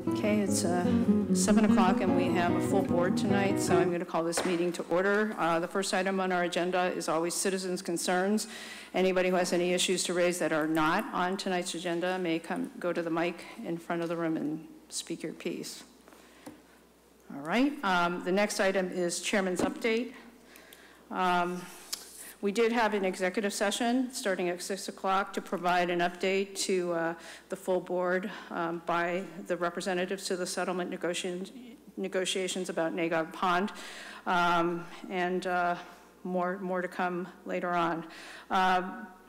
Okay, it's 7 o'clock and we have a full board tonight, so I'm going to call this meeting to order. The first item on our agenda is always citizens' concerns. Anybody who has any issues to raise that are not on tonight's agenda may go to the mic in front of the room and speak your piece. All right, the next item is Chairman's update. We did have an executive session starting at 6 o'clock to provide an update to the full board by the representatives to the settlement negotiations about Nagog Pond, and more to come later on.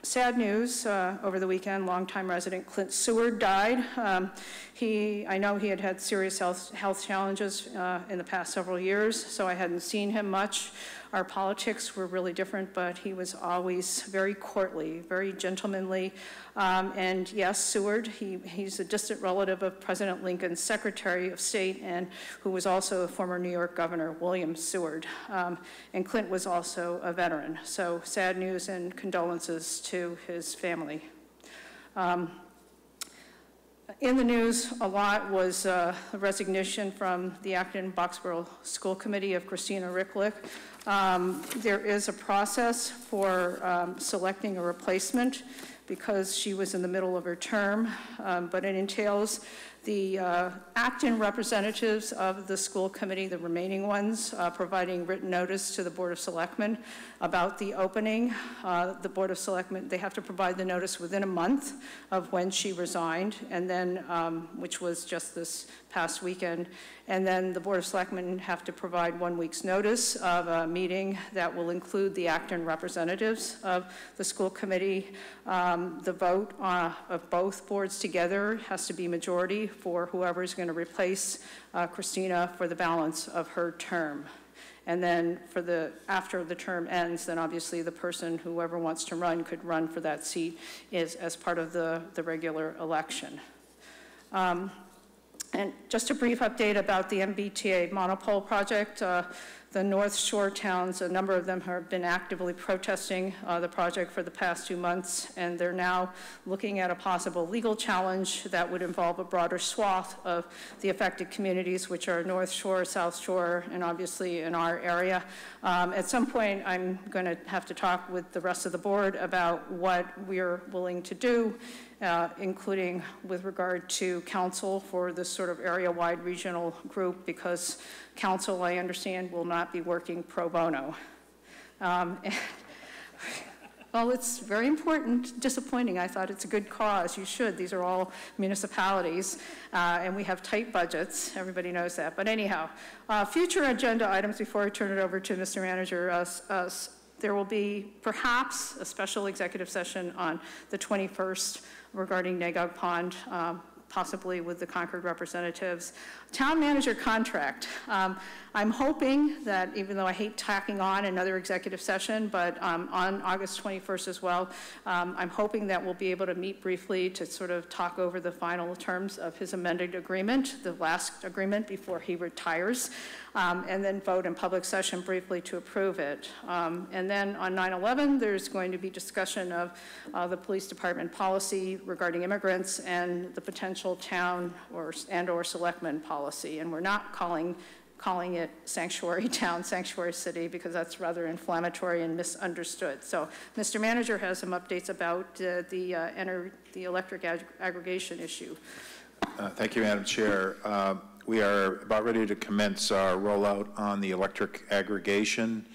Sad news over the weekend, longtime resident Clint Seward died. I know he had serious health challenges in the past several years, so I hadn't seen him much. Our politics were really different, but he was always very courtly, very gentlemanly. And yes, Seward, he's a distant relative of President Lincoln's Secretary of State, and who was also a former New York Governor, William Seward. And Clint was also a veteran. So sad news and condolences to his family. In the news a lot was the resignation from the Acton-Boxborough School Committee of Christina Ricklick. There is a process for selecting a replacement because she was in the middle of her term, but it entails the Acton representatives of the school committee, the remaining ones, providing written notice to the Board of Selectmen about the opening. The Board of Selectmen, they have to provide the notice within a month of when she resigned, and then, which was just this past weekend, and then the Board of Selectmen have to provide 1 week's notice of a meeting that will include the Acton representatives of the school committee. The vote of both boards together has to be majority for whoever is going to replace Christina for the balance of her term. And then after the term ends, then obviously the person, whoever wants to run, could run for that seat as part of the regular election. And just a brief update about the MBTA monopole project. The North Shore towns, a number of them have been actively protesting the project for the past 2 months, and they're now looking at a possible legal challenge that would involve a broader swath of the affected communities, which are North Shore, South Shore, and obviously in our area. At some point, I'm going to have to talk with the rest of the board about what we're willing to do, including with regard to council for this sort of area-wide regional group, because council, I understand, will not be working pro bono. Well, it's very important, disappointing. I thought it's a good cause. You should. These are all municipalities, and we have tight budgets. Everybody knows that. But anyhow, future agenda items before I turn it over to Mr. Manager. There will be perhaps a special executive session on the 21st regarding Nagog Pond, possibly with the Concord representatives. Town manager contract. I'm hoping that, even though I hate tacking on another executive session, but on August 21st as well, I'm hoping that we'll be able to meet briefly to sort of talk over the final terms of his amended agreement, the last agreement before he retires, and then vote in public session briefly to approve it. And then on 9/11, there's going to be discussion of the police department policy regarding immigrants and the potential town or selectmen policy. And we're not calling it sanctuary town, sanctuary city, because that's rather inflammatory and misunderstood. So Mr. Manager has some updates about the electric aggregation issue. Thank you, Madam Chair. We are about ready to commence our rollout on the electric aggregation.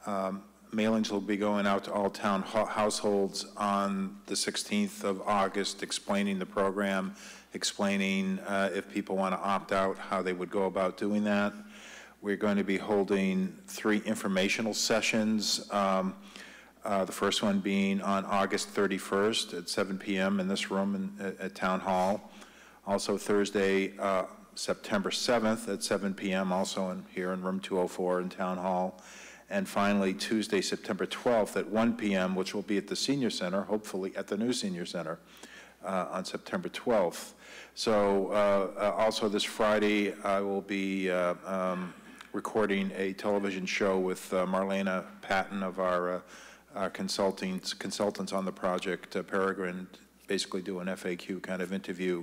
Mailings will be going out to all town households on the 16th of August, explaining the program, explaining if people want to opt out, how they would go about doing that. We're going to be holding 3 informational sessions. The first one being on August 31st at 7 p.m. in this room at Town Hall. Also Thursday, September 7th at 7 p.m. also here in room 204 in Town Hall. And finally, Tuesday, September 12th at 1 p.m., which will be at the Senior Center, hopefully at the new Senior Center on September 12th. So also this Friday, I will be recording a television show with Marlena Patton of our consultants on the project, Peregrine, basically do an FAQ kind of interview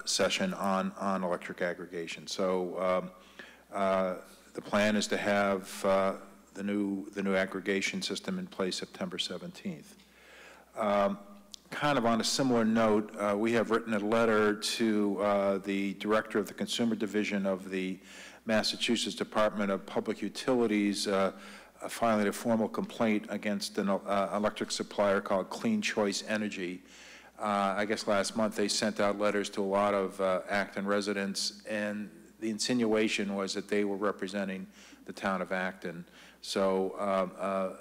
session on electric aggregation. So the plan is to have the new aggregation system in place September 17th. Kind of on a similar note, we have written a letter to the director of the Consumer Division of the Massachusetts Department of Public Utilities, filing a formal complaint against an electric supplier called Clean Choice Energy. I guess last month they sent out letters to a lot of Acton residents, and the insinuation was that they were representing the town of Acton. So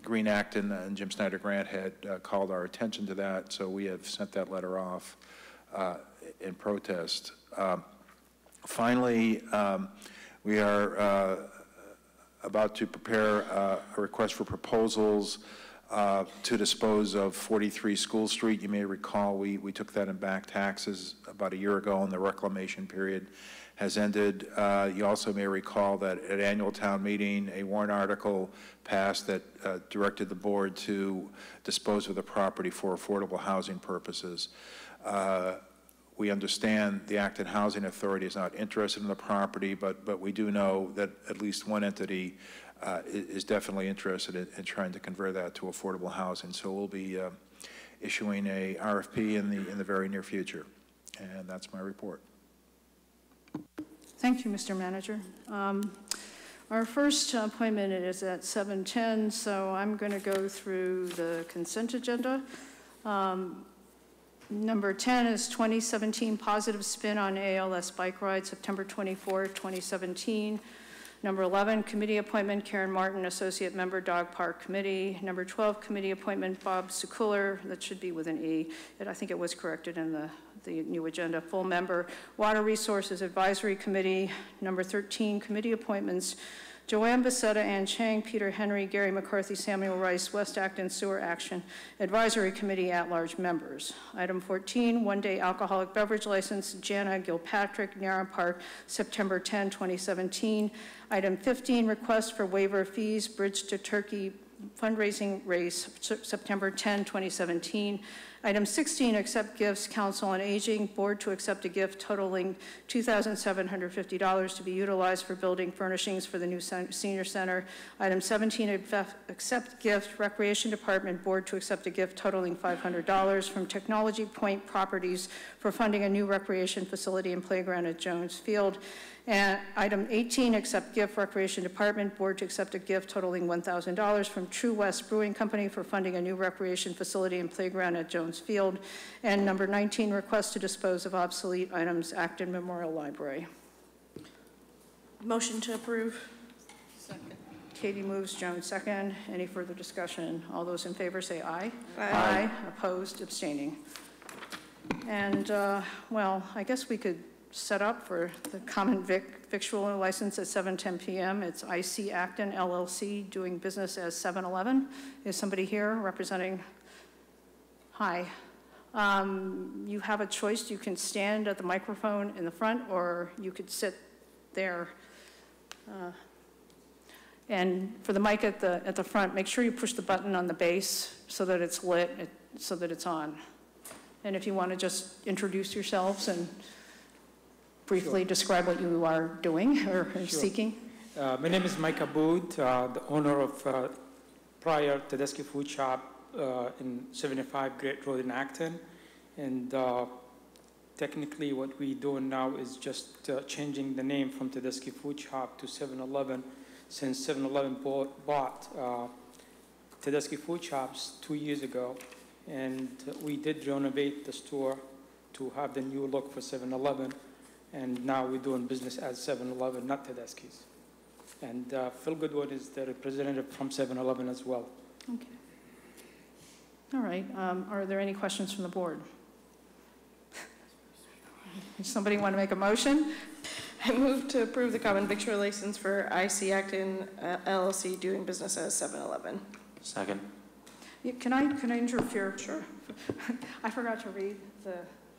Green Acton and Jim Snyder Grant had called our attention to that, so we have sent that letter off in protest. Finally, we are about to prepare a request for proposals to dispose of 43 School Street. You may recall we took that in back taxes about a year ago, and the reclamation period has ended. You also may recall that at annual town meeting, a warrant article passed that directed the board to dispose of the property for affordable housing purposes. We understand the Acton Housing Authority is not interested in the property, but we do know that at least one entity is definitely interested in trying to convert that to affordable housing. So we'll be issuing a RFP in the very near future. And that's my report. Thank you, Mr. Manager. Our first appointment is at 7:10, so I'm going to go through the consent agenda. Number 10 is 2017 positive spin on ALS bike ride, September 24, 2017. Number 11, committee appointment, Karen Martin, associate member, Dog Park Committee. Number 12, committee appointment, Bob Sekuler, that should be with an E. I think it was corrected in the new agenda, full member, Water Resources Advisory Committee. Number 13, committee appointments, Joanne Becerra, Ann Chang, Peter Henry, Gary McCarthy, Samuel Rice, West Acton Sewer Action Advisory Committee at-large members. Item 14, one-day alcoholic beverage license, Jana Gilpatrick, Narra Park, September 10, 2017. Item 15, request for waiver of fees, Bridge to Turkey fundraising race, September 10, 2017. Item 16, accept gifts, Council on Aging, board to accept a gift totaling $2,750 to be utilized for building furnishings for the new senior center. Item 17, accept gift, Recreation Department, board to accept a gift totaling $500 from Technology Point Properties for funding a new recreation facility and playground at Jones Field. And item 18, accept gift, Recreation Department, board to accept a gift totaling $1,000 from True West Brewing Company for funding a new recreation facility and playground at Jones Field. And number 19, request to dispose of obsolete items, Acton Memorial Library. Motion to approve. Second. Katie moves, Jones second. Any further discussion? All those in favor say aye. Aye. Aye. Opposed, abstaining. And well, I guess we could set up for the common victual license at 7:10 p.m. It's IC Acton LLC doing business as 7-Eleven. Is somebody here representing? Hi. You have a choice. You can stand at the microphone in the front, or you could sit there. And for the mic at the front, make sure you push the button on the base so that it's lit, so that it's on. And if you want to just introduce yourselves and briefly describe what you are doing or seeking. My name is Mike Aboud, the owner of Prior Tedeschi Food Shop in 75 Great Road in Acton. And technically what we're doing now is just changing the name from Tedeschi Food Shop to 7-Eleven, since 7-Eleven bought Tedeschi Food Shops 2 years ago. And we did renovate the store to have the new look for 7-Eleven. And now we're doing business as 7-Eleven, not Tedeschi's. And Phil Goodwin is the representative from 7-Eleven as well. Okay. All right. Are there any questions from the board? Does somebody want to make a motion? I move to approve the common victual license for IC Acton LLC doing business as 7-Eleven. Second. Can I interfere? Sure. I forgot to read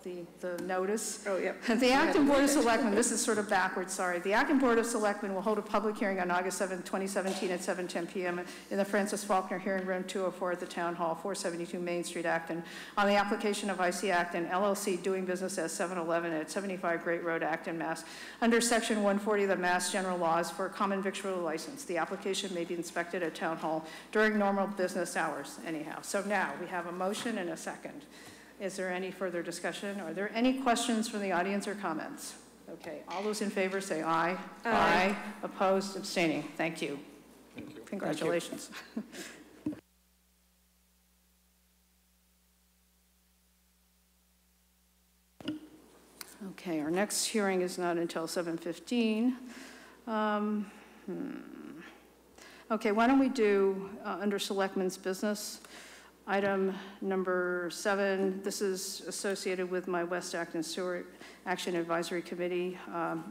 the notice. Oh, yep. The Acton Board of Selectmen, this is sort of backwards, sorry. The Acton Board of Selectmen will hold a public hearing on August 7, 2017 at 7:10 p.m. in the Francis Faulkner Hearing Room 204 at the Town Hall, 472 Main Street, Acton, on the application of IC Acton LLC doing business as 7-Eleven at 75 Great Road, Acton, Mass. Under Section 140 of the Mass General Laws for a common victualler license. The application may be inspected at Town Hall during normal business hours, anyhow. So now we have a motion and a second. Is there any further discussion? Are there any questions from the audience or comments? Okay, all those in favor say aye. Aye. Opposed, abstaining. Thank you. Thank you. Congratulations. Okay, our next hearing is not until 7:15. Okay, why don't we do under Selectmen's business? Item number 7, this is associated with my West Acton Sewer Action Advisory Committee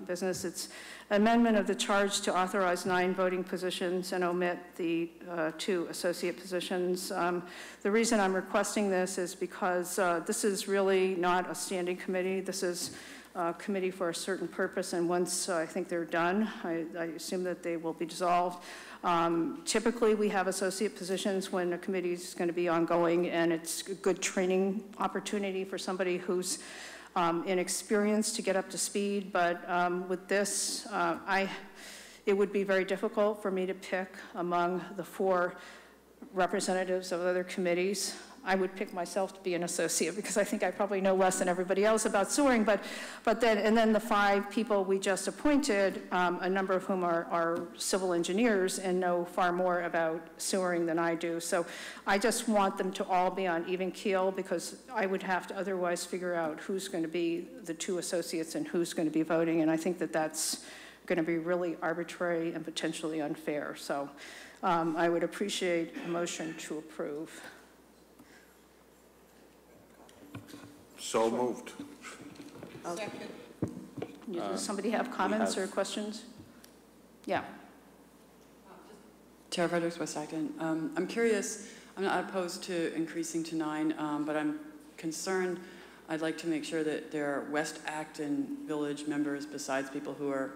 business. It's amendment of the charge to authorize 9 voting positions and omit the 2 associate positions. The reason I'm requesting this is because this is really not a standing committee. This is a committee for a certain purpose, and once I think they're done, I assume that they will be dissolved. Typically, we have associate positions when a committee is going to be ongoing, and it's a good training opportunity for somebody who's inexperienced to get up to speed. But with this, it would be very difficult for me to pick among the 4 representatives of other committees. I would pick myself to be an associate because I think I probably know less than everybody else about sewering, but then the 5 people we just appointed, a number of whom are civil engineers and know far more about sewering than I do. So I just want them to all be on even keel because I would have to otherwise figure out who's going to be the 2 associates and who's going to be voting, and I think that that's going to be really arbitrary and potentially unfair. So I would appreciate a motion to approve. So moved. Second. Does somebody have comments or questions? Yeah. Tara Fredericks, West Acton. I'm curious, I'm not opposed to increasing to 9, but I'm concerned. I'd like to make sure that there are West Acton Village members besides people who are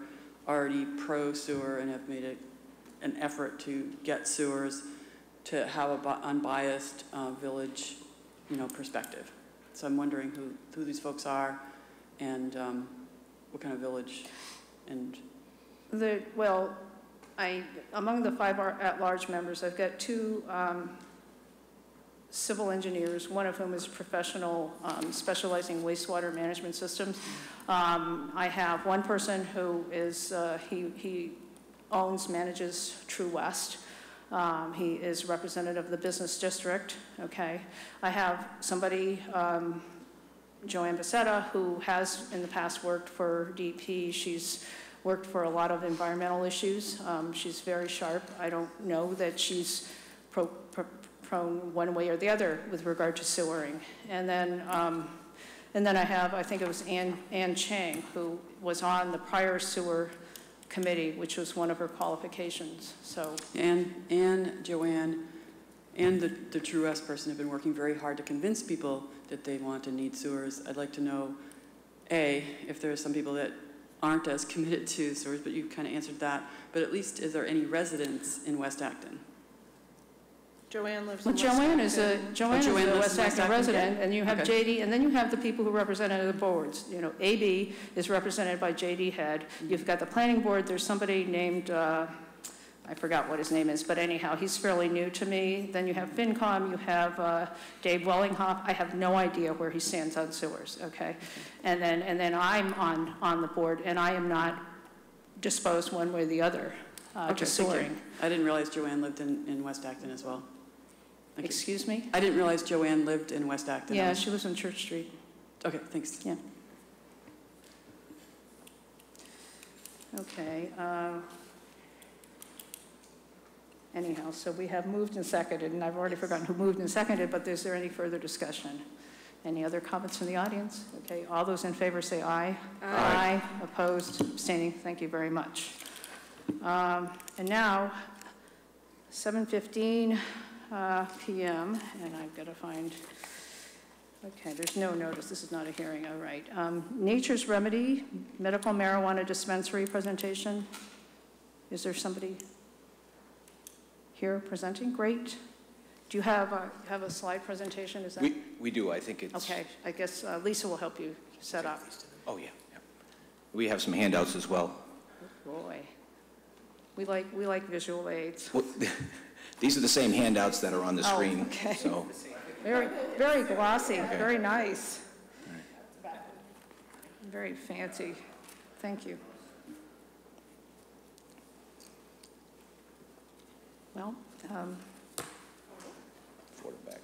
already pro-sewer and have made an effort to get sewers to have an unbiased village, perspective. So I'm wondering who these folks are and what kind of village and... Among the 5 at-large members, I've got 2 civil engineers, one of whom is professional, specializing in wastewater management systems. I have one person who is, he manages True West. He is representative of the business district, okay. I have somebody, Joanne Becerra, who has in the past worked for DP. She's worked for a lot of environmental issues. She's very sharp. I don't know that she's prone one way or the other with regard to sewering. And then I have, I think it was Ann Chang, who was on the prior sewer committee, which was one of her qualifications. So and Joanne and the True West person have been working very hard to convince people that they want and need sewers. I'd like to know, A, if there are some people that aren't as committed to sewers, but you kind of answered that, but at least is there any residents in West Acton? Joanne lives in West Joanne Acton. is a West Acton resident, and you have JD, and then you have the people who represented the boards. AB is represented by JD Head. You've got the planning board. There's somebody named, I forgot what his name is, but anyhow, he's fairly new to me. Then you have FinCom. You have Dave Wellinghoff. I have no idea where he stands on sewers. Okay, and then I'm on the board, and I am not disposed one way or the other to sewering. I didn't realize Joanne lived in West Acton as well. Excuse me? I didn't realize Joanne lived in West Acton. Yeah, she lives on Church Street. Okay, thanks. Yeah. Okay. Anyhow, so we have moved and seconded, and I've already forgotten who moved and seconded, but is there any further discussion? Any other comments from the audience? Okay, all those in favor say aye. Aye. Opposed, abstaining, thank you very much. And now, 7:15 p.m., and I've got to find Okay, there's no notice, this is not a hearing, all right. Nature's Remedy, medical marijuana dispensary presentation. Is there somebody here presenting? Great. Do you have a slide presentation? Is that? We do, I think it's... Okay, I guess Lisa will help you set up. Oh, yeah. We have some handouts as well. Oh, boy. We like visual aids. Well, these are the same handouts that are on the screen. Oh, okay. So. Very, very glossy, very nice. Very fancy. Thank you. Well, Forward back.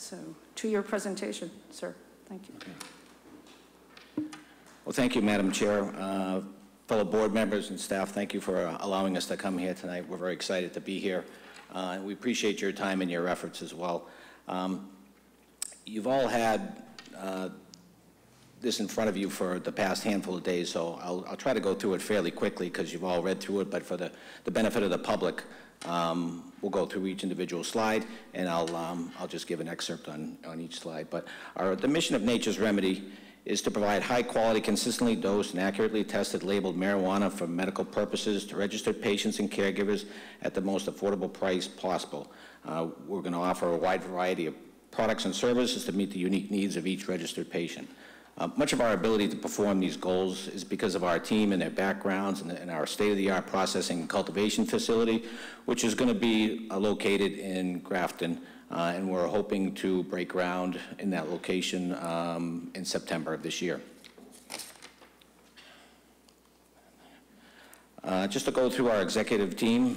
so to your presentation, sir. Thank you. Okay. Well, thank you, Madam Chair. Fellow board members and staff, thank you for allowing us to come here tonight. We're very excited to be here. We appreciate your time and your efforts as well. You've all had this in front of you for the past handful of days, so I'll try to go through it fairly quickly because you've all read through it, but for the benefit of the public, we'll go through each individual slide, and I'll just give an excerpt on each slide. But the mission of Nature's Remedy is to provide high-quality, consistently dosed, and accurately tested labeled marijuana for medical purposes to registered patients and caregivers at the most affordable price possible. We're going to offer a wide variety of products and services to meet the unique needs of each registered patient. Much of our ability to perform these goals is because of our team and their backgrounds and our state-of-the-art processing and cultivation facility, which is going to be located in Grafton, and we're hoping to break ground in that location in September of this year. Just to go through our executive team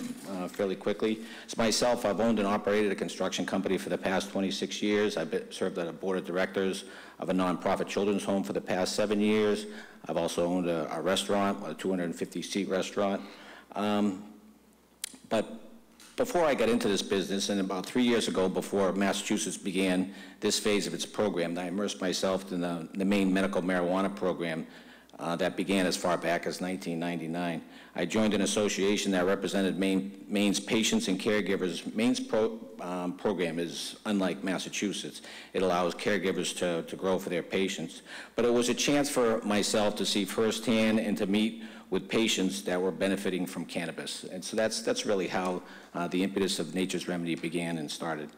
fairly quickly. It's myself. I've owned and operated a construction company for the past 26 years. I've served on a board of directors of a nonprofit children's home for the past 7 years. I've also owned a restaurant, a 250-seat restaurant. But before I got into this business, and about 3 years ago, before Massachusetts began this phase of its program, I immersed myself in the Maine medical marijuana program that began as far back as 1999. I joined an association that represented Maine's patients and caregivers. Maine's program is unlike Massachusetts. It allows caregivers to grow for their patients. But it was a chance for myself to see firsthand and to meet with patients that were benefiting from cannabis. And so that's really how the impetus of Nature's Remedy began and started.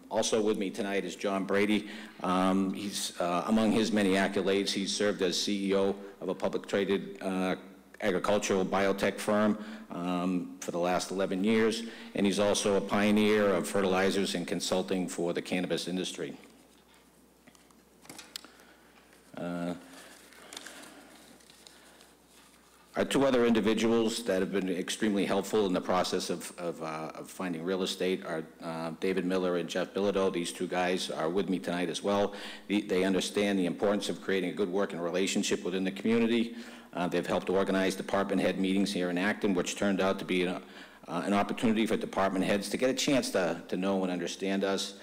Also with me tonight is John Brady. He's, among his many accolades, he's served as CEO of a public traded agricultural biotech firm for the last 11 years, and he's also a pioneer of fertilizers and consulting for the cannabis industry. Our two other individuals that have been extremely helpful in the process of finding real estate are David Miller and Jeff Bilodeau. These two guys are with me tonight as well. They understand the importance of creating a good working relationship within the community. They've helped organize department head meetings here in Acton, which turned out to be an opportunity for department heads to get a chance to know and understand us.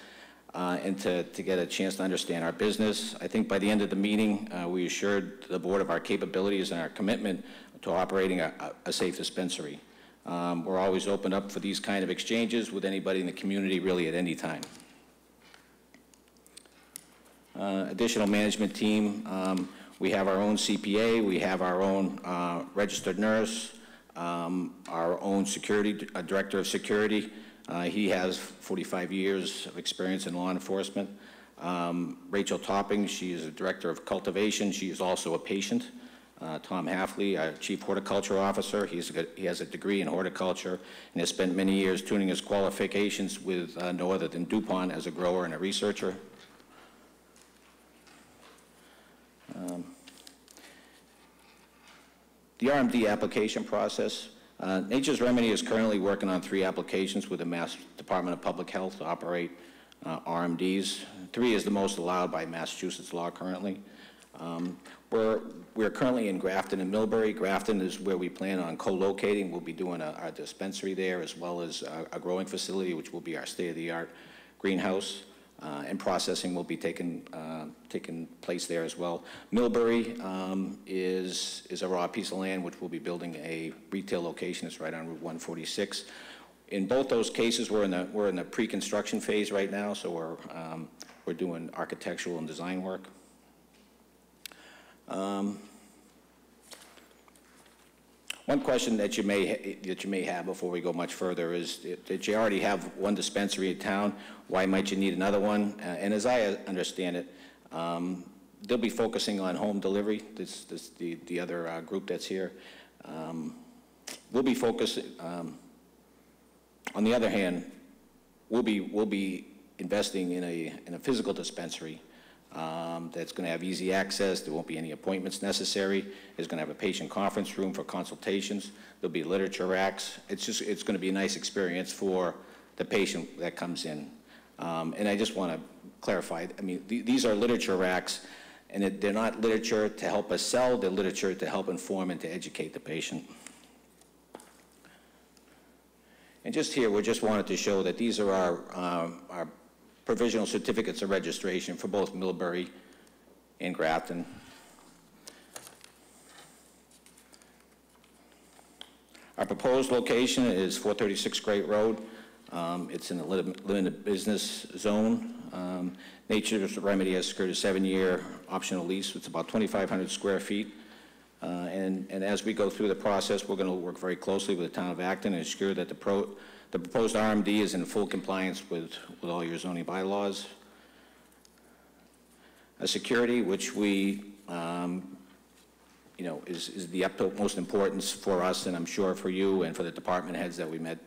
And to get a chance to understand our business. I think by the end of the meeting, we assured the board of our capabilities and our commitment to operating a safe dispensary. We're always open up for these kind of exchanges with anybody in the community, really at any time. Additional management team, we have our own CPA, we have our own registered nurse, our own security, director of security. He has 45 years of experience in law enforcement. Rachel Topping, she is a director of cultivation. She is also a patient. Tom Halfley, our chief horticulture officer. He has a degree in horticulture and has spent many years tuning his qualifications with no other than DuPont as a grower and a researcher. The RMD application process. Nature's Remedy is currently working on 3 applications with the Mass Department of Public Health to operate RMDs. 3 is the most allowed by Massachusetts law currently. We're currently in Grafton and Millbury. Grafton is where we plan on co-locating. We'll be doing our dispensary there as well as a growing facility, which will be our state-of-the-art greenhouse. And processing will be taking place there as well. Millbury is a raw piece of land which we'll be building a retail location. It's right on Route 146. In both those cases, we're in the pre-construction phase right now, so We're doing architectural and design work. One question that you may have before we go much further is that you already have one dispensary in town. Why might you need another one? And as I understand it, they'll be focusing on home delivery. The other group that's here. We'll be focusing. On the other hand, we'll be investing in a physical dispensary that's going to have easy access. There won't be any appointments necessary. It's going to have a patient conference room for consultations. There'll be literature racks. It's going to be a nice experience for the patient that comes in. And I just want to clarify, I mean, these are literature racks, and they're not literature to help us sell. They're literature to help inform and to educate the patient. And just here, we just wanted to show that these are our provisional certificates of registration for both Millbury and Grafton. Our proposed location is 436 Great Road. It's in a limited business zone. Nature's Remedy has secured a 7-year optional lease. It's about 2,500 square feet. And as we go through the process, we're going to work very closely with the town of Acton and ensure that the proposed RMD is in full compliance with all your zoning bylaws. Security, which we, is the utmost importance for us, and I'm sure for you and for the department heads that we met.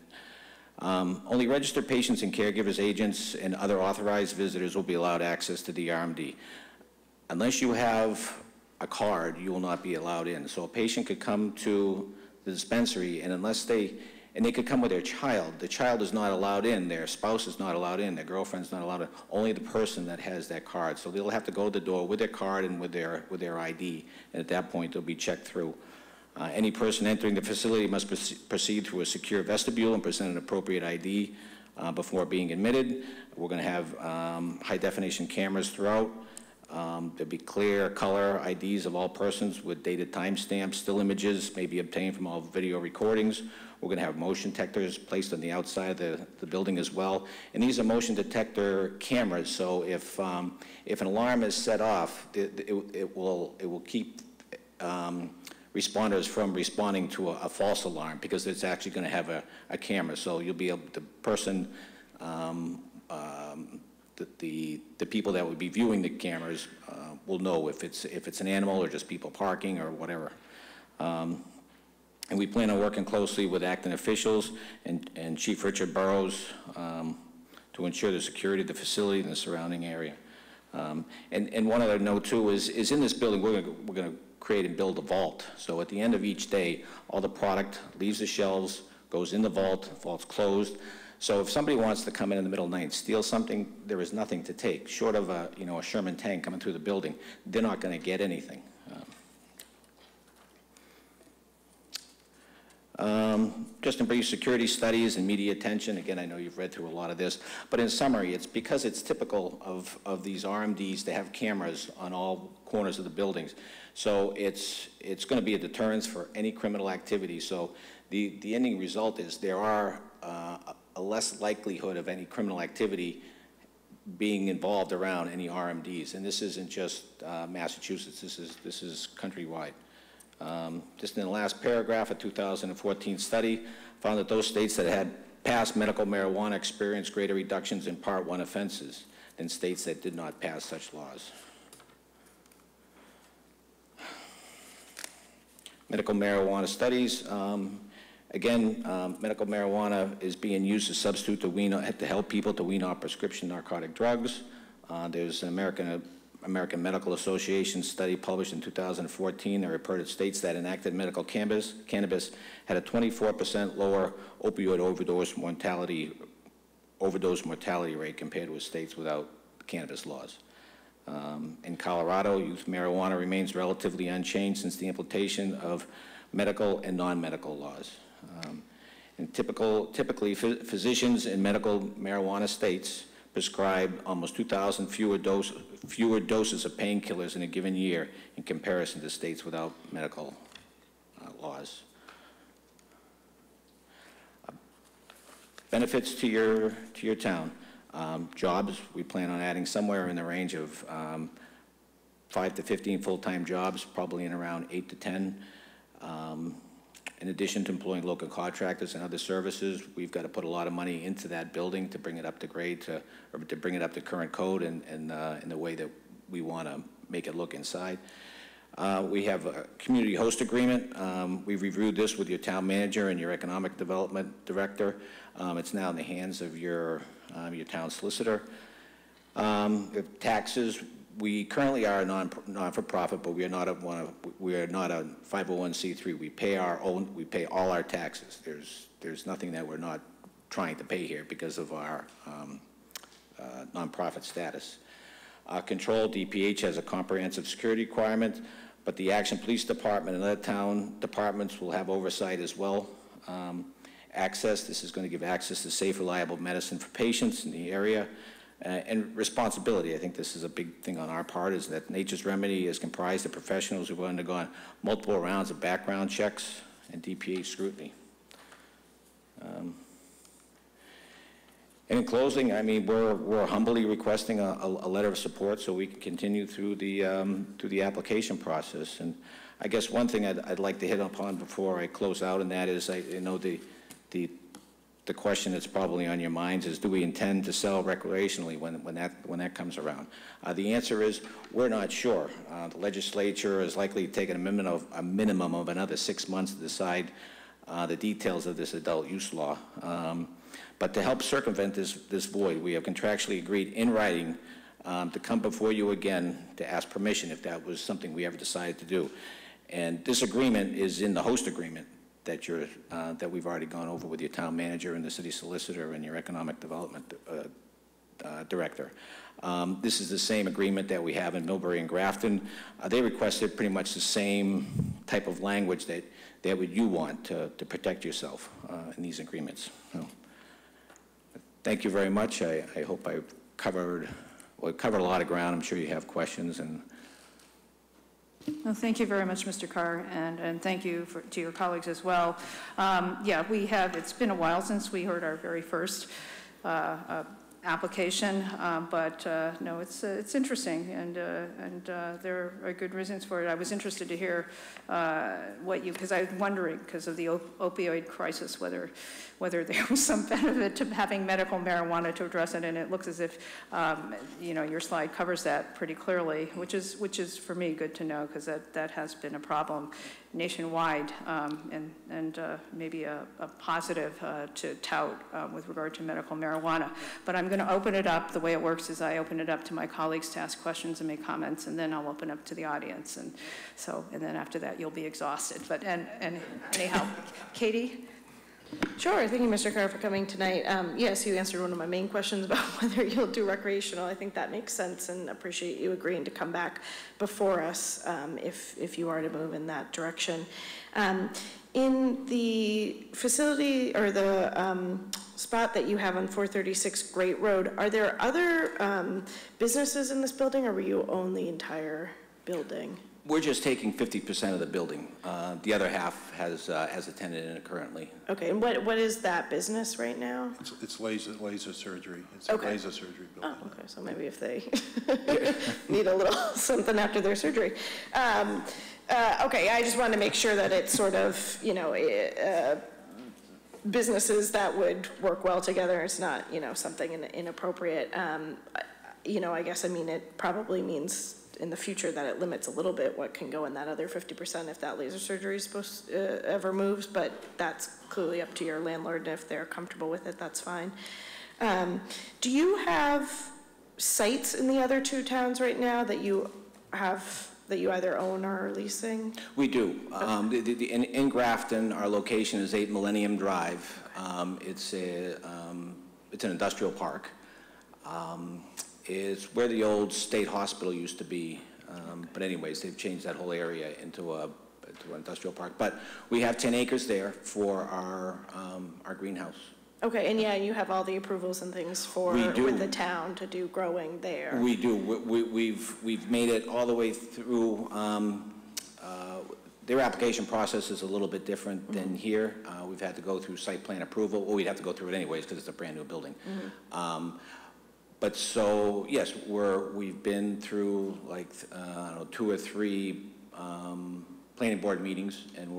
Only registered patients and caregivers, agents, and other authorized visitors will be allowed access to the RMD. Unless you have a card, you will not be allowed in. So a patient could come to the dispensary, and they could come with their child. The child is not allowed in, their spouse is not allowed in, their girlfriend's not allowed in, only the person that has that card. So they'll have to go to the door with their card and with their ID, and at that point they'll be checked through. Any person entering the facility must proceed through a secure vestibule and present an appropriate ID before being admitted. We're going to have high-definition cameras throughout. There'll be clear color IDs of all persons with dated timestamps. Still images may be obtained from all video recordings. We're going to have motion detectors placed on the outside of the building as well. And these are motion detector cameras, so if an alarm is set off, it will keep responders from responding to a false alarm, because it's actually going to have a camera. So you'll be able, the person, the people that would be viewing the cameras will know if it's an animal or just people parking or whatever. And we plan on working closely with Acton officials and Chief Richard Burrows to ensure the security of the facility and the surrounding area. And one other note too is in this building we're going to create and build a vault. So at the end of each day, all the product leaves the shelves, goes in the vault, vault's closed. So if somebody wants to come in the middle of the night and steal something, there is nothing to take. Short of a Sherman tank coming through the building, they're not going to get anything. Just in brief, security studies and media attention. Again, I know you've read through a lot of this, but in summary, it's because it's typical of these RMDs to have cameras on all corners of the buildings. So it's going to be a deterrence for any criminal activity. So the ending result is there are a less likelihood of any criminal activity being involved around any RMDs. And this isn't just Massachusetts, this is countrywide. Just in the last paragraph, a 2014 study found that those states that had passed medical marijuana experienced greater reductions in Part 1 offenses than states that did not pass such laws. Medical marijuana studies. Again, medical marijuana is being used as a substitute to help people to wean off prescription narcotic drugs. There's an American Medical Association study published in 2014 that reported states that enacted medical cannabis had a 24% lower opioid overdose mortality rate compared with states without cannabis laws. In Colorado, youth marijuana remains relatively unchanged since the implementation of medical and non-medical laws. And typically, physicians in medical marijuana states prescribe almost 2,000 fewer doses of painkillers in a given year in comparison to states without medical laws. Benefits to your town. Jobs, we plan on adding somewhere in the range of 5 to 15 full-time jobs, probably in around 8 to 10. In addition to employing local contractors and other services, we've got to put a lot of money into that building to bring it up to grade, or to bring it up to current code and in the way that we want to make it look inside. We have a community host agreement. We've reviewed this with your town manager and your economic development director. It's now in the hands of your town solicitor. Taxes, we currently are a non-for-profit, but we are not a 501c3. We pay all our taxes. There's nothing that we're not trying to pay here because of our nonprofit status. Control, DPH has a comprehensive security requirement, but the Action Police Department and other town departments will have oversight as well. Access, this is going to give access to safe, reliable medicine for patients in the area. And responsibility, I think this is a big thing on our part, is that Nature's Remedy is comprised of professionals who have undergone multiple rounds of background checks and DPH scrutiny. And in closing, I mean, we're humbly requesting a letter of support so we can continue through the application process. And I guess one thing I'd like to hit upon before I close out, and that is, the question that's probably on your minds is, do we intend to sell recreationally when that comes around? The answer is, we're not sure. The legislature is likely taking a minimum of another 6 months to decide the details of this adult use law. But to help circumvent this void, we have contractually agreed in writing to come before you again to ask permission if that was something we ever decided to do. And this agreement is in the host agreement that we've already gone over with your town manager and the city solicitor and your economic development director. This is the same agreement that we have in Millbury and Grafton. They requested pretty much the same type of language that you want to protect yourself in these agreements. So, thank you very much. I hope I covered a lot of ground. I'm sure you have questions. Well, thank you very much, Mr. Carr, and thank you to your colleagues as well. Yeah, it's been a while since we heard our very first application, but no, it's interesting, and there are good reasons for it. I was interested to hear because I was wondering, because of the opioid crisis, whether there was some benefit to having medical marijuana to address it, and it looks as if your slide covers that pretty clearly, which is for me good to know, because that has been a problem nationwide, and maybe a positive to tout with regard to medical marijuana. But I'm going to open it up. The way it works is I open it up to my colleagues to ask questions and make comments, and then I'll open up to the audience, and then after that you'll be exhausted. But and anyhow, Katie. Sure, thank you, Mr. Carr, for coming tonight. Yes, you answered one of my main questions about whether you'll do recreational. I think that makes sense, and appreciate you agreeing to come back before us if you are to move in that direction. In the facility or the spot that you have on 436 Great Road, are there other businesses in this building, or will you own the entire building? We're just taking 50% of the building. The other half has a tenant in it currently. Okay, and what is that business right now? It's laser surgery. It's okay. A laser surgery building. Oh, okay, so maybe if they need a little something after their surgery. Okay, I just wanted to make sure that it's sort of, businesses that would work well together. It's not, something inappropriate. I guess, it probably means in the future that it limits a little bit what can go in that other 50% if that laser surgery is supposed to, ever moves, but that's clearly up to your landlord, and if they're comfortable with it, that's fine. Do you have sites in the other two towns right now that you have, that you either own or are leasing? We do. Okay. In Grafton, our location is 8 Millennium Drive. It's an industrial park. Is where the old state hospital used to be. But anyways, they've changed that whole area into an industrial park. But we have 10 acres there for our greenhouse. Okay, and yeah, you have all the approvals and things with the town to do growing there. We do. We've made it all the way through. Their application process is a little bit different than here. We've had to go through site plan approval. Well, we'd have to go through it anyways because it's a brand new building. But so, yes, we've been through like, I don't know, 2 or 3 planning board meetings, and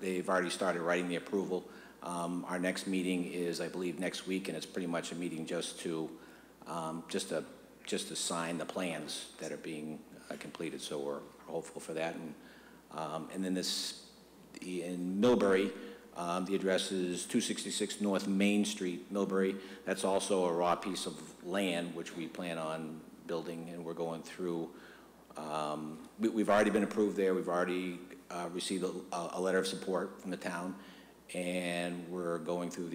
they've already started writing the approval. Our next meeting is, I believe, next week, and it's pretty much a meeting just to sign the plans that are being completed. So we're hopeful for that. And then in Millbury, the address is 266 North Main Street, Millbury. That's also a raw piece of land which we plan on building, and we're going through. We've already been approved there. We've already received a letter of support from the town, and we're going through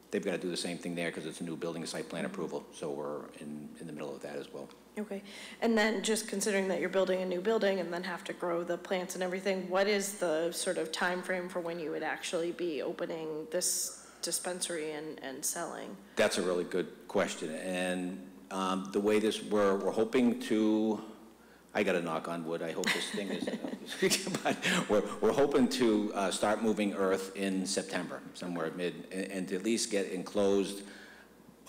they've got to do the same thing there because it's a new building site plan approval. So we're in the middle of that as well. Okay, and then just considering that you're building a new building and then have to grow the plants and everything, what is the sort of time frame for when you would actually be opening this dispensary and selling? That's a really good question, and the way we're hoping to. I got to knock on wood. I hope this thing is. But we're hoping to start moving earth in September, somewhere mid, and to at least get enclosed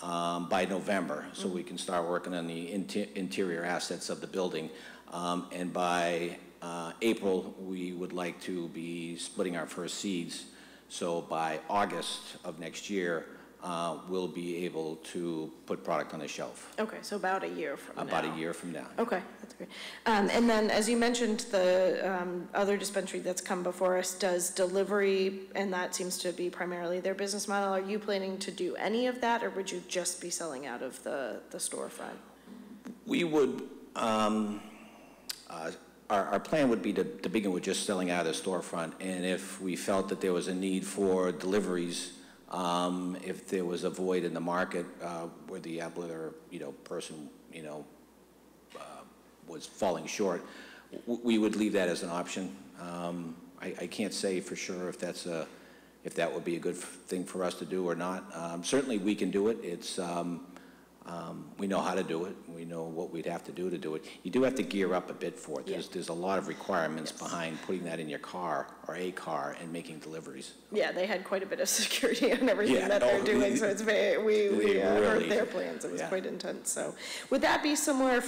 by November, so we can start working on the interior assets of the building. And by April, we would like to be splitting our first seeds. So by August of next year, we'll be able to put product on the shelf. Okay, so about a year from now. About a year from now. Okay, that's great. And then, as you mentioned, the other dispensary that's come before us does delivery, and that seems to be primarily their business model. Are you planning to do any of that, or would you just be selling out of the storefront? We would, our plan would be to begin with just selling out of the storefront, and if we felt that there was a need for deliveries, if there was a void in the market where the other, person, was falling short, we would leave that as an option. I can't say for sure if that would be a good thing for us to do or not. Certainly we can do it. We know how to do it. We know what we'd have to do it. You do have to gear up a bit for it. There's a lot of requirements behind putting that in your car or a car and making deliveries. Yeah, they had quite a bit of security on everything that they're doing, so it's we heard their plans. It was quite intense. So would that be similar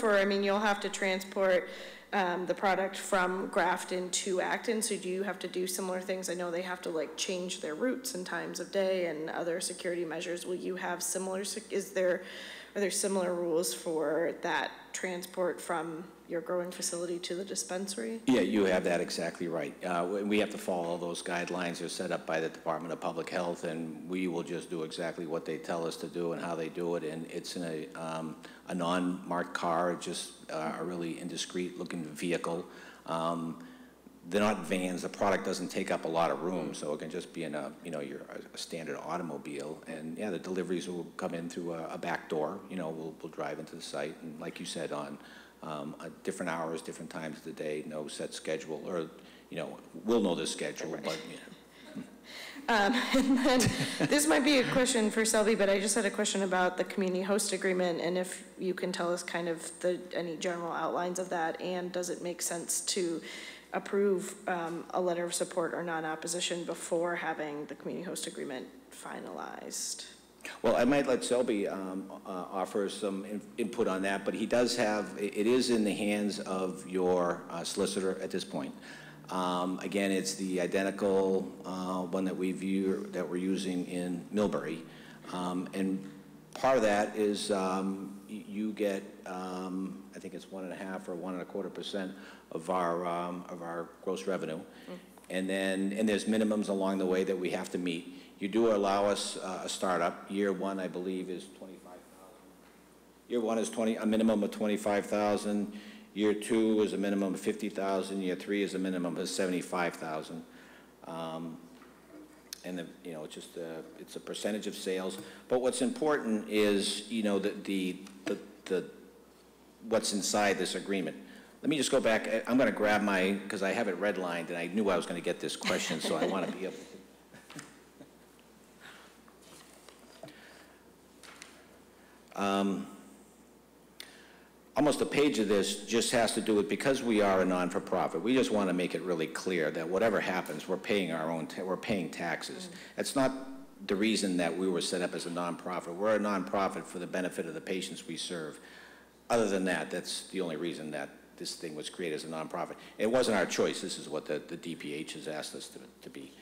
you'll have to transport the product from Grafton to Acton, so do you have to do similar things? I know they have to change their routes and times of day and other security measures. Will you have similar, are there similar rules for that transport from your growing facility to the dispensary? Yeah, you have that exactly right. We have to follow those guidelines. They're set up by the Department of Public Health, and we will just do exactly what they tell us to do and how they do it. And it's in a non-marked car, just a really indiscreet looking vehicle. They're not vans. The product doesn't take up a lot of room, so it can just be in a standard automobile. And yeah, the deliveries will come in through a back door. We'll drive into the site, and like you said, on different hours, different times of the day, no set schedule, or we'll know the schedule, but and then this might be a question for Selby, but I just had a question about the community host agreement, and if you can tell us kind of any general outlines of that, and does it make sense to approve a letter of support or non-opposition before having the community host agreement finalized? Well, I might let Selby offer some input on that, but he does have, it is in the hands of your solicitor at this point. Again, it's the identical one that we're using in Millbury, and part of that is you get, I think it's 1.5 or 1.25% of our gross revenue, and there's minimums along the way that we have to meet. You do allow us a startup. Year one, I believe, is $25,000. Year one is a minimum of $25,000. Year two is a minimum of $50,000. Year three is a minimum of $75,000. And it's a percentage of sales. But what's important is what's inside this agreement. Let me just go back. I'm going to grab because I have it redlined, and I knew I was going to get this question, so I want to be able to. Almost a page of this just has to do with, because we are a non-for-profit, we just want to make it really clear that whatever happens, we're paying we're paying taxes. It's not the reason that we were set up as a nonprofit. We're a nonprofit for the benefit of the patients we serve. Other than that, that's the only reason that this thing was created as a nonprofit. It wasn't our choice. This is what the DPH has asked us to be.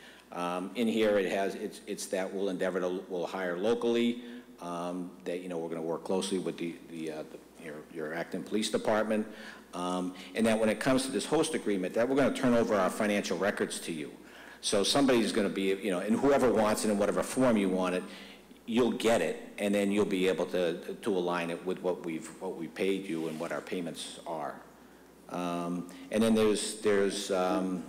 In here, it's that we'll endeavor to we'll hire locally. That we're going to work closely with your Acton Police Department, and that when it comes to this host agreement, that we're going to turn over our financial records to you. So somebody's going to be, and whoever wants it in whatever form you want it, you'll get it, and then you'll be able to align it with what we paid you and what our payments are. And then there's a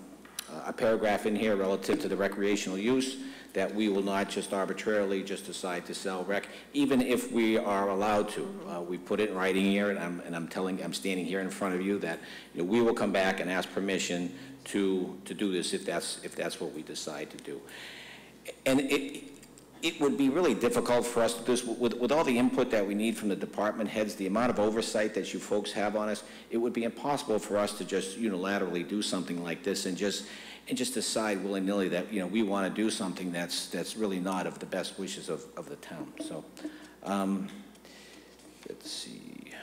paragraph in here relative to the recreational use, that we will not just arbitrarily just decide to sell rec, even if we are allowed to. We put it in writing here, and I'm standing here in front of you that we will come back and ask permission to do this if that's what we decide to do. And it would be really difficult for us to do this with all the input that we need from the department heads, the amount of oversight that you folks have on us. It would be impossible for us to just unilaterally do something like this and just decide willy-nilly that we want to do something that's really not of the best wishes of the town. So let's see.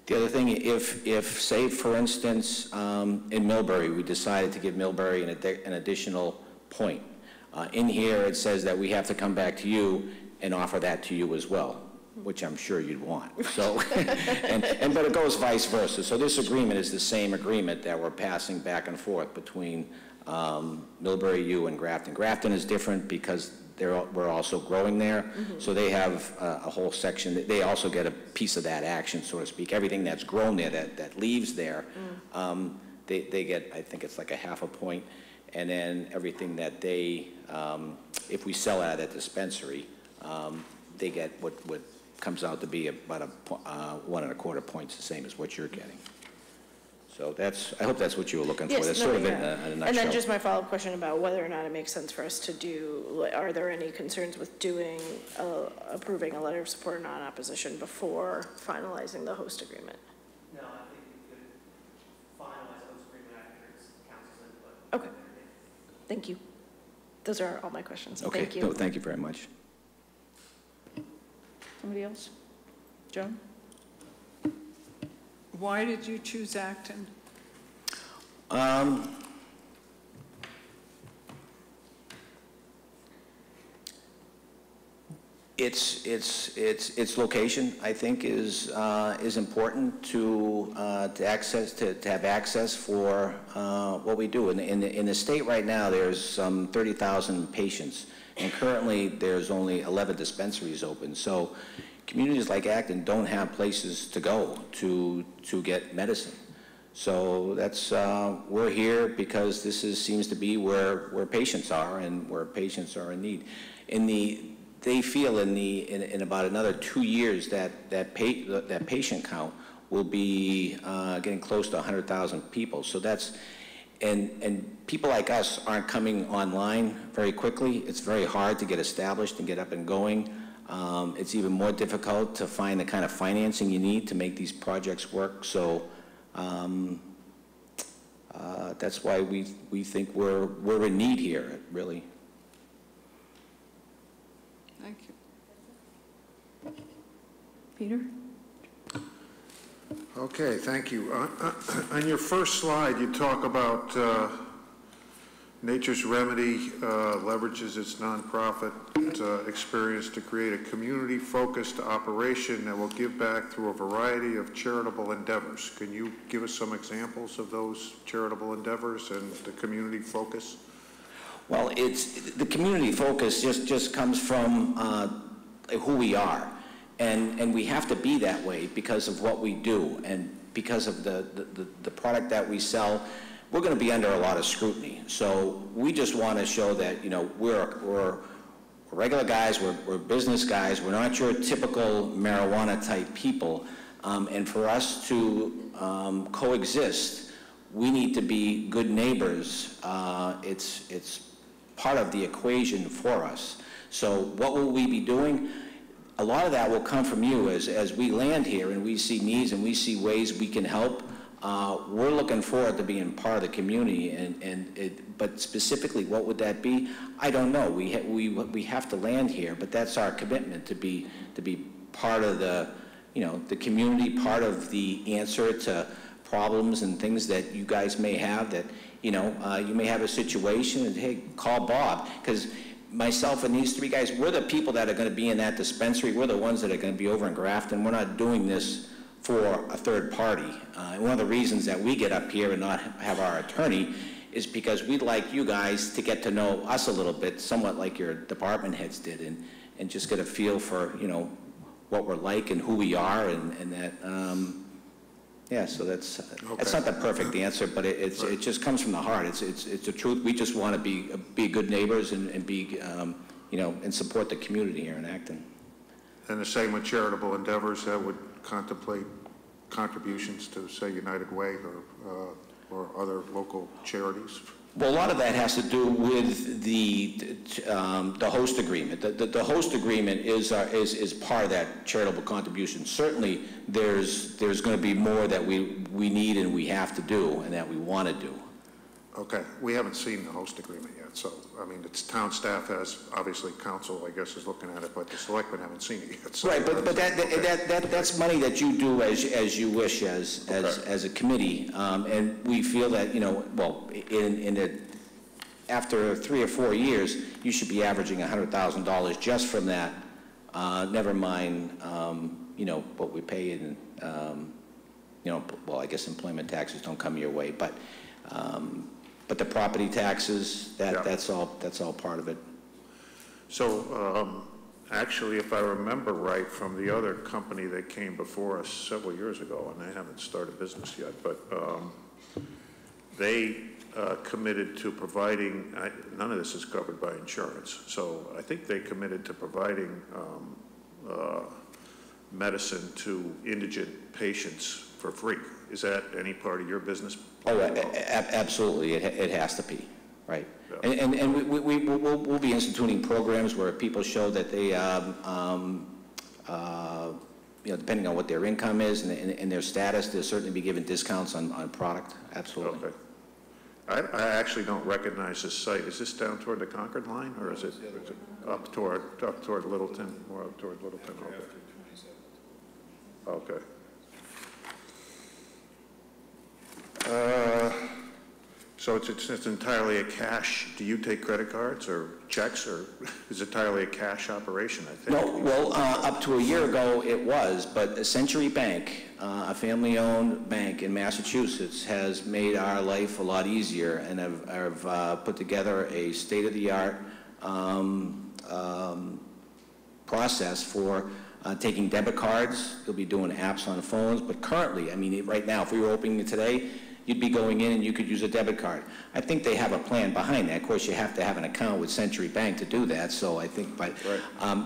The other thing, if say, for instance, in Millbury, we decided to give Millbury an additional point. In here, it says that we have to come back to you and offer that to you as well, which I'm sure you'd want. So, but it goes vice versa. So this agreement is the same agreement that we're passing back and forth between Millbury U and Grafton. Grafton is different because we're also growing there. Mm-hmm. So they have a whole section. They also get a piece of that action, so to speak. Everything that's grown there, that leaves there, they get, I think it's like a half a point. And then everything that they, if we sell out of that dispensary, they get what comes out to be about 1.25 points, the same as what you're getting. So I hope that's what you were looking for. That's sort of in a nutshell. And then just my follow-up question about whether or not it makes sense for us to do, are there any concerns with approving a letter of support or non-opposition before finalizing the host agreement? No, I think we could finalize the host agreement after council's input. Okay. Thank you. Those are all my questions. Okay. Thank you. No, thank you very much. Somebody else? Joan? Why did you choose Acton? Its location, I think, is important to have access for what we do. In the state right now, there's some 30,000 patients, and currently there's only 11 dispensaries open. So communities like Acton don't have places to go to get medicine. So that's we're here because this seems to be where patients are and where patients are in need. They feel in about another 2 years that patient count will be getting close to 100,000 people. So and people like us aren't coming online very quickly. It's very hard to get established and get up and going. It's even more difficult to find the kind of financing you need to make these projects work. So that's why we think we're in need here, really. Thank you. Peter? Okay, thank you. On your first slide, you talk about Nature's Remedy leverages its nonprofit experience to create a community-focused operation that will give back through a variety of charitable endeavors. Can you give us some examples of those charitable endeavors and the community focus? Well, the community focus just comes from who we are, and we have to be that way because of what we do and because of the product that we sell. We're going to be under a lot of scrutiny. So we just want to show that we're regular guys, we're business guys, we're not your typical marijuana type people, and for us to coexist, we need to be good neighbors. It's part of the equation for us. So what will we be doing? a lot of that will come from you as we land here and we see needs and we see ways we can help. We're looking forward to being part of the community, but specifically, what would that be? I don't know. We have to land here, but that's our commitment to be part of the, the community, part of the answer to problems and things that you guys may have. That you may have a situation, and hey, call Bob, because myself and these three guys, we're the people that are going to be in that dispensary. We're the ones that are going to be over in Grafton. We're not doing this for a third party. And one of the reasons that we get up here and not have our attorney is because we'd like you guys to get to know us a little bit, somewhat like your department heads did, and just get a feel for, what we're like and who we are, and that, yeah, so that's not the perfect answer, but it just comes from the heart. It's the truth. We just want to be good neighbors and be, and support the community here in Acton. And the same with charitable endeavors that would contemplate contributions to, say, United Way or other local charities? Well, a lot of that has to do with the host agreement. The host agreement is part of that charitable contribution. Certainly, there's going to be more that we need and we have to do and that we want to do. Okay, we haven't seen the host agreement yet, so, I mean, it's town staff has, obviously, council, I guess, is looking at it, but the selectmen haven't seen it yet. So right, but that's money that you do as you wish as a committee, and we feel that, well, after 3 or 4 years, you should be averaging $100,000 just from that, never mind, what we pay in, well, I guess employment taxes don't come your way, but the property taxes, that's all part of it. So, actually, if I remember right, from the other company that came before us several years ago, and they haven't started business yet, but they committed to providing, none of this is covered by insurance, so I think they committed to providing medicine to indigent patients for free. Is that any part of your business plan? Oh, absolutely. It has to be, right? Yeah. And we'll be instituting programs where people show that they, depending on what their income is and their status, they'll certainly be given discounts on product. Absolutely. Okay. I actually don't recognize this site. Is this down toward the Concord line, or is it up toward Littleton, or up toward Littleton? Okay. Okay. So it's entirely a cash. Do you take credit cards or checks, or is it entirely a cash operation, I think? No, well, up to a year ago it was, but Century Bank, a family-owned bank in Massachusetts, has made our life a lot easier, and have put together a state-of-the-art process for taking debit cards. They'll be doing apps on phones, but currently, I mean, right now, if we were opening it today, you'd be going in and you could use a debit card. I think they have a plan behind that. Of course, you have to have an account with Century Bank to do that, so I think, but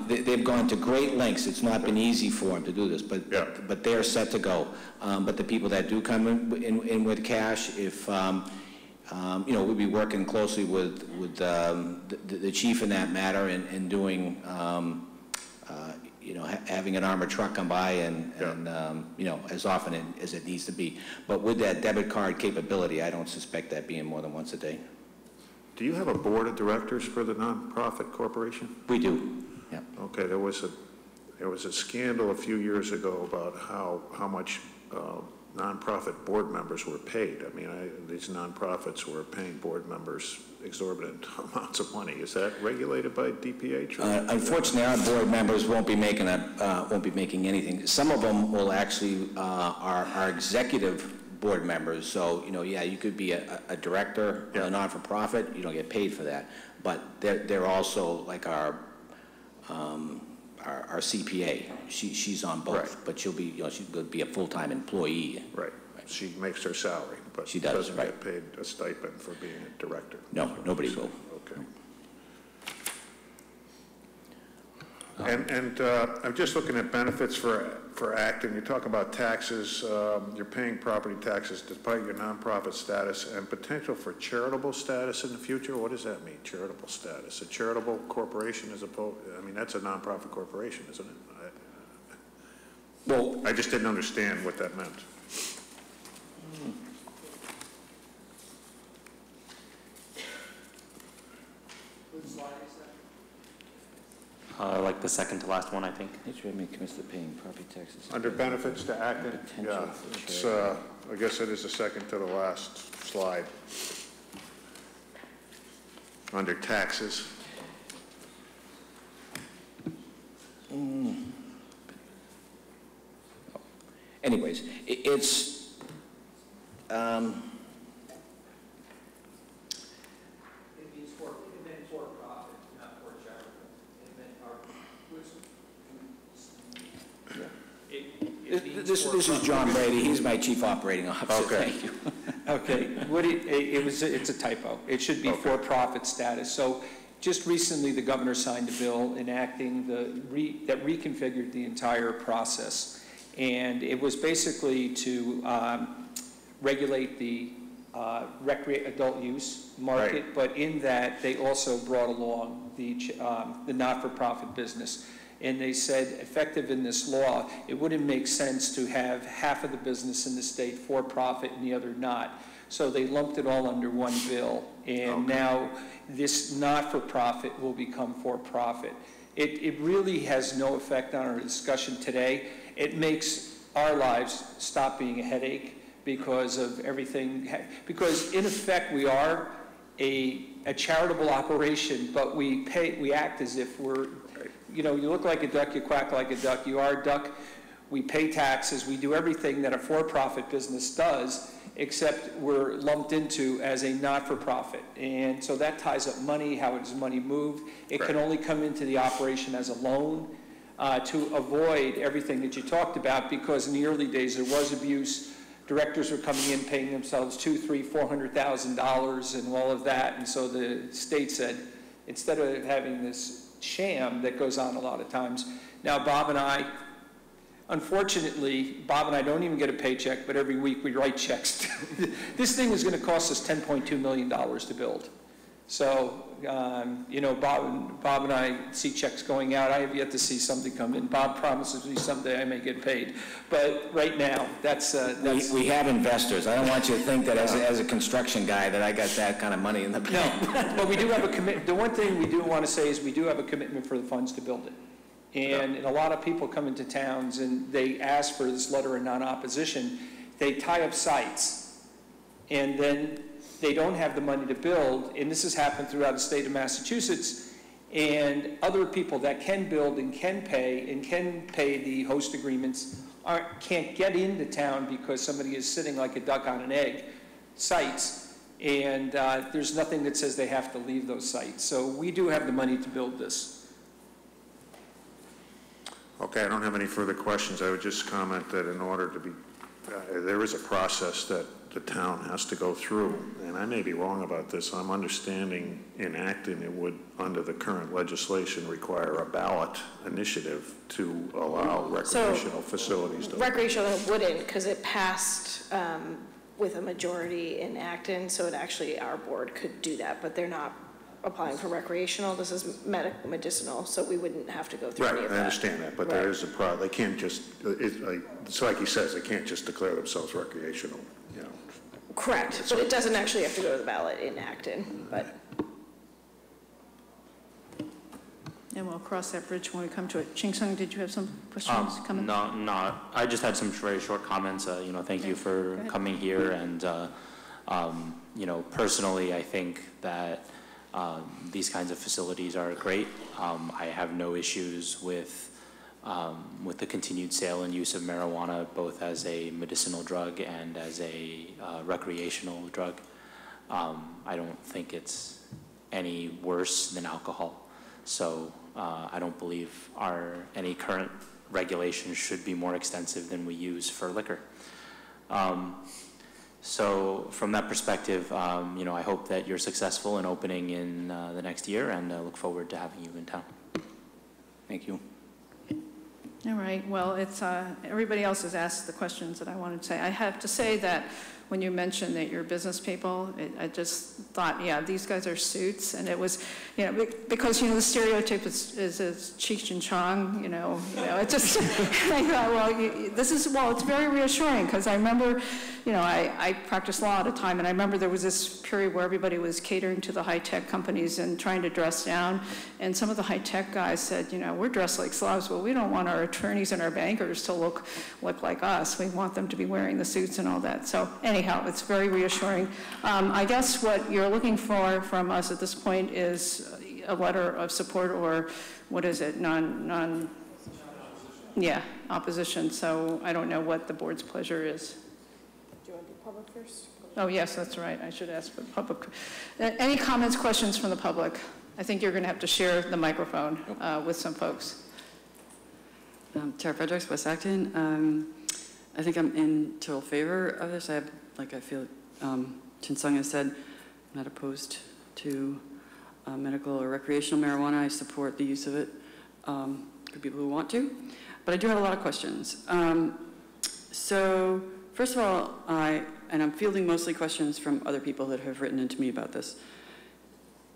they've gone to great lengths. It's not been easy for them to do this, but they're set to go. But the people that do come in with cash, if, we'll be working closely with the chief in that matter and doing, having an armored truck come by and as often as it needs to be. But with that debit card capability, I don't suspect that being more than once a day. Do you have a board of directors for the nonprofit corporation? We do, yeah. Okay, there was a scandal a few years ago about how much nonprofit board members were paid. I mean, these nonprofits were paying board members exorbitant amounts of money. Is that regulated by DPH? Unfortunately, our board members won't be making anything. Some of them will actually are executive board members. So you could be a director of a non-for-profit. You don't get paid for that, but they're also like our CPA. She's on both, but she'll be she's going to be a full-time employee. Right. She makes her salary, but she doesn't get paid a stipend for being a director. No, nobody will. Okay. And I'm just looking at benefits for for Acton, you talk about taxes, you're paying property taxes despite your nonprofit status and potential for charitable status in the future. What does that mean, charitable status? A charitable corporation as opposed, I mean, that's a nonprofit corporation, isn't it? Well, I just didn't understand what that meant. Like the second to last one, I think. HMA commits to paying property taxes. Under benefits to Acton, yeah, it's, I guess it is the second to the last slide. Under taxes. Anyways, it's, It means for profit, not for charitable. this is John Brady. He's my chief operating officer. Okay. Thank you. Okay, it's a typo. It should be for-profit status. So just recently, the governor signed a bill enacting that reconfigured the entire process. And it was basically to regulate the adult use market, Right. but in that, they also brought along the not-for-profit business. And they said, effective in this law, it wouldn't make sense to have half of the business in the state for-profit and the other not. So they lumped it all under one bill. And now this not-for-profit will become for-profit. It really has no effect on our discussion today. It makes our lives stop being a headache because of everything. Because in effect, we are a charitable operation, but we act as if we're, you know, you look like a duck, you quack like a duck, you are a duck. We pay taxes, we do everything that a for-profit business does, except we're lumped into as a not-for-profit. And so that ties up money, how is money moved. It can only come into the operation as a loan to avoid everything that you talked about, because in the early days there was abuse. Directors were coming in paying themselves $200,000, $300,000, $400,000 and all of that. And so the state said, instead of having this sham that goes on a lot of times. Now Bob and I, unfortunately, Bob and I don't even get a paycheck, but every week we write checks. This thing is going to cost us $10.2 million to build. So, you know, Bob and I see checks going out. I have yet to see something come in. Bob promises me someday I may get paid. But right now, that's... We have investors. I don't want you to think that as a construction guy that I got that kind of money in the bank. No, but we do have a commitment. The one thing we do want to say is we do have a commitment for the funds to build it. And a lot of people come into towns and they ask for this letter of non-opposition. They tie up sites, and then they don't have the money to build, and this has happened throughout the state of Massachusetts, and other people that can build and can pay the host agreements can't get into town because somebody is sitting like a duck on an egg sites, and there's nothing that says they have to leave those sites. So we do have the money to build this. Okay, I don't have any further questions. I would just comment that in order to be, there is a process that the town has to go through, and I may be wrong about this. I'm understanding in Acton it would, under the current legislation, require a ballot initiative to allow recreational facilities to... Recreational wouldn't, because it passed with a majority in Acton, so it actually, our board could do that, but they're not applying for recreational. This is medicinal, so we wouldn't have to go through any of that. Right, I understand that, but there is a they can't just, it's like he says, they can't just declare themselves recreational, you know. Correct, but it doesn't actually have to go to the ballot in Acton, but. And we'll cross that bridge when we come to it. Ching Sung, did you have some questions coming? No, I just had some very short comments. You know, thank you for coming here, and you know, personally, I think that these kinds of facilities are great. I have no issues with the continued sale and use of marijuana, both as a medicinal drug and as a recreational drug. I don't think it's any worse than alcohol. So I don't believe any current regulations should be more extensive than we use for liquor. So from that perspective, you know, I hope that you're successful in opening in the next year, and I look forward to having you in town. Thank you. All right, well, it's, everybody else has asked the questions that I wanted to say. I have to say that when you mentioned that you're business people, I just thought, yeah, these guys are suits, and it was, you know, because, you know, the stereotype is Cheech and Chong, you know, it just, I thought, well, it's very reassuring, because I remember, you know, I practiced law at a time, and I remember there was this period where everybody was catering to the high-tech companies and trying to dress down, and some of the high-tech guys said, you know, we're dressed like slobs, but we don't want our attorneys and our bankers to look like us. We want them to be wearing the suits and all that. So anyhow, it's very reassuring. I guess what you're looking for from us at this point is a letter of support, or what is it, opposition. So I don't know what the board's pleasure is. Do you want to do public first? Oh, yes, that's right. I should ask for public. Any comments, questions from the public? I think you're going to have to share the microphone with some folks. Tara Fredericks, West Acton. I think I'm in total favor of this. I feel Chin Sung has said, I'm not opposed to medical or recreational marijuana. I support the use of it for people who want to. But I do have a lot of questions. So first of all, I'm fielding mostly questions from other people that have written into me about this.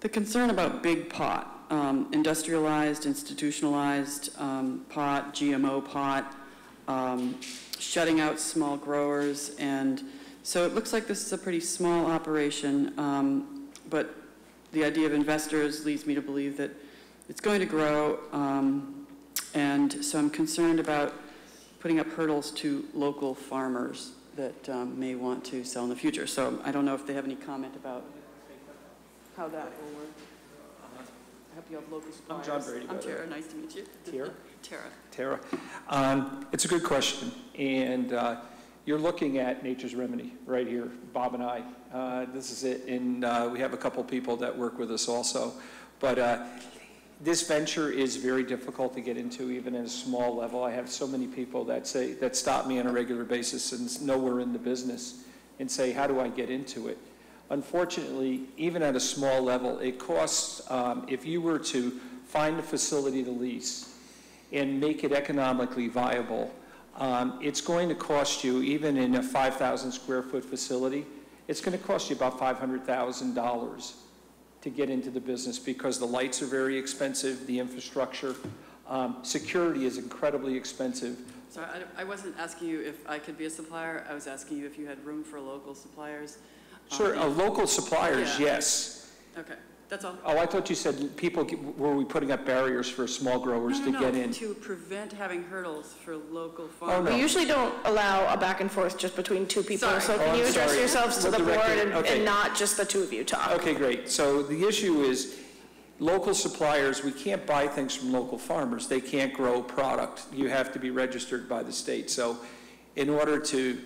The concern about big pot, industrialized, institutionalized pot, GMO pot, shutting out small growers, and so it looks like this is a pretty small operation, but the idea of investors leads me to believe that it's going to grow, and so I'm concerned about putting up hurdles to local farmers that may want to sell in the future. So I don't know if they have any comment about how that will work. I hope you have local suppliers. I'm John Brady. I'm Tara. Nice to meet you. Tara. It's a good question, and you're looking at nature's remedy right here, Bob and I. This is it, and we have a couple people that work with us also. But this venture is very difficult to get into, even at a small level. I have so many people that stop me on a regular basis and know we're in the business and say, how do I get into it? Unfortunately, even at a small level, it costs, if you were to find a facility to lease and make it economically viable, it's going to cost you, even in a 5,000 square foot facility, it's going to cost you about $500,000 to get into the business, because the lights are very expensive, the infrastructure, security is incredibly expensive. Sorry, I wasn't asking you if I could be a supplier. I was asking you if you had room for local suppliers. Sure, local suppliers, yeah. Yes. Okay, that's all. Oh, I thought you said people, were we putting up barriers for small growers to get in? To prevent having hurdles for local Oh, farmers. no. We usually don't allow a back and forth just between two people. Sorry. So can you address yourselves to the board Okay. and not just the two of you talk? Okay, great. So the issue is local suppliers, we can't buy things from local farmers. They can't grow product. You have to be registered by the state. So in order to,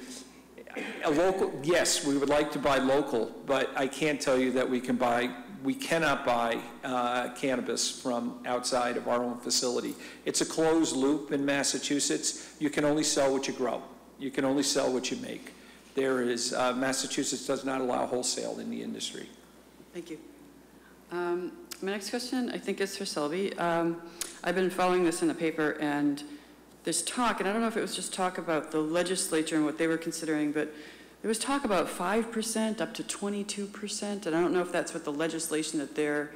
yes, we would like to buy local, but I can't tell you that we cannot buy cannabis from outside of our own facility. It's a closed loop in Massachusetts. You can only sell what you grow. You can only sell what you make. Massachusetts does not allow wholesale in the industry. Thank you. My next question, I think, is for Selby. I've been following this in the paper, and there's talk, and I don't know if it was just talk about the legislature and what they were considering, but there was talk about 5% up to 22%, and I don't know if that's what the legislation that they're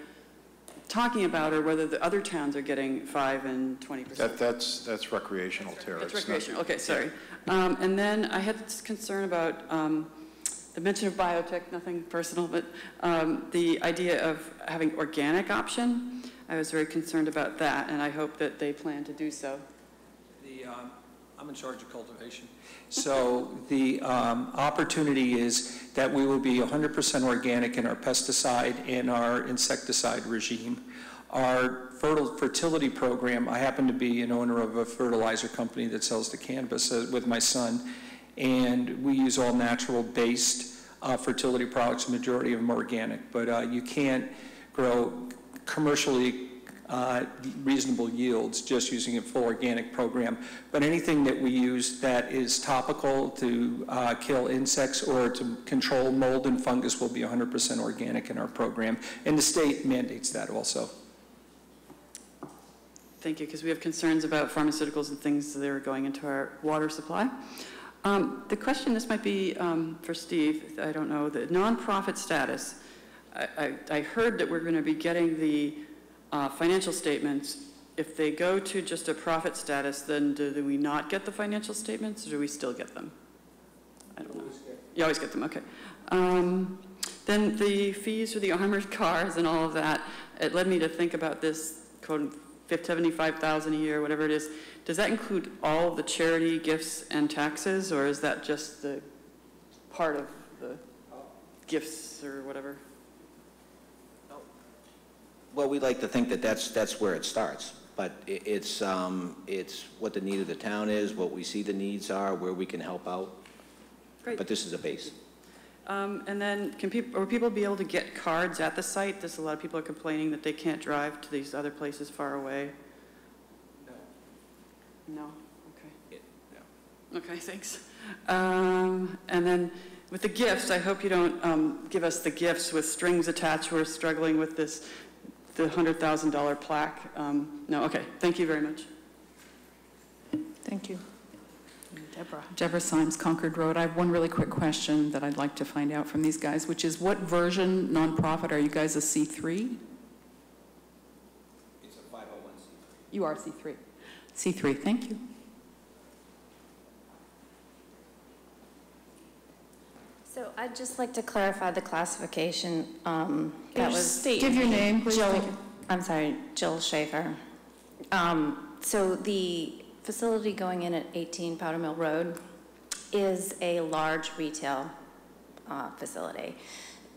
talking about, or whether the other towns are getting 5 and 20%. That's recreational, Tara. That's recreational. Okay, sorry. And then I had this concern about the mention of biotech, nothing personal, but the idea of having organic option. I was very concerned about that, and I hope that they plan to do so. I'm in charge of cultivation. So the opportunity is that we will be 100% organic in our pesticide and our insecticide regime. Our fertility program, I happen to be an owner of a fertilizer company that sells the cannabis with my son, and we use all natural-based fertility products. The majority of them are organic, but you can't grow commercially reasonable yields just using a full organic program. But anything that we use that is topical to kill insects or to control mold and fungus will be 100% organic in our program. And the state mandates that also. Thank you, because we have concerns about pharmaceuticals and things that are going into our water supply. The question, this might be for Steve, I don't know, the nonprofit status. I heard that we're going to be getting the financial statements. If they go to just a profit status, then do we not get the financial statements, or do we still get them? I don't know. You always get them, okay. Then the fees for the armored cars and all of that, it led me to think about this, quote, $75,000 a year, whatever it is. Does that include all the charity gifts and taxes, or is that just the part of the gifts or whatever? Well, we like to think that that's where it starts, but it's what the need of the town is, what we see the needs are, where we can help out. Great. But this is a base. And then will people be able to get cards at the site? There's a lot of people are complaining that they can't drive to these other places far away. No? Okay. No. Okay, thanks. And then with the gifts, I hope you don't give us the gifts with strings attached. We're struggling with the $100,000 plaque. No, okay. Thank you very much. Thank you. Deborah Symes, Concord Road. I have one really quick question that I'd like to find out from these guys, which is what version nonprofit are you guys, a C3? It's a 501c3. You are C3. C3, thank you. So I'd just like to clarify the classification. That was Give your name, please. Jill Schaefer. So the facility going in at 18 Powder Mill Road is a large retail facility.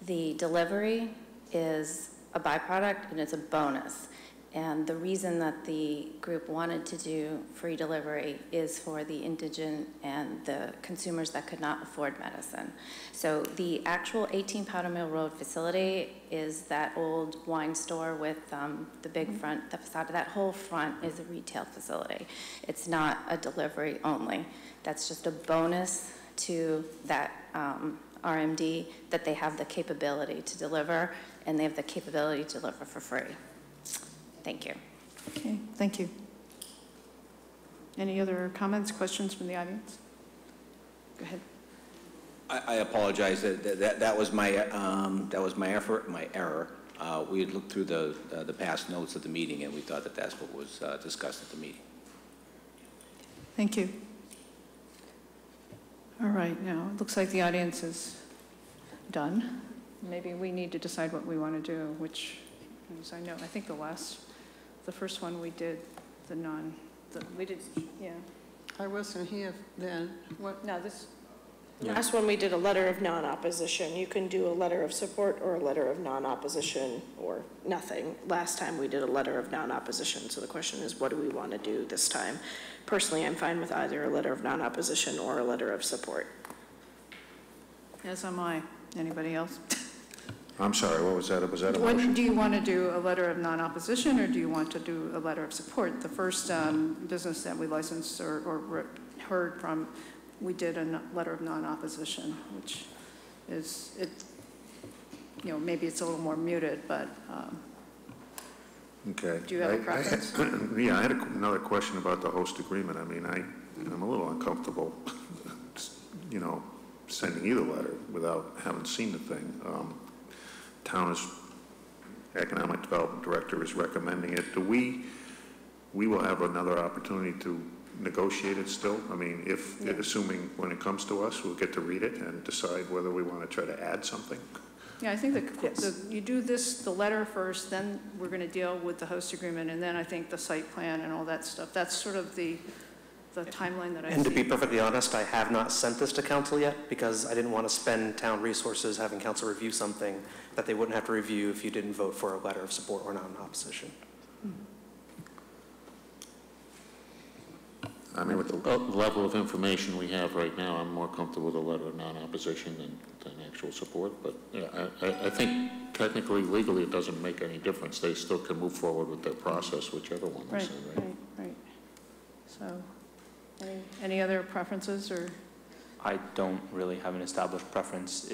The delivery is a byproduct and it's a bonus. And the reason that the group wanted to do free delivery is for the indigent and the consumers that could not afford medicine. So the actual 18 Powder Mill Road facility is that old wine store with the big front, the facade. That whole front is a retail facility. It's not a delivery only. That's just a bonus to that RMD that they have the capability to deliver, and they have the capability to deliver for free. Thank you. Okay, thank you. Any other comments, questions from the audience? Go ahead. I apologize. That was my error. We had looked through the past notes of the meeting, and we thought that that's what was discussed at the meeting. Thank you. All right, now it looks like the audience is done. Maybe we need to decide what we want to do, which, as I know, I think the first one we did yeah. I wasn't here then. What, no, this. Last one, we did a letter of non-opposition. You can do a letter of support or a letter of non-opposition or nothing. Last time we did a letter of non-opposition. So the question is, what do we want to do this time? Personally, I'm fine with either a letter of non-opposition or a letter of support. As am I. Anybody else? I'm sorry, what was that? Was that a motion? Do you want to do a letter of non-opposition or do you want to do a letter of support? The first business that we licensed or heard from, we did a letter of non-opposition, which is, maybe it's a little more muted, but okay. Do you have a preference? Yeah, I had another question about the host agreement. I mean, I'm a little uncomfortable, sending either letter without having seen the thing. Town's Economic Development Director is recommending it. We will have another opportunity to negotiate it still? I mean, assuming when it comes to us, we'll get to read it and decide whether we want to try to add something? Yeah, I think you do the letter first, then we're going to deal with the host agreement, and then I think the site plan and all that stuff. That's sort of the timeline that I see. And to be perfectly honest, I have not sent this to council yet because I didn't want to spend town resources having council review something that they wouldn't have to review if you didn't vote for a letter of support or non-opposition. I mean, with the level of information we have right now, I'm more comfortable with a letter of non-opposition than actual support. But yeah, I think technically, legally, it doesn't make any difference. They still can move forward with their process, whichever one they say, right. So, any other preferences or? I don't really have an established preference.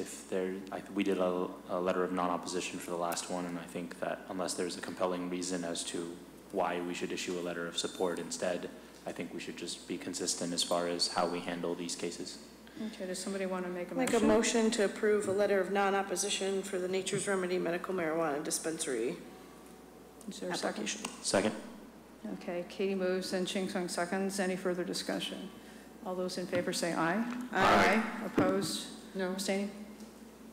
We did a letter of non-opposition for the last one, and I think that unless there's a compelling reason as to why we should issue a letter of support. Instead, I think we should just be consistent as far as how we handle these cases. Okay, does somebody want to make a Make motion? a motion to approve a letter of non-opposition for the Nature's Remedy Medical Marijuana Dispensary Is there a second? application. Second. Okay, Katie moves and Ching Sung seconds. Any further discussion? All those in favor say aye. Aye. Opposed? No. Abstaining?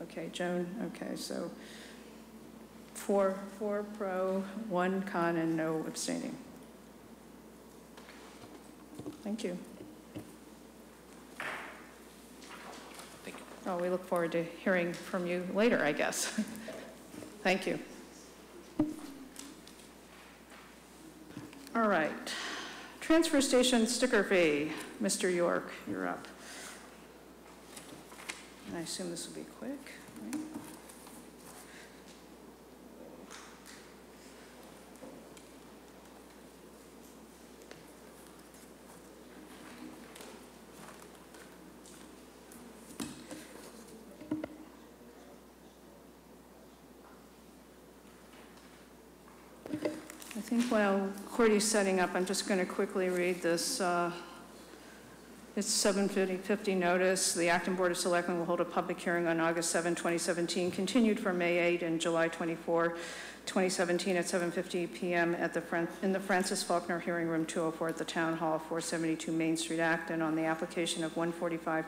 Okay, Joan, okay, so four pro, 1 con, and no abstaining. Thank you. Thank you. Oh, we look forward to hearing from you later, I guess. Thank you. All right. Transfer station sticker fee. Mr. York, you're up. And I assume this will be quick, right? I think while Cordy's setting up, I'm just going to quickly read this. It's 7:50 notice. The Acton Board of Selectmen will hold a public hearing on August 7, 2017, continued for May 8 and July 24, 2017 at 7:50 p.m. in the Francis Faulkner Hearing Room 204 at the Town Hall, 472 Main Street, Acton, on the application of 145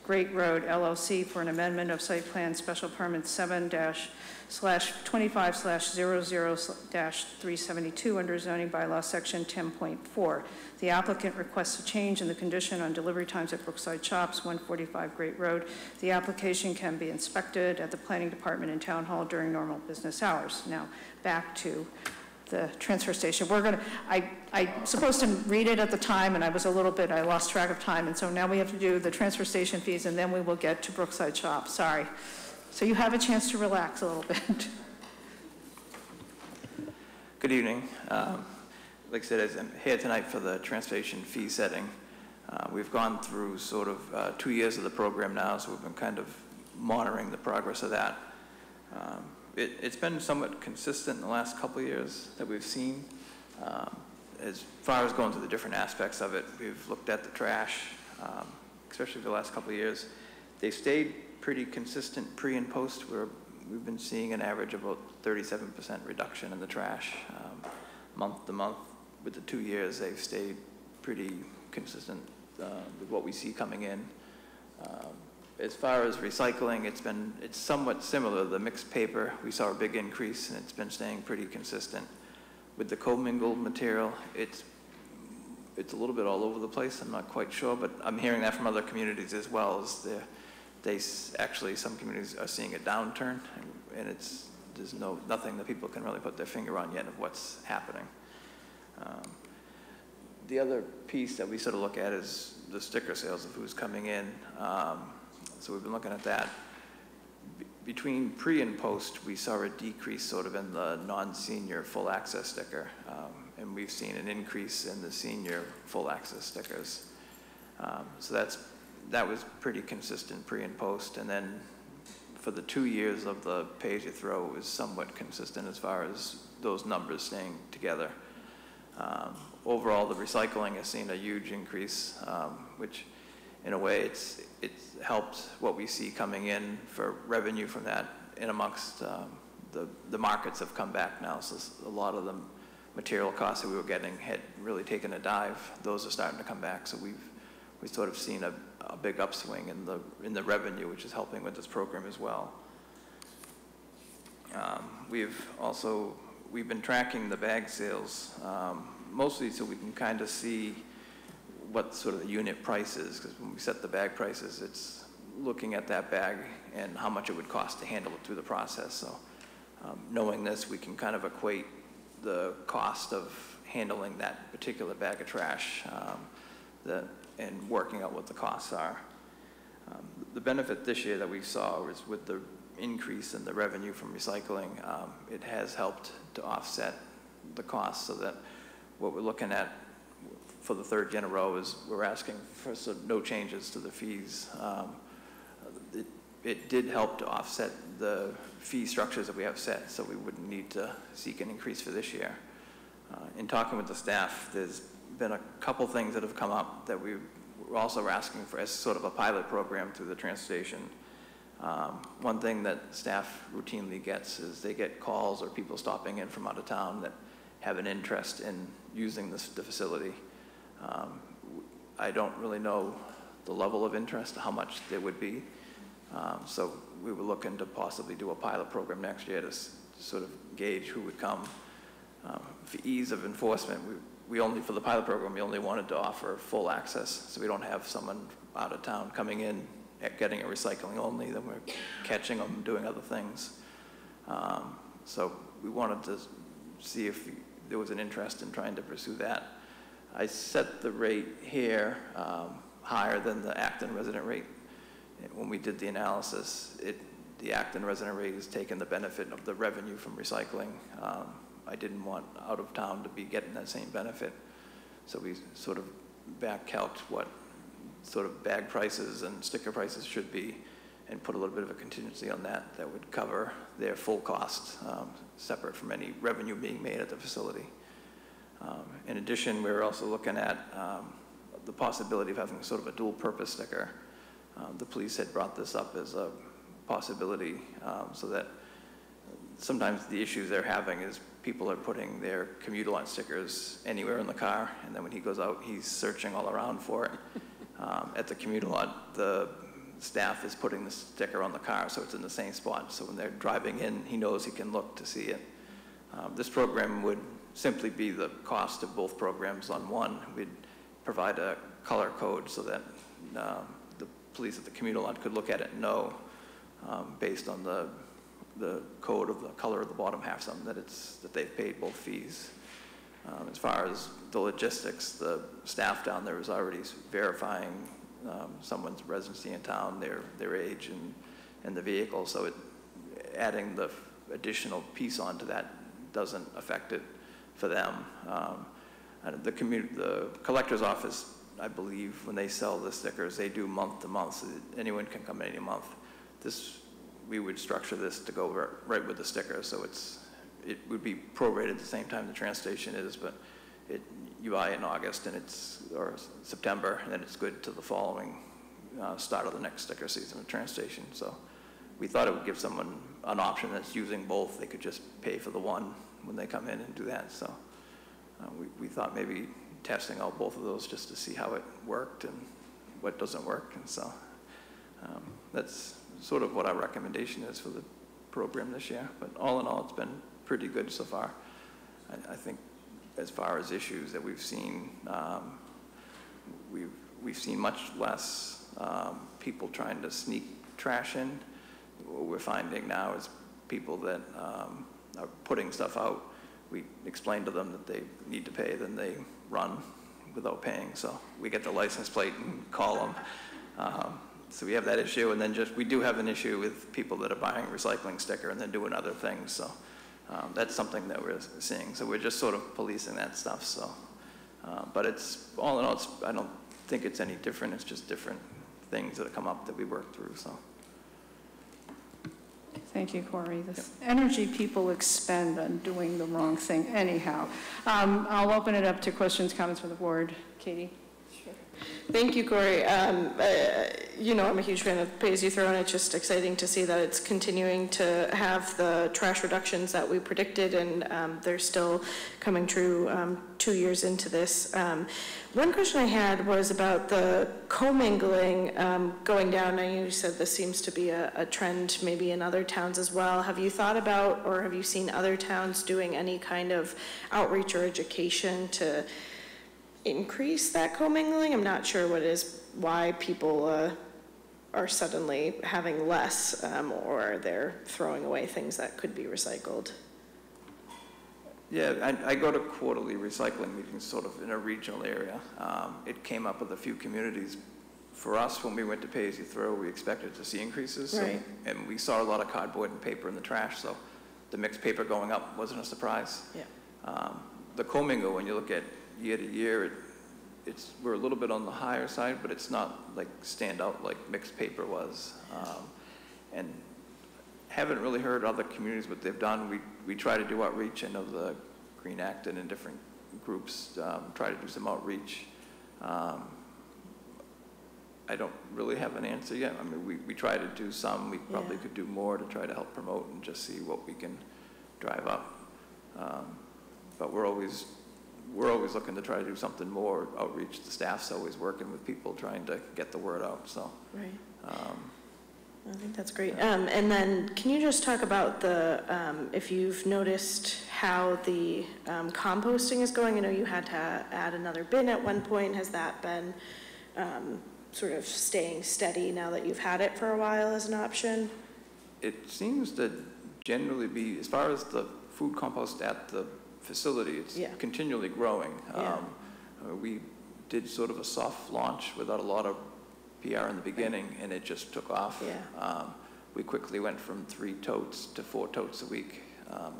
Great Road LLC for an amendment of site plan special permit 7/25/00-372 under zoning bylaw section 10.4. The applicant requests a change in the condition on delivery times at Brookside Shops, 145 Great Road. The application can be inspected at the Planning Department in Town Hall during normal business hours. Now, back to the transfer station. I supposed to read it at the time, and I lost track of time, and so now we have to do the transfer station fees, and then we will get to Brookside Shops. Sorry. So you have a chance to relax a little bit. Good evening. Like I said, I'm here tonight for the transfer station fee setting. We've gone through sort of 2 years of the program now, so we've been kind of monitoring the progress of that. It's been somewhat consistent in the last couple of years that we've seen. As far as going through the different aspects of it, we've looked at the trash, especially the last couple of years. They've stayed pretty consistent pre and post. We've been seeing an average of about 37% reduction in the trash month to month. With the 2 years, they've stayed pretty consistent with what we see coming in. As far as recycling, it's somewhat similar. The mixed paper, we saw a big increase, and it's been staying pretty consistent. With the commingled material, it's a little bit all over the place. I'm not quite sure, but I'm hearing that from other communities as well. Actually, some communities are seeing a downturn, and there's nothing that people can really put their finger on yet of what's happening. The other piece that we sort of look at is the sticker sales of who's coming in. So we've been looking at that. Between pre and post, we saw a decrease sort of in the non-senior full access sticker, and we've seen an increase in the senior full access stickers. So that was pretty consistent pre and post, and then for the 2 years of the pay-as-you-throw, it was somewhat consistent as far as those numbers staying together. Overall, the recycling has seen a huge increase, which in a way it's helped what we see coming in for revenue from that in amongst the markets have come back now. So a lot of the material costs that we were getting had really taken a dive. Those are starting to come back. So we've sort of seen a big upswing in the revenue, which is helping with this program as well. We've been tracking the bag sales, mostly so we can kind of see what sort of the unit price is, because when we set the bag prices, it's looking at that bag and how much it would cost to handle it through the process. So knowing this, we can kind of equate the cost of handling that particular bag of trash and working out what the costs are. The benefit this year that we saw was with the increase in the revenue from recycling, it has helped to offset the costs, so that what we're looking at for the third year in a row is we're asking for no changes to the fees. It did help to offset the fee structures that we have set, so we wouldn't need to seek an increase for this year. In talking with the staff, there's been a couple things that have come up that we're also asking for as sort of a pilot program through the train station. One thing that staff routinely gets is they get calls or people stopping in from out of town that have an interest in using the facility. I don't really know the level of interest, how much there would be. So we were looking to possibly do a pilot program next year to sort of gauge who would come. For ease of enforcement, we only, for the pilot program, we only wanted to offer full access, so we don't have someone out of town coming in, getting a recycling only, then we're catching them doing other things. So we wanted to see if there was an interest in trying to pursue that. I set the rate here higher than the Acton resident rate. When we did the analysis, the Acton resident rate has taken the benefit of the revenue from recycling. I didn't want out of town to be getting that same benefit. So we sort of back-calced what sort of bag prices and sticker prices should be and put a little bit of a contingency on that would cover their full cost, separate from any revenue being made at the facility. In addition, we're also looking at the possibility of having sort of a dual purpose sticker. The police had brought this up as a possibility so that sometimes the issues they're having is people are putting their commute lot stickers anywhere in the car, and then when he goes out, he's searching all around for it. At the commute lot, the staff is putting the sticker on the car so it's in the same spot. So when they're driving in, he knows he can look to see it. This program would simply be the cost of both programs on one. We'd provide a color code so that the police at the commute lot could look at it and know, based on the code of the color of the bottom half, something that they've paid both fees. As far as the logistics, the staff down there is already verifying someone's residency in town, their age and the vehicle, so adding the additional piece onto that doesn't affect it for them. And the collector's office, I believe, when they sell the stickers, they do month to month, so anyone can come in any month. We would structure this to go right with the sticker, so it would be prorated at the same time the train station is, but you buy it in August or September, and then it's good to the following start of the next sticker season at the train station. So we thought it would give someone an option that's using both. They could just pay for the one when they come in and do that. So we thought maybe testing out both of those just to see how it worked and what doesn't work. And so that's sort of what our recommendation is for the program this year. But all in all, it's been pretty good so far. I think as far as issues that we've seen, we've seen much less people trying to sneak trash in. What we're finding now is people that are putting stuff out, we explain to them that they need to pay, then they run without paying. So we get the license plate and call them. So we have that issue, and then we do have an issue with people that are buying recycling sticker and then doing other things. So that's something that we're seeing. So we're just sort of policing that stuff. So, but it's all in all, I don't think it's any different. It's just different things that have come up that we work through. So. Thank you, Corey. This energy people expend on doing the wrong thing anyhow. I'll open it up to questions, comments from the board. Katie? Sure. Thank you, Corey. You know, I'm a huge fan of pay-as-you-throw, and it's just exciting to see that it's continuing to have the trash reductions that we predicted, and they're still coming true 2 years into this. One question I had was about the commingling going down. I know you said this seems to be a trend maybe in other towns as well. Have you thought about, or have you seen other towns doing any kind of outreach or education to increase that commingling? I'm not sure what it is, why people are suddenly having less, or they're throwing away things that could be recycled. Yeah, I go to quarterly recycling meetings sort of in a regional area. It came up with a few communities. For us, when we went to pay as you throw, we expected to see increases. Right. So, and we saw a lot of cardboard and paper in the trash, so the mixed paper going up wasn't a surprise. Yeah. The commingle, when you look at year to year, we're a little bit on the higher side, but it's not like stand out like mixed paper was. And haven't really heard other communities what they've done. We try to do outreach. I know the Green Acton and different groups, try to do some outreach. I don't really have an answer yet. I mean, we try to do some. We probably could do more to try to help promote and just see what we can drive up. But we're always looking to try to do something more outreach. The staff's always working with people trying to get the word out. So. Right. I think that's great. And then can you just talk about the, if you've noticed how the composting is going? I know you had to add another bin at one point. Has that been sort of staying steady now that you've had it for a while as an option? It seems to generally be, as far as the food compost at the facility, it's continually growing. We did sort of a soft launch without a lot of PR in the beginning, and it just took off. We quickly went from 3 totes to 4 totes a week.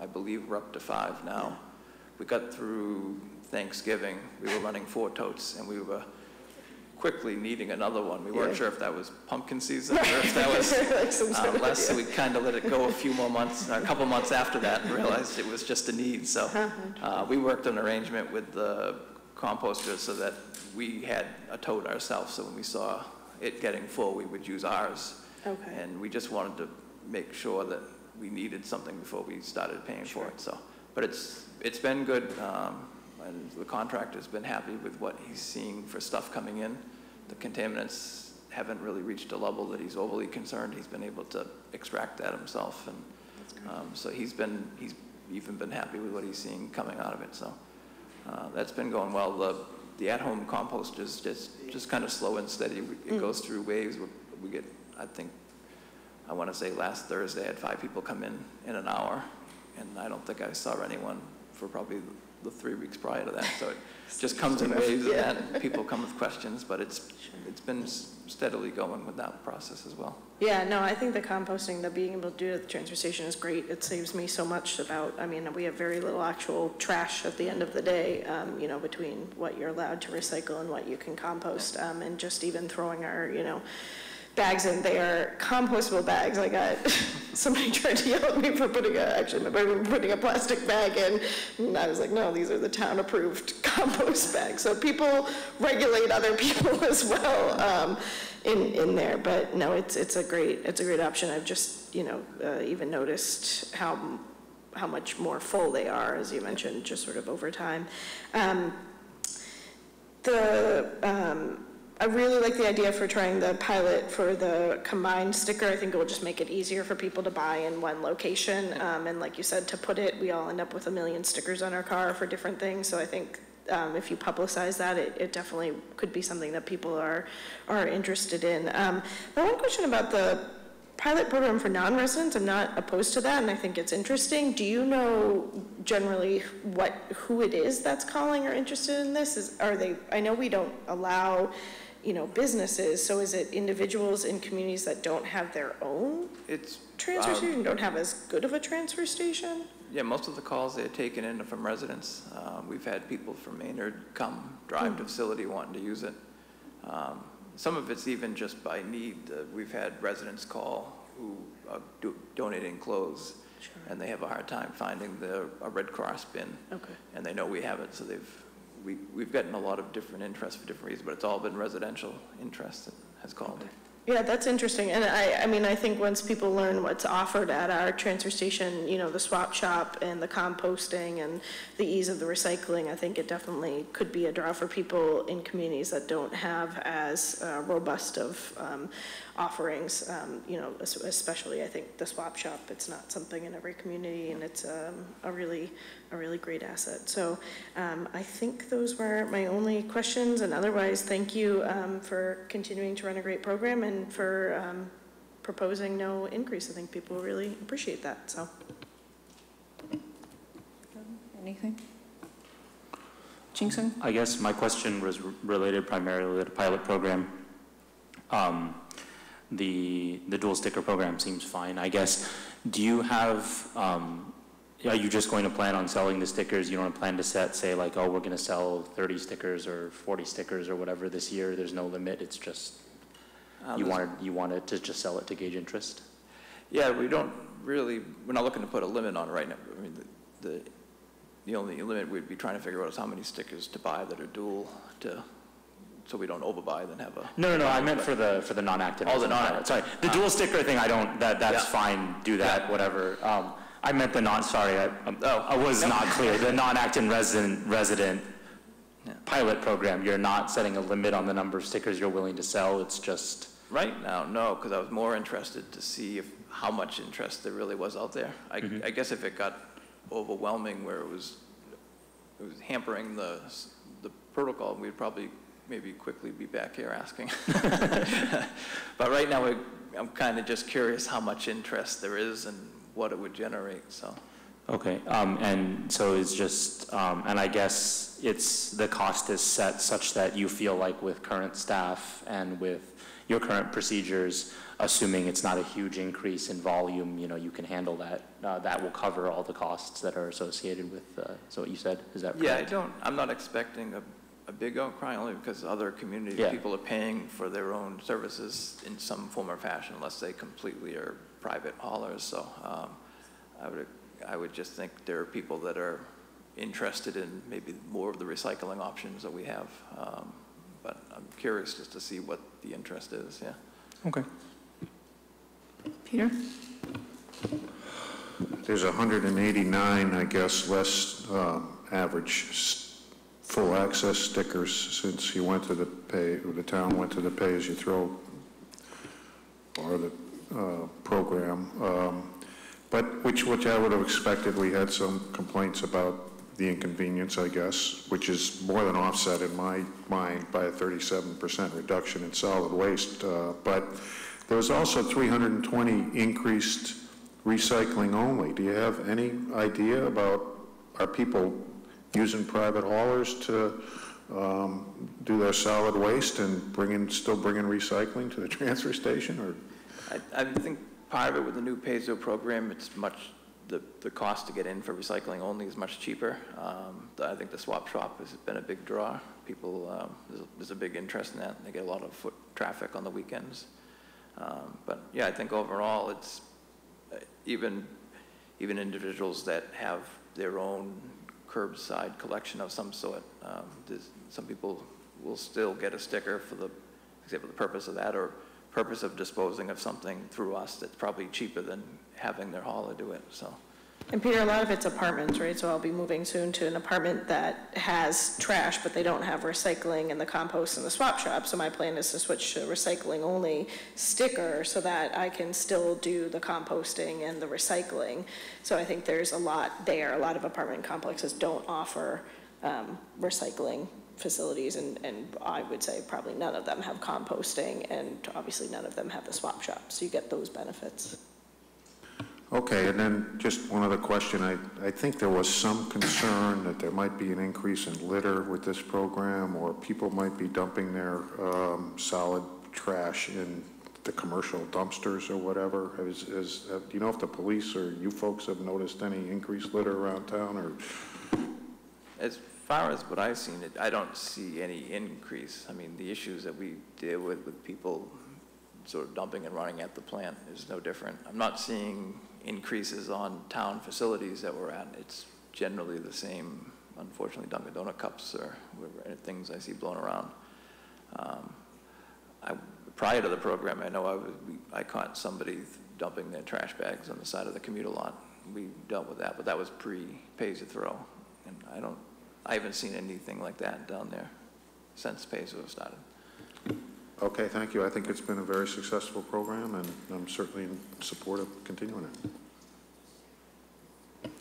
I believe we're up to 5 now. We got through Thanksgiving, we were running 4 totes, and we were quickly needing another one. We weren't sure if that was pumpkin season or if that was less, so we kind of let it go a few more months, a couple months after that, and realized it was just a need. So we worked on an arrangement with the composters so that we had a tote ourselves, so when we saw it getting full, we would use ours. And we just wanted to make sure that we needed something before we started paying for it. So, but it's been good, and the contractor's been happy with what he's seeing for stuff coming in. The contaminants haven't really reached a level that he's overly concerned. He's been able to extract that himself, and so he's even been happy with what he's seeing coming out of it. So that's been going well. The at-home compost is just kind of slow and steady. It goes through waves. We get, I want to say last Thursday I had 5 people come in an hour, and I don't think I saw anyone for probably the 3 weeks prior to that. So it just comes in waves of that, and people come with questions, but it's been steadily going with that process as well. Yeah, no, I think the composting, the being able to do it at the transfer station is great. It saves me so much I mean, we have very little actual trash at the end of the day, you know, between what you're allowed to recycle and what you can compost, and just even throwing our, you know, bags in. They are compostable bags. I got somebody tried to yell at me for putting a plastic bag in, and I was like, no, these are the town approved compost bags. So people regulate other people as well in there. But no, it's a great option. I've just, you know, even noticed how much more full they are, as you mentioned, just sort of over time. I really like the idea for trying the pilot for the combined sticker. I think it will just make it easier for people to buy in one location. And like you said, to put it, we all end up with 1 million stickers on our car for different things. So I think if you publicize that, it definitely could be something that people are interested in. But one question about the pilot program for non-residents, I'm not opposed to that, and I think it's interesting. Do you know generally who it is that's calling or interested in this? I know we don't allow, you know, businesses, so is it individuals in communities that don't have their own transfer station, don't have as good of a transfer station? Yeah, most of the calls they're taking in are from residents. We've had people from Maynard come drive to the facility wanting to use it. Some of it's even just by need. We've had residents call who are donating clothes, and they have a hard time finding a Red Cross bin, and they know we have it, so we've gotten a lot of different interest for different reasons, but it's all been residential interest that has called. Yeah, that's interesting. And I mean, I think once people learn what's offered at our transfer station, you know, the swap shop and the composting and the ease of the recycling, I think it definitely could be a draw for people in communities that don't have as robust of offerings, you know, especially I think the swap shop, it's not something in every community, and it's a really great asset. So I think those were my only questions, and otherwise thank you for continuing to run a great program and for proposing no increase. I think people really appreciate that. So anything? Jingson? I guess my question was related primarily to the pilot program. The dual sticker program seems fine. I guess, do you have, are you just going to plan on selling the stickers? You don't plan to say like, oh, we're going to sell 30 stickers or 40 stickers or whatever this year? There's no limit. It's just, you wanted to just sell it to gauge interest? Yeah, we're not looking to put a limit on it right now. I mean, the only limit we'd be trying to figure out is how many stickers to buy that are dual so we don't overbuy, then have a... No, I meant for the non-active. Oh, the non-active. Sorry, the dual sticker thing, that's fine, do that, whatever. I meant the sorry, I was not clear. The non-Acton resident pilot program, you're not setting a limit on the number of stickers you're willing to sell, it's just... Right now, no, because I was more interested to see how much interest there really was out there. I guess if it got overwhelming where it was hampering the protocol, we'd probably maybe quickly be back here asking. But right now, I'm kind of just curious how much interest there is and what it would generate, so. Okay, and so it's just, and I guess the cost is set such that you feel like with current staff and with your current procedures, assuming it's not a huge increase in volume, you can handle that. That will cover all the costs that are associated with, so what you said, is that correct? Yeah, I'm not expecting a big outcry, only because other community people are paying for their own services in some form or fashion, unless they completely are private haulers. So I would just think there are people that are interested in maybe more of the recycling options that we have. But I'm curious just to see what the interest is, Okay. Peter? There's 189, I guess, less average full access stickers since you went to the town went to the pay-as-you-throw or the program. But which I would have expected. We had some complaints about the inconvenience, I guess, which is more than offset in my mind by a 37% reduction in solid waste. But there was also 320 increased recycling only. Do you have any idea about, are people using private haulers to do their solid waste and still bringing recycling to the transfer station? Or I think part of it with the new pay-as-you program, it's the cost to get in for recycling only is much cheaper. I think the swap shop has been a big draw. People, there's a big interest in that. They get a lot of foot traffic on the weekends. But yeah, I think overall it's even individuals that have their own curbside collection of some sort. Some people will still get a sticker for the purpose of that or purpose of disposing of something through us that's probably cheaper than having their hauler do it, so. And Peter, a lot of it's apartments, right? So I'll be moving soon to an apartment that has trash, but they don't have recycling and the compost and the swap shop. So my plan is to switch to recycling only sticker so that I can still do the composting and the recycling. So I think there's a lot there. A lot of apartment complexes don't offer recycling facilities, and I would say probably none of them have composting, and obviously none of them have the swap shop. So you get those benefits. Okay, and then just one other question. I think there was some concern that there might be an increase in litter with this program, or people might be dumping their solid trash in the commercial dumpsters or whatever. Do you know if the police or you folks have noticed any increased litter around town? Or as far as what I've seen, I don't see any increase. I mean, the issues that we deal with people sort of dumping and running at the plant is no different. I'm not seeing increases on town facilities that we're at. It's generally the same, unfortunately. Dunkin' Donut cups or things I see blown around. Prior to the program, I know I caught somebody dumping their trash bags on the side of the commuter lot. We dealt with that, but that was pre-pay-as-you-throw. And I haven't seen anything like that down there since pay-as-you-throw started. Okay, thank you. I think it's been a very successful program, and I'm certainly in support of continuing it.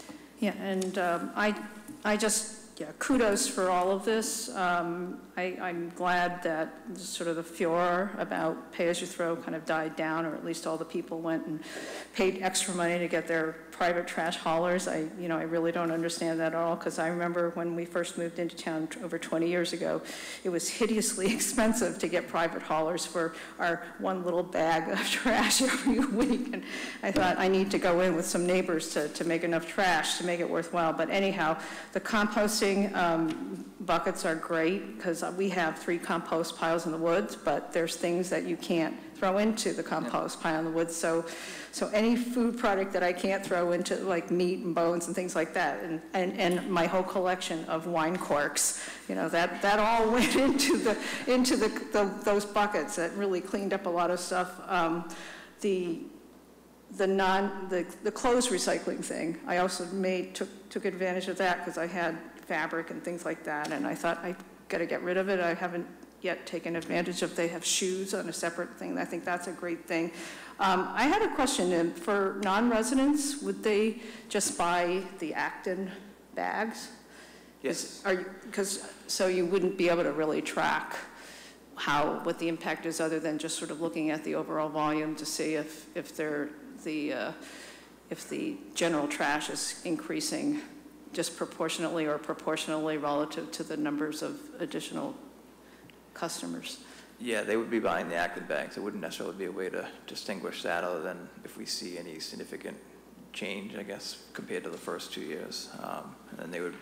Yeah, and I just, kudos for all of this. I'm glad that sort of the furor about pay-as-you-throw kind of died down, or at least all the people went and paid extra money to get their private trash haulers. I really don't understand that at all, because I remember when we first moved into town over 20 years ago, it was hideously expensive to get private haulers for our one little bag of trash every week. And I thought, I need to go in with some neighbors to make enough trash to make it worthwhile. But anyhow, the composting buckets are great, because we have 3 compost piles in the woods, but there's things that you can't throw into the compost pile in the woods. So any food product that I can't throw into, like meat and bones and things like that, and my whole collection of wine corks, you know, that all went into those buckets. That really cleaned up a lot of stuff. The clothes recycling thing, I also took advantage of that because I had fabric and things like that, and I thought I got to get rid of it. I haven't yet taken advantage of. They have shoes on a separate thing. I think that's a great thing. I had a question for non-residents. Would they just buy the Acton bags? Yes. So you wouldn't be able to really track what the impact is, other than just sort of looking at the overall volume to see if the general trash is increasing disproportionately or proportionally relative to the numbers of additional customers. Yeah, they would be buying the Acton bags. It wouldn't necessarily be a way to distinguish that, other than if we see any significant change, I guess, compared to the first 2 years. And then they would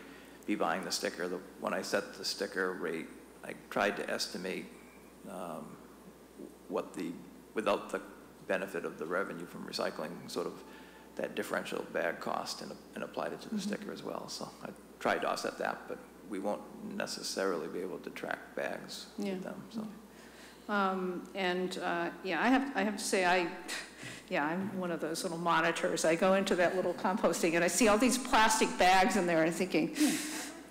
be buying the sticker. When I set the sticker rate, I tried to estimate without the benefit of the revenue from recycling, sort of that differential bag cost, and applied it to the sticker as well. So I tried to offset that, but we won't necessarily be able to track bags with them. So. Yeah, I have to say, I'm one of those little monitors. I go into that little composting and I see all these plastic bags in there, and I'm thinking,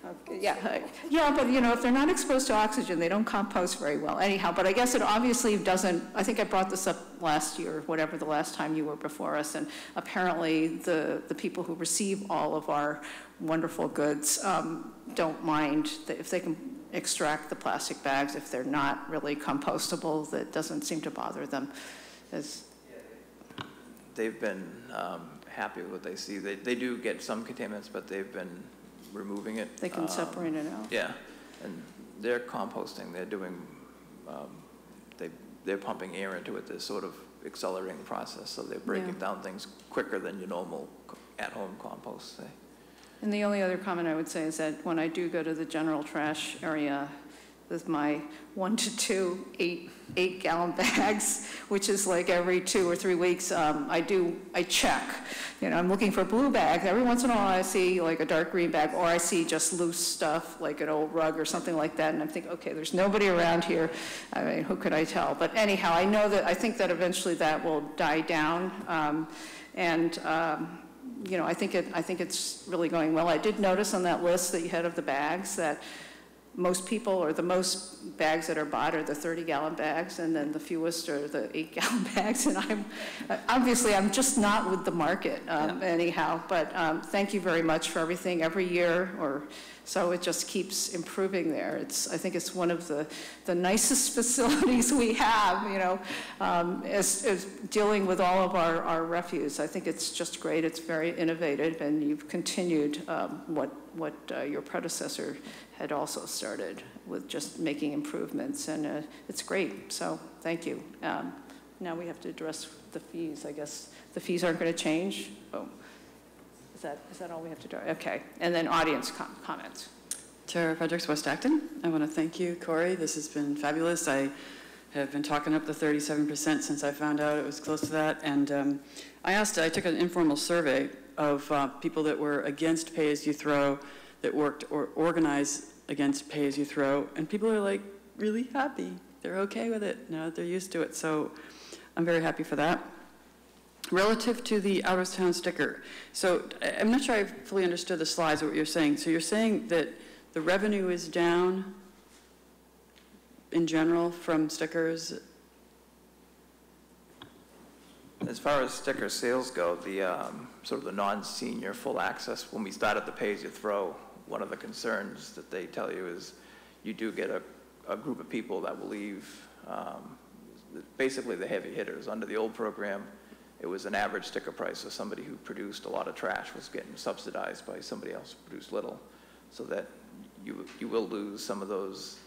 but you know, if they're not exposed to oxygen, they don't compost very well. Anyhow, but I guess it obviously doesn't. I think I brought this up last year, whatever the last time you were before us, and apparently the people who receive all of our wonderful goods don't mind if they can extract the plastic bags if they're not really compostable. That doesn't seem to bother them. They've been happy with what they see. They do get some contaminants, but they've been removing it. They can separate it out. Yeah, and they're composting. They're doing, they're pumping air into it. They're sort of accelerating the process, so they're breaking down things quicker than your normal at-home compost, say. And the only other comment I would say is that when I do go to the general trash area with my 1 to 2 8-gallon bags, which is like every 2 or 3 weeks, I check. You know, I'm looking for blue bags. Every once in a while I see like a dark green bag, or I see just loose stuff like an old rug or something like that, and I'm thinking, okay, there's nobody around here. I mean, who could I tell? But anyhow, I think that eventually that will die down, you know, I think it's really going well. I did notice on that list that you had of the bags that most people, or the most bags that are bought, are the 30-gallon bags, and then the fewest are the 8-gallon bags. And I'm just not with the market anyhow. But thank you very much for everything. Every year or so, it just keeps improving there. I think it's one of the nicest facilities we have. You know, as dealing with all of our refuse. I think it's just great. It's very innovative, and you've continued what your predecessor had also started with, just making improvements, and it's great. So thank you. Now we have to address the fees. I guess the fees aren't going to change. Oh, is that all we have to do? Okay, and then audience comments. Chair Fredericks, West Acton. I want to thank you, Corey. This has been fabulous. I have been talking up the 37% since I found out it was close to that, and I took an informal survey of people that were against pay-as-you-throw, that worked or organized against pay-as-you-throw, and people are like really happy. They're okay with it now that they're used to it, so I'm very happy for that. Relative to the out-of-town sticker, so I'm not sure I fully understood the slides of what you're saying. So you're saying that the revenue is down in general from stickers? As far as sticker sales go, the sort of the non-senior full access, when we started the pay-as-you-throw, one of the concerns that they tell you is you do get a group of people that will leave, basically the heavy hitters. Under the old program, it was an average sticker price, so somebody who produced a lot of trash was getting subsidized by somebody else who produced little, so that you will lose some of those,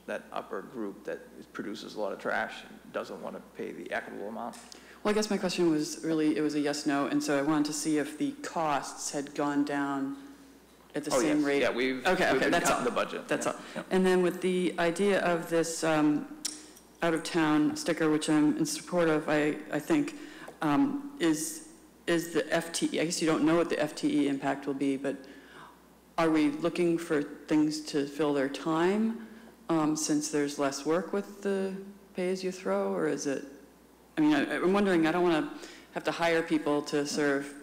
that upper group that produces a lot of trash and doesn't want to pay the equitable amount. Well, I guess my question was really, it was a yes/no, and so I wanted to see if the costs had gone down at the same rate. Yeah, we've that's all. the budget. That's all. Yeah. And then with the idea of this out-of-town sticker, which I'm in support of, I think, is the FTE, I guess you don't know what the FTE impact will be, but are we looking for things to fill their time since there's less work with the pay-as-you-throw, or is it, I mean, I'm wondering, I don't want to have to hire people to serve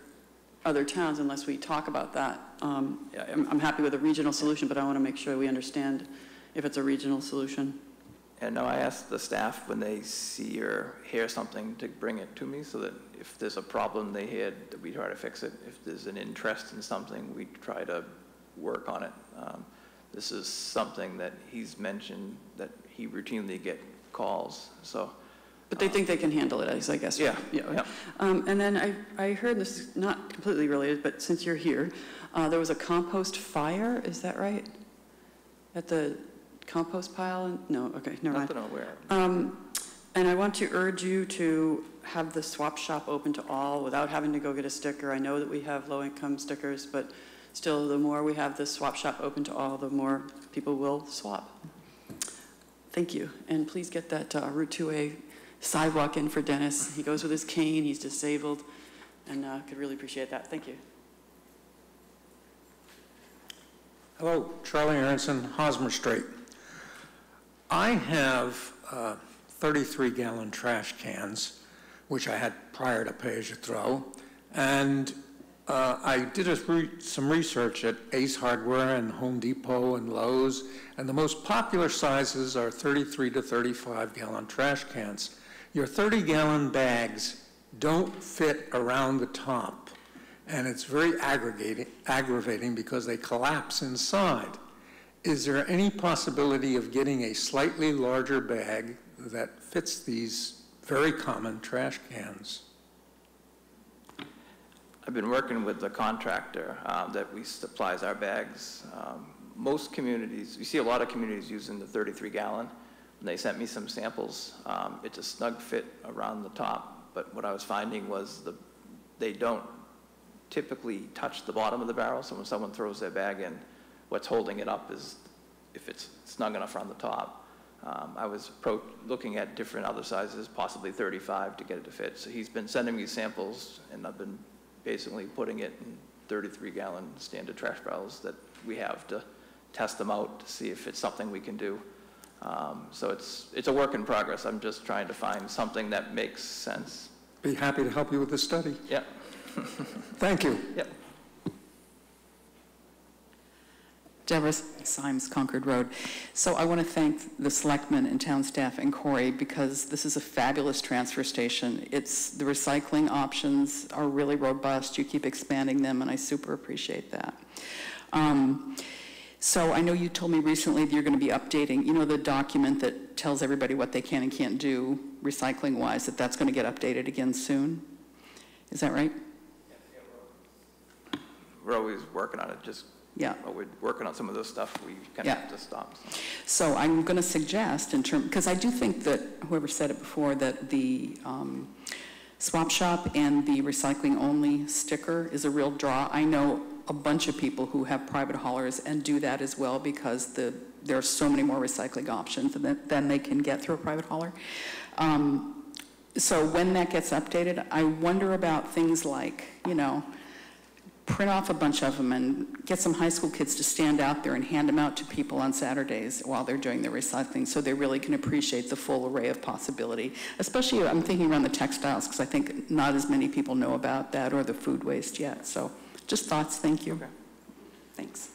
other towns unless we talk about that. I'm happy with a regional solution, but I want to make sure we understand if it's a regional solution. And no, I ask the staff when they see or hear something to bring it to me, so that if there's a problem they hear, that we try to fix it. If there's an interest in something, we try to work on it. This is something that he's mentioned that he routinely get calls, so. But they think they can handle it, I guess. Yeah. And then I heard, this is not completely related, but since you're here, there was a compost fire, is that right? At the compost pile? No, okay, never mind. Nothing I'm aware of. And I want to urge you to have the swap shop open to all without having to go get a sticker. I know that we have low-income stickers, but still, the more we have the swap shop open to all, the more people will swap. Thank you. And please get that Route 2A sidewalk in for Dennis. He goes with his cane, he's disabled, and could really appreciate that. Thank you. Hello, Charlie Aronson, Hosmer Street. I have 33-gallon trash cans, which I had prior to pay-as-you-throw, and I did some research at Ace Hardware and Home Depot and Lowe's, and the most popular sizes are 33 to 35-gallon trash cans. Your 30-gallon bags don't fit around the top, and it's very aggravating because they collapse inside. Is there any possibility of getting a slightly larger bag that fits these very common trash cans? I've been working with the contractor that supplies our bags. Most communities, you see a lot of communities using the 33-gallon. And they sent me some samples. It's a snug fit around the top, but what I was finding was they don't typically touch the bottom of the barrel, so when someone throws their bag in, what's holding it up is if it's snug enough around the top. I was looking at different other sizes, possibly 35 to get it to fit. So he's been sending me samples, and I've been basically putting it in 33-gallon standard trash barrels that we have to test them out to see if it's something we can do. So it's a work in progress. I'm just trying to find something that makes sense. Be happy to help you with the study. Yeah. Thank you. Yep. Deborah Symes, Concord Road. So I want to thank the selectmen and town staff and Corey, because this is a fabulous transfer station. The recycling options are really robust. You keep expanding them, and I super appreciate that. So I know you told me recently that you're going to be updating, the document that tells everybody what they can and can't do recycling-wise, that's going to get updated again soon. Is that right? We're always working on it. We're working on some of this stuff. We kind of have to stop. So I'm going to suggest, because I do think that whoever said it before, that the swap shop and the recycling-only sticker is a real draw. I know a bunch of people who have private haulers and do that as well, because there are so many more recycling options than they can get through a private hauler. So when that gets updated, I wonder about things like, print off a bunch of them and get some high school kids to stand out there and hand them out to people on Saturdays while they're doing their recycling, so they really can appreciate the full array of possibility. Especially, I'm thinking around the textiles, because I think not as many people know about that, or the food waste yet. So just thoughts. Thank you. Okay. Thanks.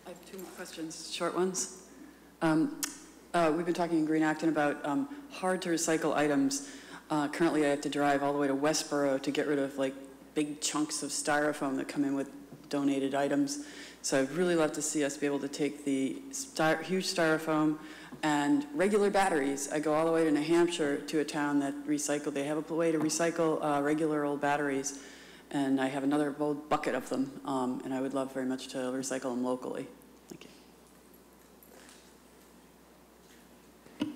I have two more questions, short ones. We've been talking in Green Acton about hard to recycle items. Currently, I have to drive all the way to Westboro to get rid of big chunks of styrofoam that come in with donated items. So I'd really love to see us be able to take the huge styrofoam and regular batteries. I go all the way to New Hampshire to a town that recycle. They have a way to recycle regular old batteries, and I have another old bucket of them, and I would love very much to recycle them locally. Thank you.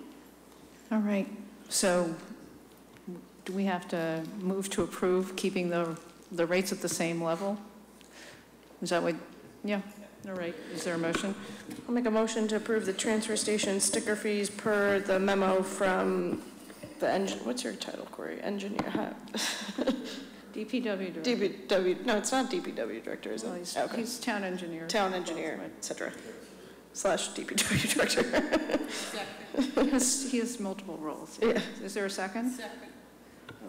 All right. So do we have to move to approve keeping the rates at the same level? Is that what? Yeah. All right, is there a motion? I'll make a motion to approve the transfer station sticker fees per the memo from the what's your title, Corey? Engineer, DPW director. DPW, no, it's not DPW director, is it? Well, he's, Okay. he's town engineer. Town engineer, et cetera, / DPW director. He has multiple roles. Yeah. Is there a second? Second.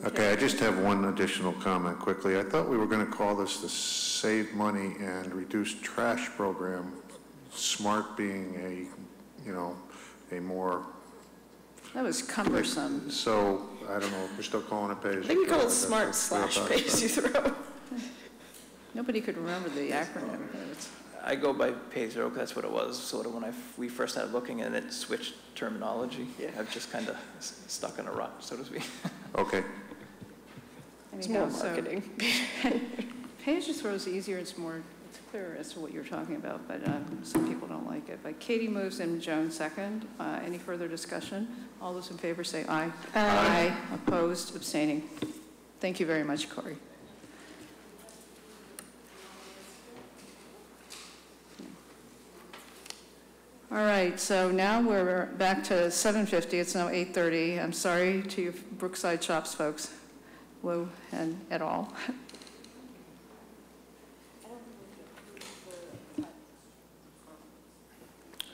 Okay, I just have one additional comment quickly. I thought we were going to call this the Save Money and Reduce Trash Program, SMART being a, you know, a more... That was cumbersome. So, I don't know if we're still calling it pay-as-you-throw. I think we call it SMART / pay-as-you-throw. Nobody could remember the acronym. I go by pay-as-you-throw because that's what it was, sort of when we first started looking and it switched terminology. Yeah. I've just kind of stuck in a rut, so to speak. Okay. It's more marketing. Pay-as-you-throw is easier, it's clearer as to what you're talking about, but some people don't like it. But Katie moves and Joan second. Any further discussion? All those in favor say aye. Aye. Opposed, abstaining. Thank you very much, Corey. All right, so now we're back to 7:50. It's now 8:30. I'm sorry to you Brookside Shops folks, Wu and et al.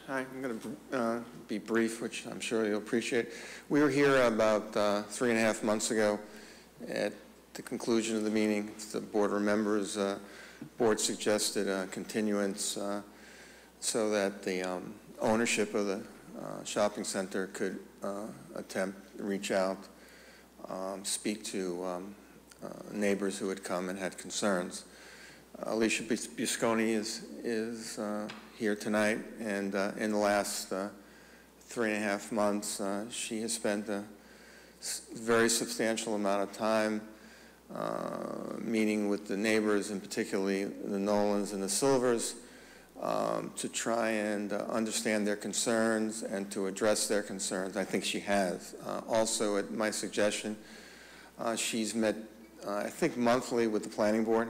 Hi, I'm going to be brief, which I'm sure you'll appreciate. We were here about 3.5 months ago at the conclusion of the meeting. The board remembers, board suggested a continuance so that the ownership of the shopping center could attempt to reach out, speak to neighbors who had come and had concerns. Alicia Busconi is here tonight, and in the last 3.5 months, she has spent a very substantial amount of time meeting with the neighbors, and particularly the Nolans and the Silvers, to try and understand their concerns and to address their concerns. I think she has. Also, at my suggestion, she's met, I think, monthly with the planning board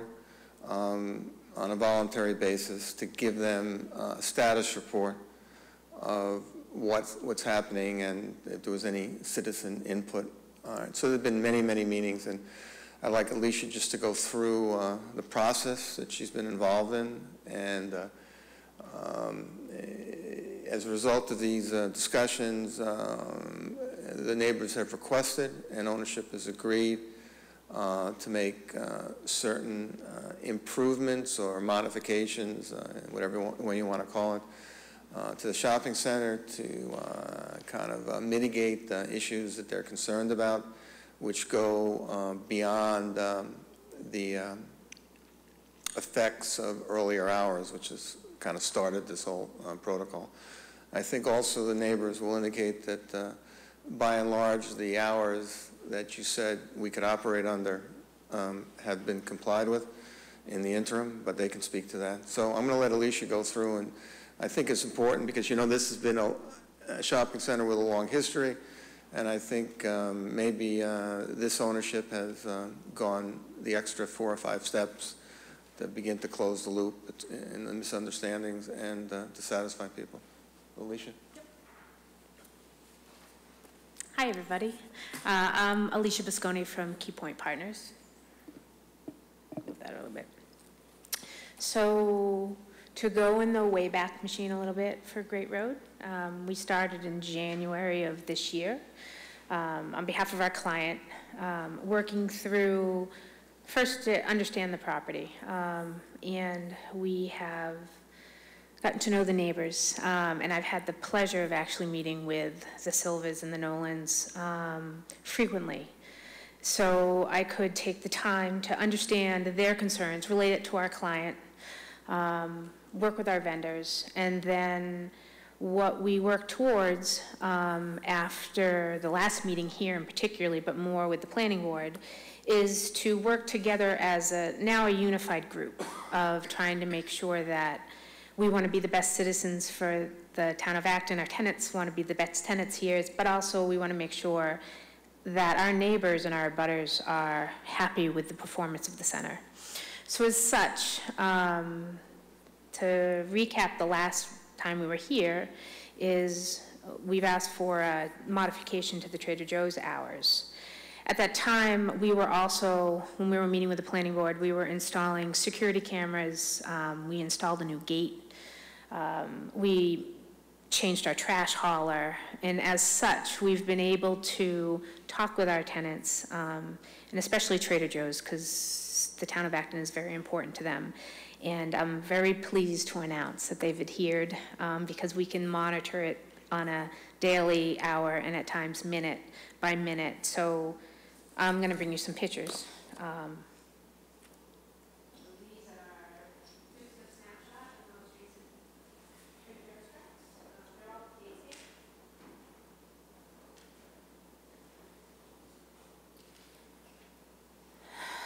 on a voluntary basis to give them a status report of what's happening and if there was any citizen input. So there have been many, many meetings, and I'd like Alicia just to go through the process that she's been involved in, and as a result of these discussions, the neighbors have requested and ownership has agreed to make certain improvements or modifications, whatever way you want to call it, to the shopping center to kind of mitigate the issues that they're concerned about, which go beyond the effects of earlier hours, which has kind of started this whole protocol. I think also the neighbors will indicate that by and large the hours that you said we could operate under have been complied with in the interim, but they can speak to that. So I'm going to let Alicia go through, and I think it's important because, you know, this has been a shopping center with a long history, and I think maybe this ownership has gone the extra 4 or 5 steps to begin to close the loop in the misunderstandings and to satisfy people. Alicia? Hi, everybody. I'm Alicia Busconi from Key Point Partners. Move that a little bit. So to go in the Wayback Machine a little bit for Great Road, we started in January of this year on behalf of our client, working through first to understand the property. And we have gotten to know the neighbors, and I've had the pleasure of actually meeting with the Silvers and the Nolans frequently. So I could take the time to understand their concerns, relate it to our client, work with our vendors, and then what we work towards after the last meeting here in particularly, but more with the planning board, is to work together as now a unified group of trying to make sure that we want to be the best citizens for the town of Acton. Our tenants want to be the best tenants here, but also we want to make sure that our neighbors and our abutters are happy with the performance of the center. So as such, to recap the last time we were here, is we've asked for a modification to the Trader Joe's hours. At that time, we were also, when we were meeting with the planning board, we were installing security cameras. We installed a new gate. We changed our trash hauler. And as such, we've been able to talk with our tenants, and especially Trader Joe's, because the town of Acton is very important to them. And I'm very pleased to announce that they've adhered, because we can monitor it on a daily, hour, and at times minute by minute. So I'm going to bring you some pictures.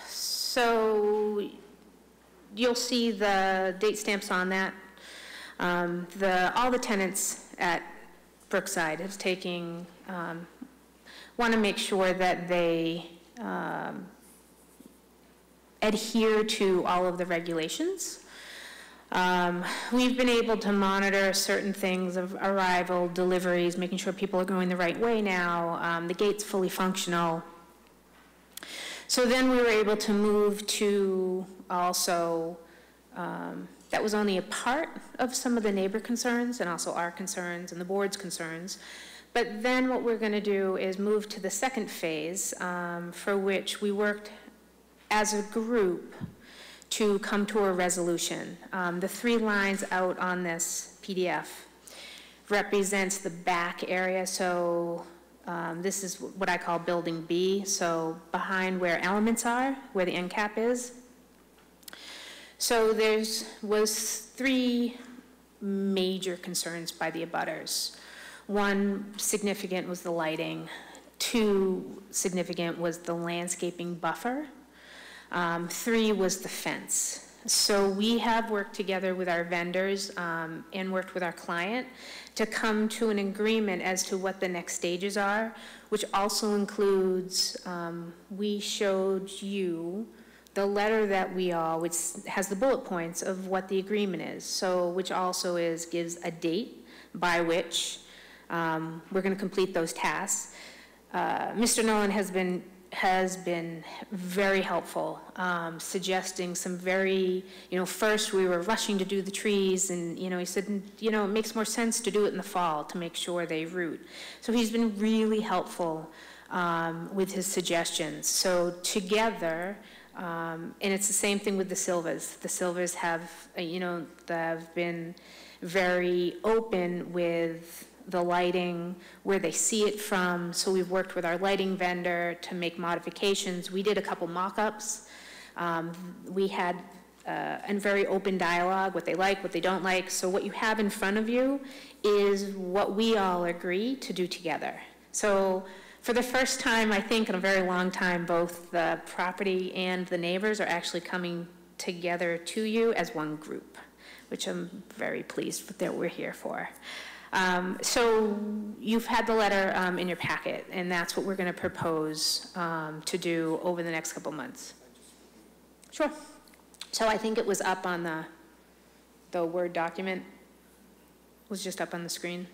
So you'll see the date stamps on that. All the tenants at Brookside is taking, want to make sure that they adhere to all of the regulations. We've been able to monitor certain things of arrival, deliveries, making sure people are going the right way now. The gate's fully functional. So then we were able to move to also, that was only a part of some of the neighbor concerns and also our concerns and the board's concerns. But then what we're going to do is move to the second phase, for which we worked as a group to come to a resolution. The 3 lines out on this PDF represents the back area. So this is what I call Building B, so behind where elements are, where the end cap is. So was 3 major concerns by the abutters. 1 significant was the lighting. 2 significant was the landscaping buffer. 3 was the fence. So we have worked together with our vendors and worked with our client to come to an agreement as to what the next stages are, which also includes, we showed you the letter that we all, which has the bullet points of what the agreement is. So, which also gives a date by which we're going to complete those tasks. Mr. Nolan has been very helpful, suggesting some very, first we were rushing to do the trees, and, he said, it makes more sense to do it in the fall to make sure they root. So he's been really helpful with his suggestions. So together, and it's the same thing with the Silvas. The Silvas have, they've been very open with the lighting, where they see it from. So we've worked with our lighting vendor to make modifications. We did a couple mock-ups. We had a very open dialogue, what they like, what they don't like. So what you have in front of you is what we all agree to do together. So for the first time, I think, in a very long time, both the property and the neighbors are actually coming together to you as one group, which I'm very pleased with that we're here for. So you've had the letter in your packet, and that's what we're going to propose to do over the next couple months. Sure. So I think it was up on the Word document. It was just up on the screen.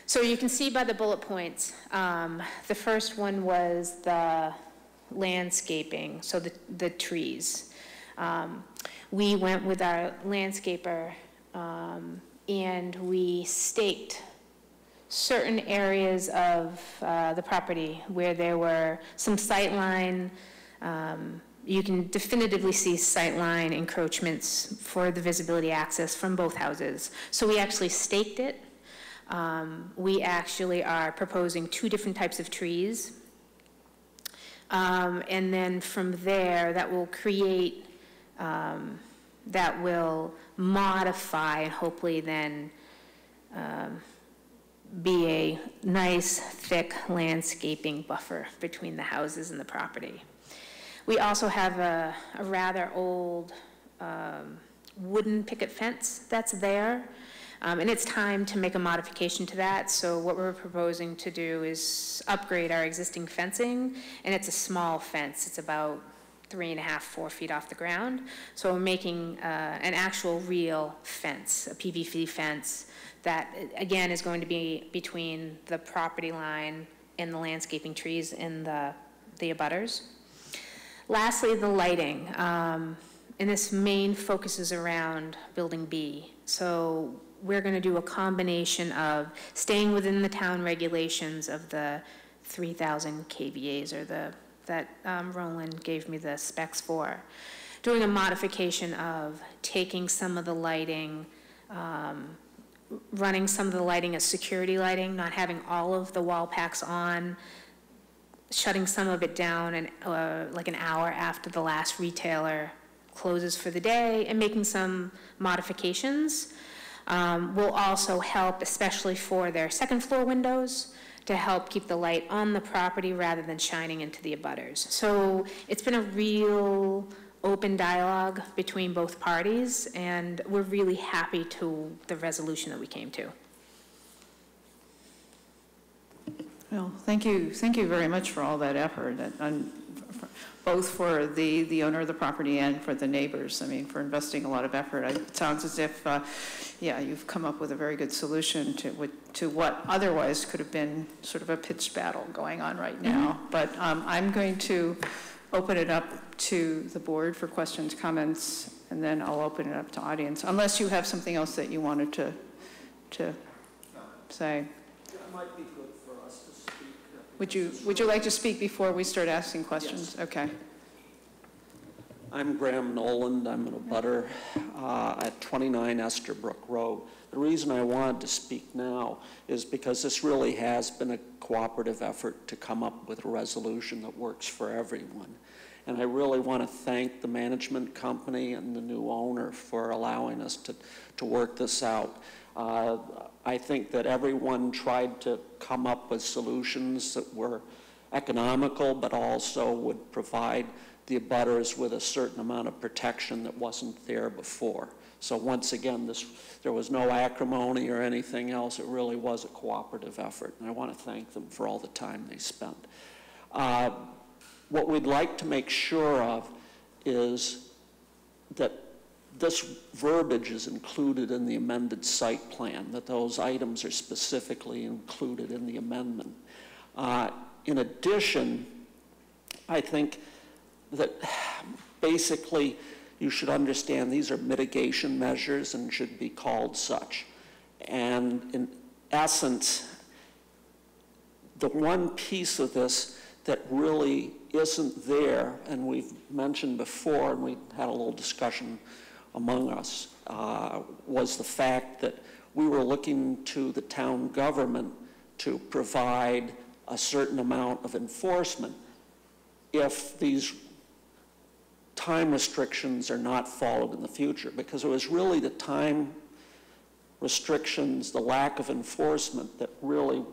So you can see by the bullet points, the first one was the landscaping, so the trees. We went with our landscaper and we staked certain areas of the property where there were some sightline. You can definitively see sightline encroachments for the visibility access from both houses. So we actually staked it. We actually are proposing 2 different types of trees. And then from there, that will create, that will modify and hopefully then be a nice, thick landscaping buffer between the houses and the property. We also have a rather old wooden picket fence that's there. And it's time to make a modification to that. So what we're proposing to do is upgrade our existing fencing, and it's a small fence. It's about 3.5, 4 feet off the ground. So we're making an actual real fence, a PVC fence, that, again, is going to be between the property line and the landscaping trees in the abutters. Lastly, the lighting. And this main focuses around Building B. So we're going to do a combination of staying within the town regulations of the 3,000 KVAs, or that Roland gave me the specs for. Doing a modification of taking some of the lighting, running some of the lighting as security lighting, not having all of the wall packs on, shutting some of it down like an hour after the last retailer closes for the day, and making some modifications. Will also help, especially for their second floor windows, to help keep the light on the property rather than shining into the abutters. So it's been a real open dialogue between both parties, and we're really happy to the resolution that we came to. Well, thank you very much for all that effort, both for the owner of the property and for the neighbors. I mean, for investing a lot of effort. It sounds as if, yeah, you've come up with a very good solution to what otherwise could have been sort of a pitched battle going on right now. But I'm going to open it up to the board for questions, comments, and then I'll open it up to audience, unless you have something else that you wanted to say. It might be good for us to speak. Would you like to speak before we start asking questions? Yes. Okay. I'm Graham Noland. I'm an abutter at 29 Esterbrook Road. The reason I wanted to speak now is because this really has been a cooperative effort to come up with a resolution that works for everyone. And I really want to thank the management company and the new owner for allowing us to work this out. I think that everyone tried to come up with solutions that were economical, but also would provide the abutters with a certain amount of protection that wasn't there before. So once again, there was no acrimony or anything else. It really was a cooperative effort, and I want to thank them for all the time they spent. What we'd like to make sure of is that this verbiage is included in the amended site plan, that those items are specifically included in the amendment. In addition, I think that basically you should understand these are mitigation measures and should be called such. And in essence, the one piece of this that really isn't there, and we've mentioned before, and we had a little discussion among us, was the fact that we were looking to the town government to provide a certain amount of enforcement if these time restrictions are not followed in the future, because it was really the time restrictions, the lack of enforcement that really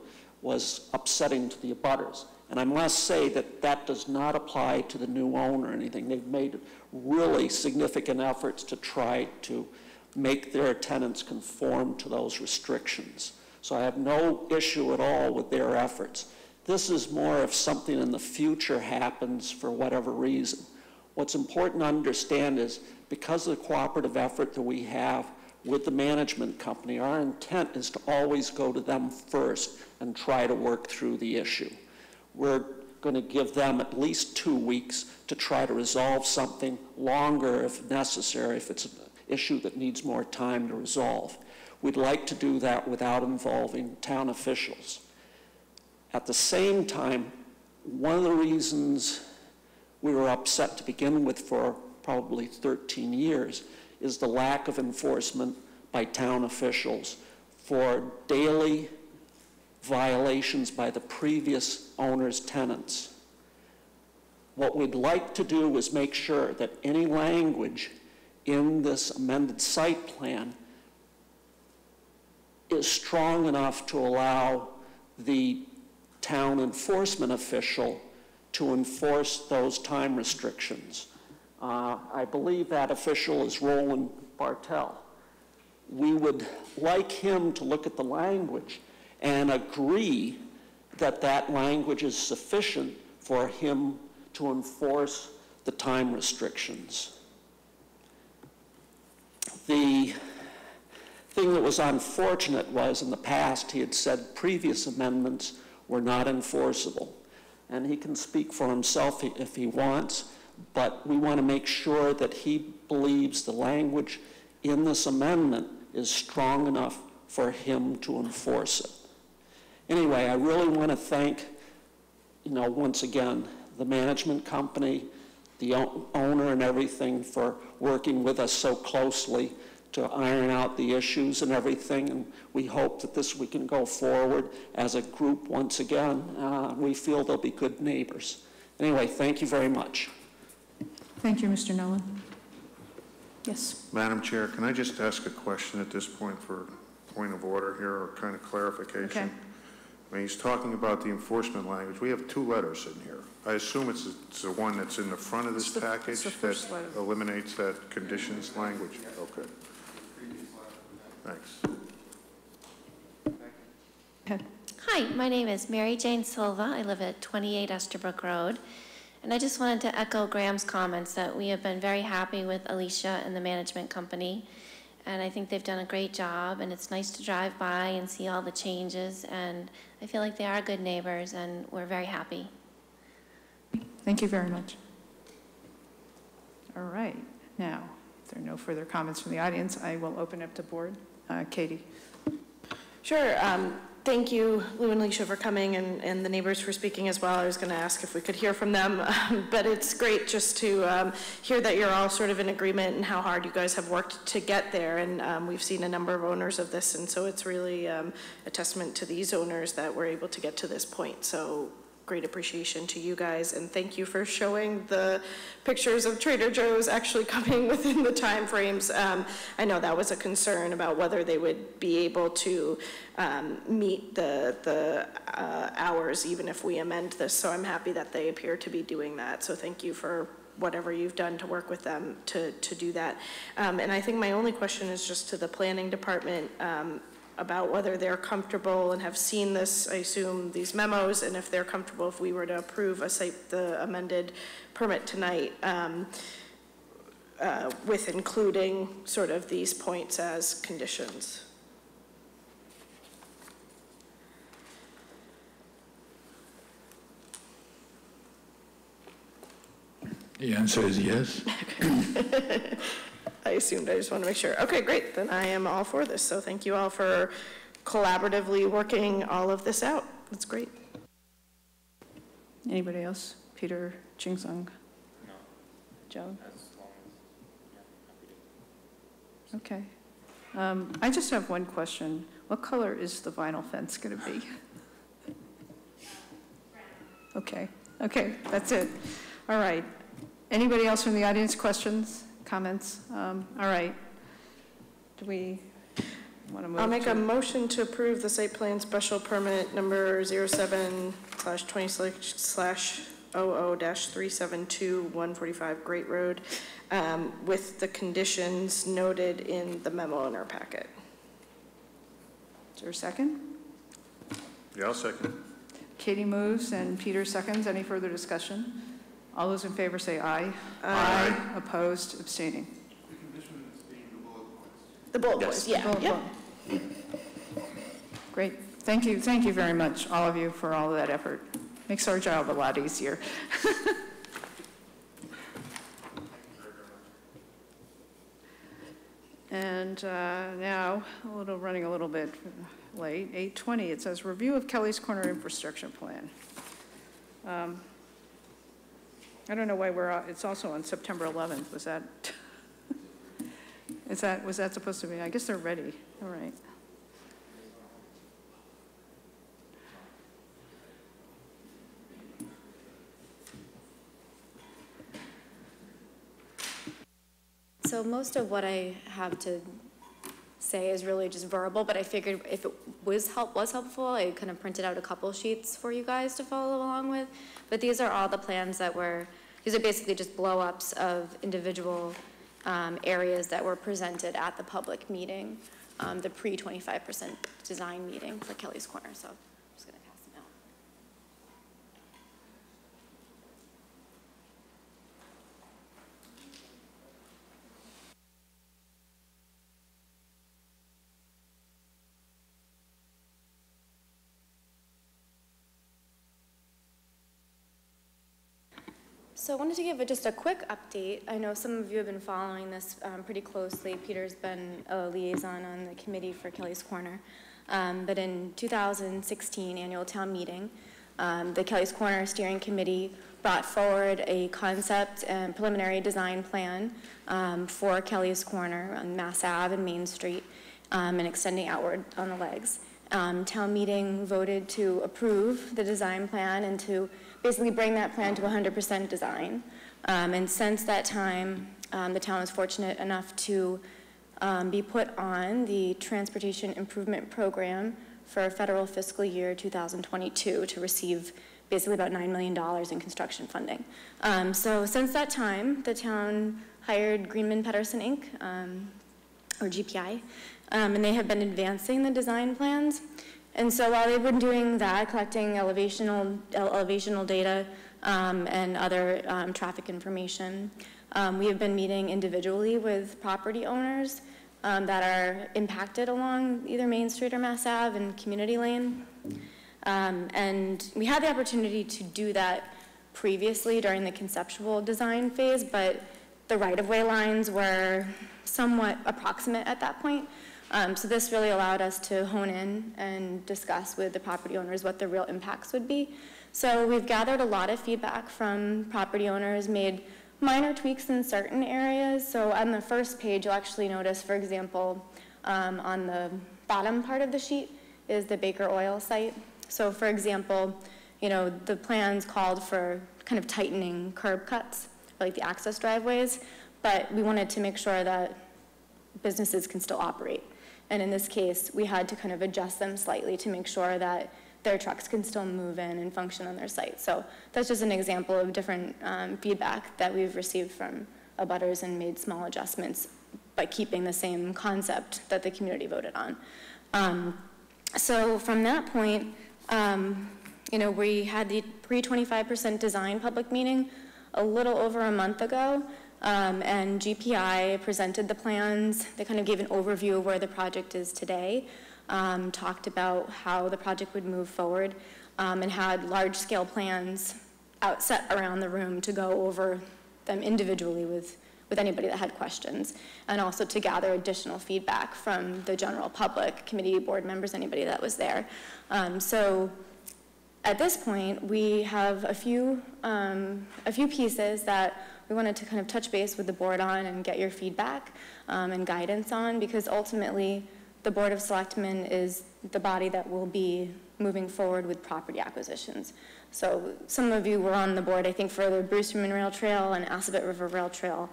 was upsetting to the abutters. And I must say that that does not apply to the new owner or anything. They've made really significant efforts to try to make their tenants conform to those restrictions. So I have no issue at all with their efforts. This is more if something in the future happens for whatever reason. What's important to understand is because of the cooperative effort that we have with the management company, our intent is to always go to them first and try to work through the issue. We're going to give them at least 2 weeks to try to resolve something, longer if necessary, if it's an issue that needs more time to resolve. We'd like to do that without involving town officials. At the same time, one of the reasons we were upset to begin with for probably 13 years is the lack of enforcement by town officials for daily violations by the previous owner's tenants. What we'd like to do is make sure that any language in this amended site plan is strong enough to allow the town enforcement official to enforce those time restrictions. I believe that official is Roland Bartel. We would like him to look at the language and agree that that language is sufficient for him to enforce the time restrictions. The thing that was unfortunate was in the past he had said previous amendments were not enforceable. And he can speak for himself if he wants, but we want to make sure that he believes the language in this amendment is strong enough for him to enforce it. Anyway, I really want to thank, once again, the management company, the owner and everything for working with us so closely to iron out the issues and everything, and we hope that we can go forward as a group once again. We feel they'll be good neighbors. Anyway, thank you very much. Thank you, Mr. Nolan. Yes. Madam Chair, can I just ask a question at this point for point of order here, or kind of clarification? Okay. I mean, he's talking about the enforcement language. We have two letters in here. I assume it's the one that's in the front of this package that eliminates that conditions language. Okay. Thanks. Hi, my name is Mary Jane Silva. I live at 28 Estabrook Road. And I just wanted to echo Graham's comments that we have been very happy with Alicia and the management company. And I think they've done a great job, and it's nice to drive by and see all the changes. And I feel like they are good neighbors, and we're very happy. Thank you very much. All right. Now, if there are no further comments from the audience, I will open up to board. Katie. Sure. Thank you, Lou and Alicia, for coming, and the neighbors for speaking as well. I was going to ask if we could hear from them, but it's great just to hear that you're all sort of in agreement and how hard you guys have worked to get there. And we've seen a number of owners of this, and so it's really a testament to these owners that we're able to get to this point. So great appreciation to you guys, and thank you for showing the pictures of Trader Joe's actually coming within the time frames. I know that was a concern about whether they would be able to meet the hours even if we amend this, so I'm happy that they appear to be doing that. So thank you for whatever you've done to work with them to do that. And I think my only question is just to the planning department about whether they're comfortable and have seen this, I assume, these memos, and if they're comfortable if we were to approve the amended permit tonight with including sort of these points as conditions. The answer is yes. I assumed. I just want to make sure. Okay, great. Then I am all for this. So thank you all for collaboratively working all of this out. That's great. Anybody else? Peter, Chingsung? No. Joe? Okay. I just have one question. What color is the vinyl fence going to be? Okay. Okay, that's it. All right. Anybody else from the audience? Questions? Comments? All right. Do we want to move? I'll make a motion to approve the site plan special permit number 07/20/00-372 145 Great Road with the conditions noted in the memo in our packet. Is there a second? Yeah, I'll second. Katie moves and Peter seconds. Any further discussion? All those in favor say aye. Aye. Opposed, abstaining. The bullet points, yeah. Yep. Great. Thank you very much, all of you, for all of that effort. Makes our job a lot easier. And now, running a little bit late, 8:20, it says review of Kelly's Corner infrastructure plan. I don't know why it's also on September 11th. Was that supposed to be? I guess they're ready. All right. So most of what I have to say is really just verbal, but I figured if it was helpful, I kind of printed out a couple sheets for you guys to follow along with. But these are all the plans these are basically just blow-ups of individual areas that were presented at the public meeting, the pre-25% design meeting for Kelly's Corner. So I'm just going to pass them out. So I wanted to give just a quick update. I know some of you have been following this pretty closely. Peter's been a liaison on the committee for Kelly's Corner. But in 2016 annual town meeting, the Kelly's Corner Steering Committee brought forward a concept and preliminary design plan for Kelly's Corner on Mass Ave and Main Street and extending outward on the legs. Town meeting voted to approve the design plan and to basically bring that plan to 100% design. And since that time, the town was fortunate enough to be put on the Transportation Improvement Program for federal fiscal year 2022 to receive basically about $9 million in construction funding. So since that time, the town hired Greenman Pedersen Inc., or GPI, and they have been advancing the design plans. And so while they've been doing that, collecting elevational data and other traffic information, we have been meeting individually with property owners that are impacted along either Main Street or Mass Ave and Community Lane. And we had the opportunity to do that previously during the conceptual design phase, but the right-of-way lines were somewhat approximate at that point. So this really allowed us to hone in and discuss with the property owners what the real impacts would be. So we've gathered a lot of feedback from property owners, made minor tweaks in certain areas. So on the first page, you'll actually notice, for example, on the bottom part of the sheet is the Baker Oil site. So for example, the plans called for kind of tightening curb cuts, like the access driveways, but we wanted to make sure that businesses can still operate. And in this case, we had to kind of adjust them slightly to make sure that their trucks can still move in and function on their site. So that's just an example of different feedback that we've received from abutters and made small adjustments by keeping the same concept that the community voted on. So from that point, we had the pre-25% design public meeting a little over a month ago. And GPI presented the plans. They kind of gave an overview of where the project is today, talked about how the project would move forward, and had large-scale plans set around the room to go over them individually with anybody that had questions, and also to gather additional feedback from the general public, committee, board members, anybody that was there. So at this point, we have a few pieces that we wanted to kind of touch base with the board on and get your feedback and guidance on, because ultimately the Board of Selectmen is the body that will be moving forward with property acquisitions. So some of you were on the board, I think, for the Brewsterman Rail Trail and Assabet River Rail Trail.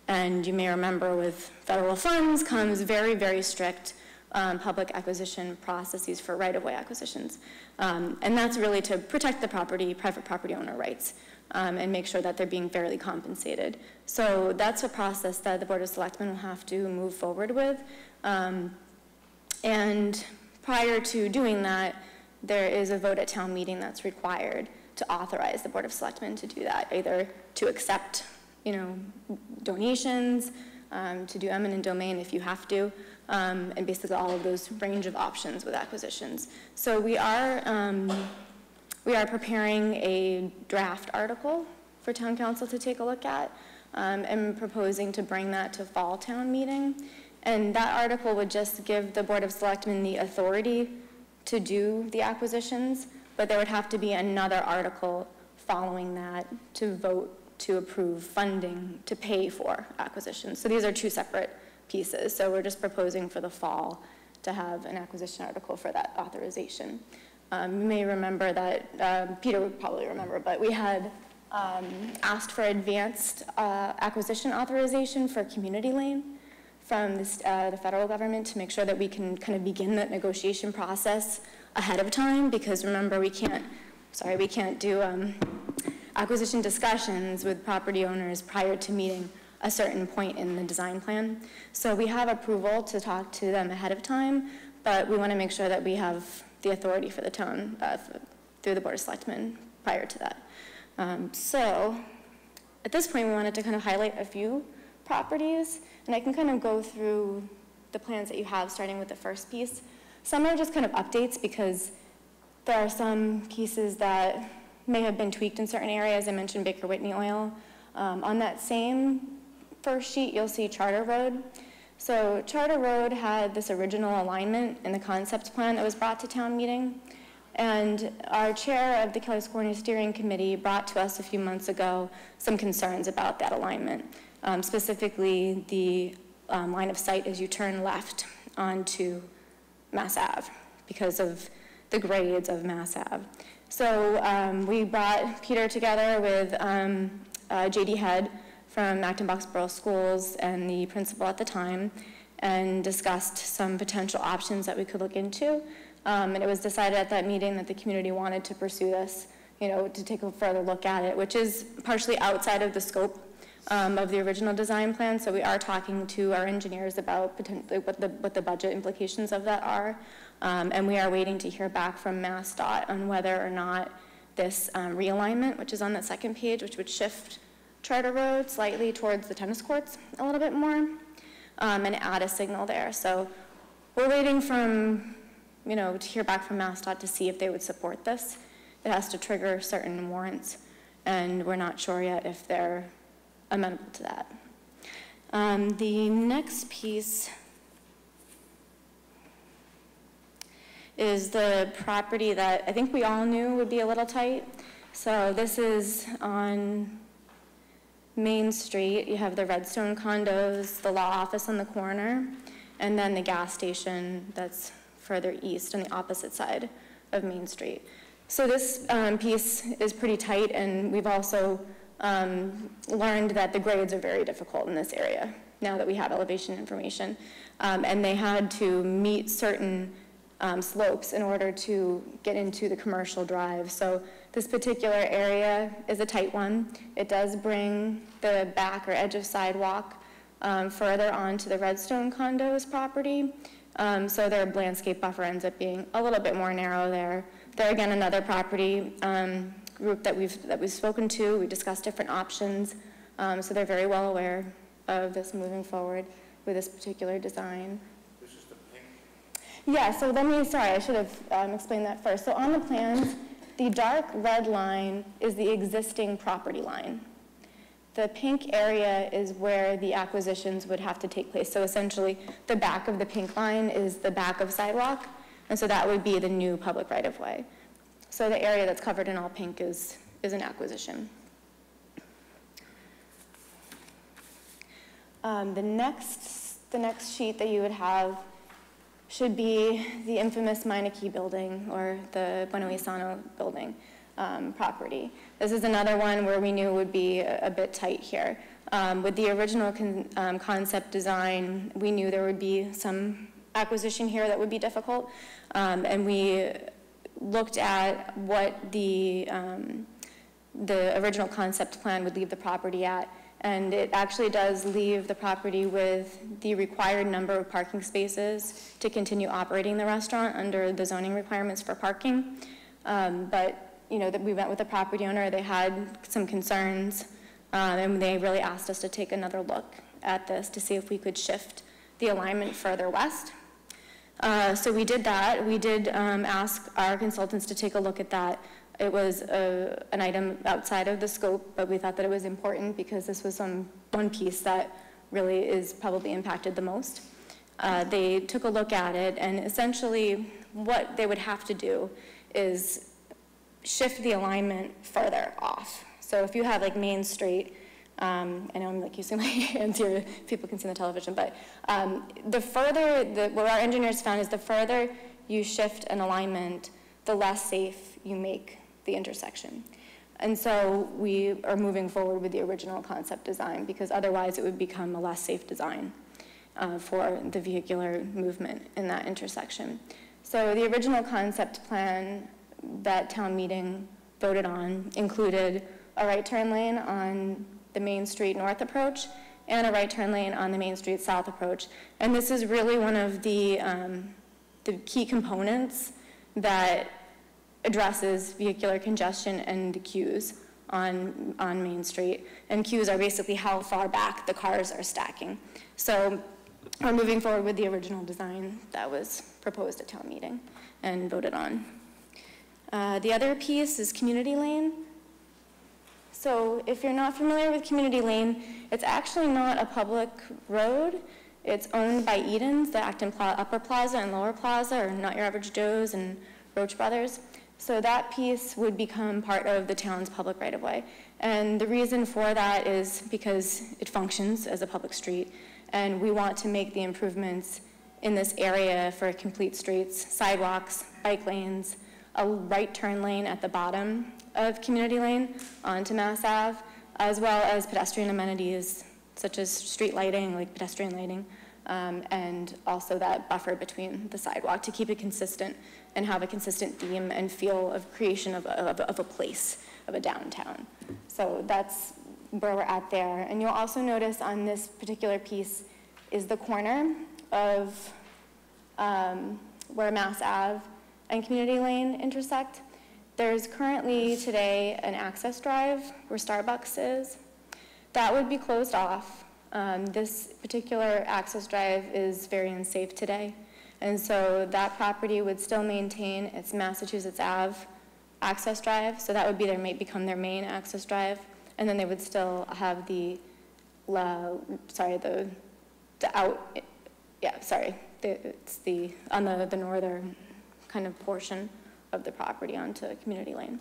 And you may remember with federal funds comes very, very strict public acquisition processes for right-of-way acquisitions. And that's really to protect the private property owner rights. And make sure that they're being fairly compensated. So that's a process that the Board of Selectmen will have to move forward with. And prior to doing that, there is a vote at town meeting that's required to authorize the Board of Selectmen to do that, either to accept, donations, to do eminent domain if you have to, and basically all of those range of options with acquisitions. So we are preparing a draft article for town council to take a look at and proposing to bring that to fall town meeting. And that article would just give the Board of Selectmen the authority to do the acquisitions, but there would have to be another article following that to vote to approve funding to pay for acquisitions. So these are two separate pieces. So we're just proposing for the fall to have an acquisition article for that authorization. You may remember that, Peter would probably remember, but we had asked for advanced acquisition authorization for Community Lane from the federal government to make sure that we can kind of begin that negotiation process ahead of time, because remember, we can't do acquisition discussions with property owners prior to meeting a certain point in the design plan. So we have approval to talk to them ahead of time, but we want to make sure that we have the authority for the town through the Board of Selectmen prior to that. So at this point, we wanted to kind of highlight a few properties, and I can kind of go through the plans that you have, starting with the first piece. Some are just kind of updates because there are some pieces that may have been tweaked in certain areas. I mentioned Baker Whitney oil. On that same first sheet, you'll see Charter Road. So Charter Road had this original alignment in the concept plan that was brought to town meeting. And our chair of the Kelly-Scornia Steering Committee brought to us a few months ago some concerns about that alignment, specifically the line of sight as you turn left onto Mass Ave because of the grades of Mass Ave. So we brought Peter together with J.D. Head from Acton Boxborough Schools and the principal at the time and discussed some potential options that we could look into. And it was decided at that meeting that the community wanted to pursue this, to take a further look at it, which is partially outside of the scope of the original design plan. So we are talking to our engineers about potentially what the budget implications of that are. And we are waiting to hear back from MassDOT on whether or not this realignment, which is on that second page, which would shift Charter Road slightly towards the tennis courts a little bit more, and add a signal there. So we're waiting to hear back from MassDOT to see if they would support this. It has to trigger certain warrants, and we're not sure yet if they're amenable to that. The next piece is the property that I think we all knew would be a little tight. So this is on Main Street. You have the Redstone condos, the law office on the corner, and then the gas station that's further east on the opposite side of Main Street. So this piece is pretty tight, and we've also learned that the grades are very difficult in this area now that we have elevation information. And they had to meet certain slopes in order to get into the commercial drive. So this particular area is a tight one. It does bring the back or edge of sidewalk further onto the Redstone condos property. So their landscape buffer ends up being a little bit more narrow there. They're again another property group that we've spoken to. We discussed different options. So they're very well aware of this moving forward with this particular design. This is the pink? Yeah, so sorry, I should have explained that first. So on the plans, the dark red line is the existing property line. The pink area is where the acquisitions would have to take place. So essentially, the back of the pink line is the back of sidewalk, and so that would be the new public right-of-way. So the area that's covered in all pink is an acquisition. The next sheet that you would have should be the infamous Meineke building or the Buenoisano building property. This is another one where we knew would be a bit tight here. With the original concept design, we knew there would be some acquisition here that would be difficult, and we looked at what the original concept plan would leave the property at, and it actually does leave the property with the required number of parking spaces to continue operating the restaurant under the zoning requirements for parking. But we went with the property owner. They had some concerns, and they really asked us to take another look at this to see if we could shift the alignment further west. So we did that. We did ask our consultants to take a look at that. It was an item outside of the scope, but we thought that it was important because this was one piece that really is probably impacted the most. They took a look at it, and essentially what they would have to do is shift the alignment further off. So if you have like Main Street, I know I'm using my hands here, people can see the television, but what our engineers found is the further you shift an alignment, the less safe you make the intersection. And so we are moving forward with the original concept design because otherwise it would become a less safe design for the vehicular movement in that intersection. So the original concept plan that town meeting voted on included a right turn lane on the Main Street North approach and a right turn lane on the Main Street South approach. And this is really one of the key components that addresses vehicular congestion and queues on Main Street. And queues are basically how far back the cars are stacking. So we're moving forward with the original design that was proposed at town meeting and voted on. The other piece is Community Lane. So if you're not familiar with Community Lane, it's actually not a public road. It's owned by Edens, the Acton Upper Plaza and Lower Plaza, or Not Your Average Joe's and Roach Brothers. So that piece would become part of the town's public right-of-way. And the reason for that is because it functions as a public street, and we want to make the improvements in this area for complete streets, sidewalks, bike lanes, a right turn lane at the bottom of Community Lane onto Mass Ave, as well as pedestrian amenities such as street lighting, like pedestrian lighting, and also that buffer between the sidewalk to keep it consistent and have a consistent theme and feel of creation of a place, of a downtown. So that's where we're at there. And you'll also notice on this particular piece is the corner of where Mass Ave and Community Lane intersect. There's currently today an access drive where Starbucks is. That would be closed off. This particular access drive is very unsafe today. And so that property would still maintain its Massachusetts Ave access drive. So that would be become their main access drive. And then they would still have on the northern kind of portion of the property onto Community Lane.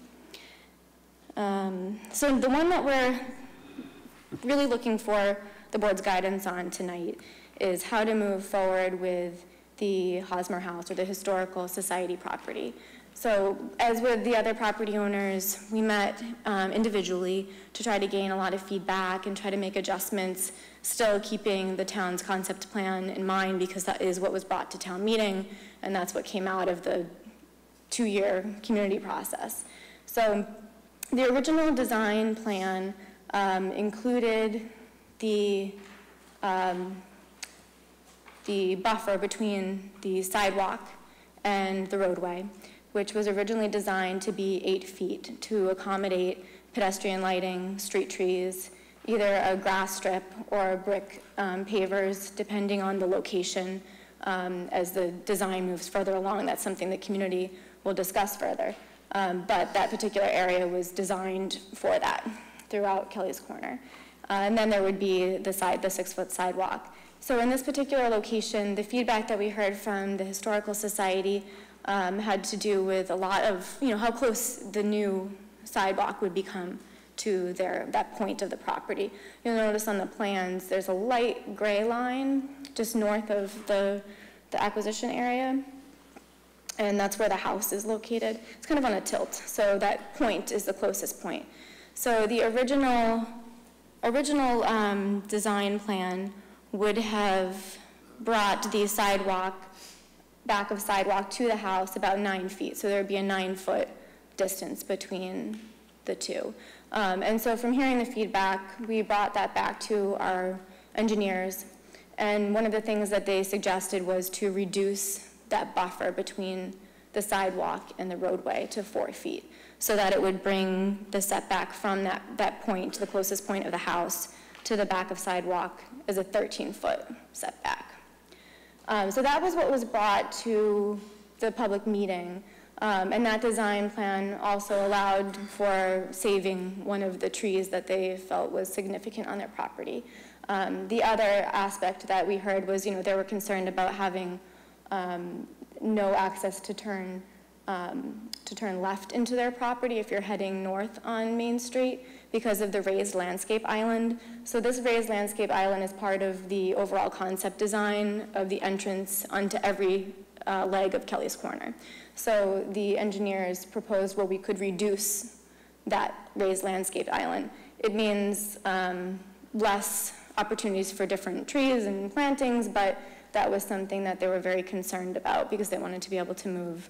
So the one that we're really looking for the board's guidance on tonight is how to move forward with the Hosmer House or the Historical Society property. So as with the other property owners, we met individually to try to gain a lot of feedback and try to make adjustments, still keeping the town's concept plan in mind because that is what was brought to town meeting and that's what came out of the 2-year community process. So the original design plan included the buffer between the sidewalk and the roadway, which was originally designed to be 8 feet to accommodate pedestrian lighting, street trees, either a grass strip or brick pavers, depending on the location. As the design moves further along, that's something the community will discuss further. But that particular area was designed for that throughout Kelly's Corner. And then there would be the 6-foot sidewalk. So in this particular location, the feedback that we heard from the Historical Society had to do with a lot of, how close the new sidewalk would become to that point of the property. You'll notice on the plans, there's a light gray line just north of the acquisition area, and that's where the house is located. It's kind of on a tilt, so that point is the closest point. So the original design plan would have brought the back of sidewalk to the house about 9 feet. So there would be a 9-foot distance between the two. And so from hearing the feedback, we brought that back to our engineers. And one of the things that they suggested was to reduce that buffer between the sidewalk and the roadway to 4 feet, so that it would bring the setback from that point, the closest point of the house, to the back of sidewalk as a 13-foot setback. So that was what was brought to the public meeting. And that design plan also allowed for saving one of the trees that they felt was significant on their property. The other aspect that we heard was, they were concerned about having no access to turn left into their property if you're heading north on Main Street because of the raised landscape island. So this raised landscape island is part of the overall concept design of the entrance onto every leg of Kelly's Corner. So the engineers proposed, we could reduce that raised landscape island. It means less opportunities for different trees and plantings, but that was something that they were very concerned about because they wanted to be able to move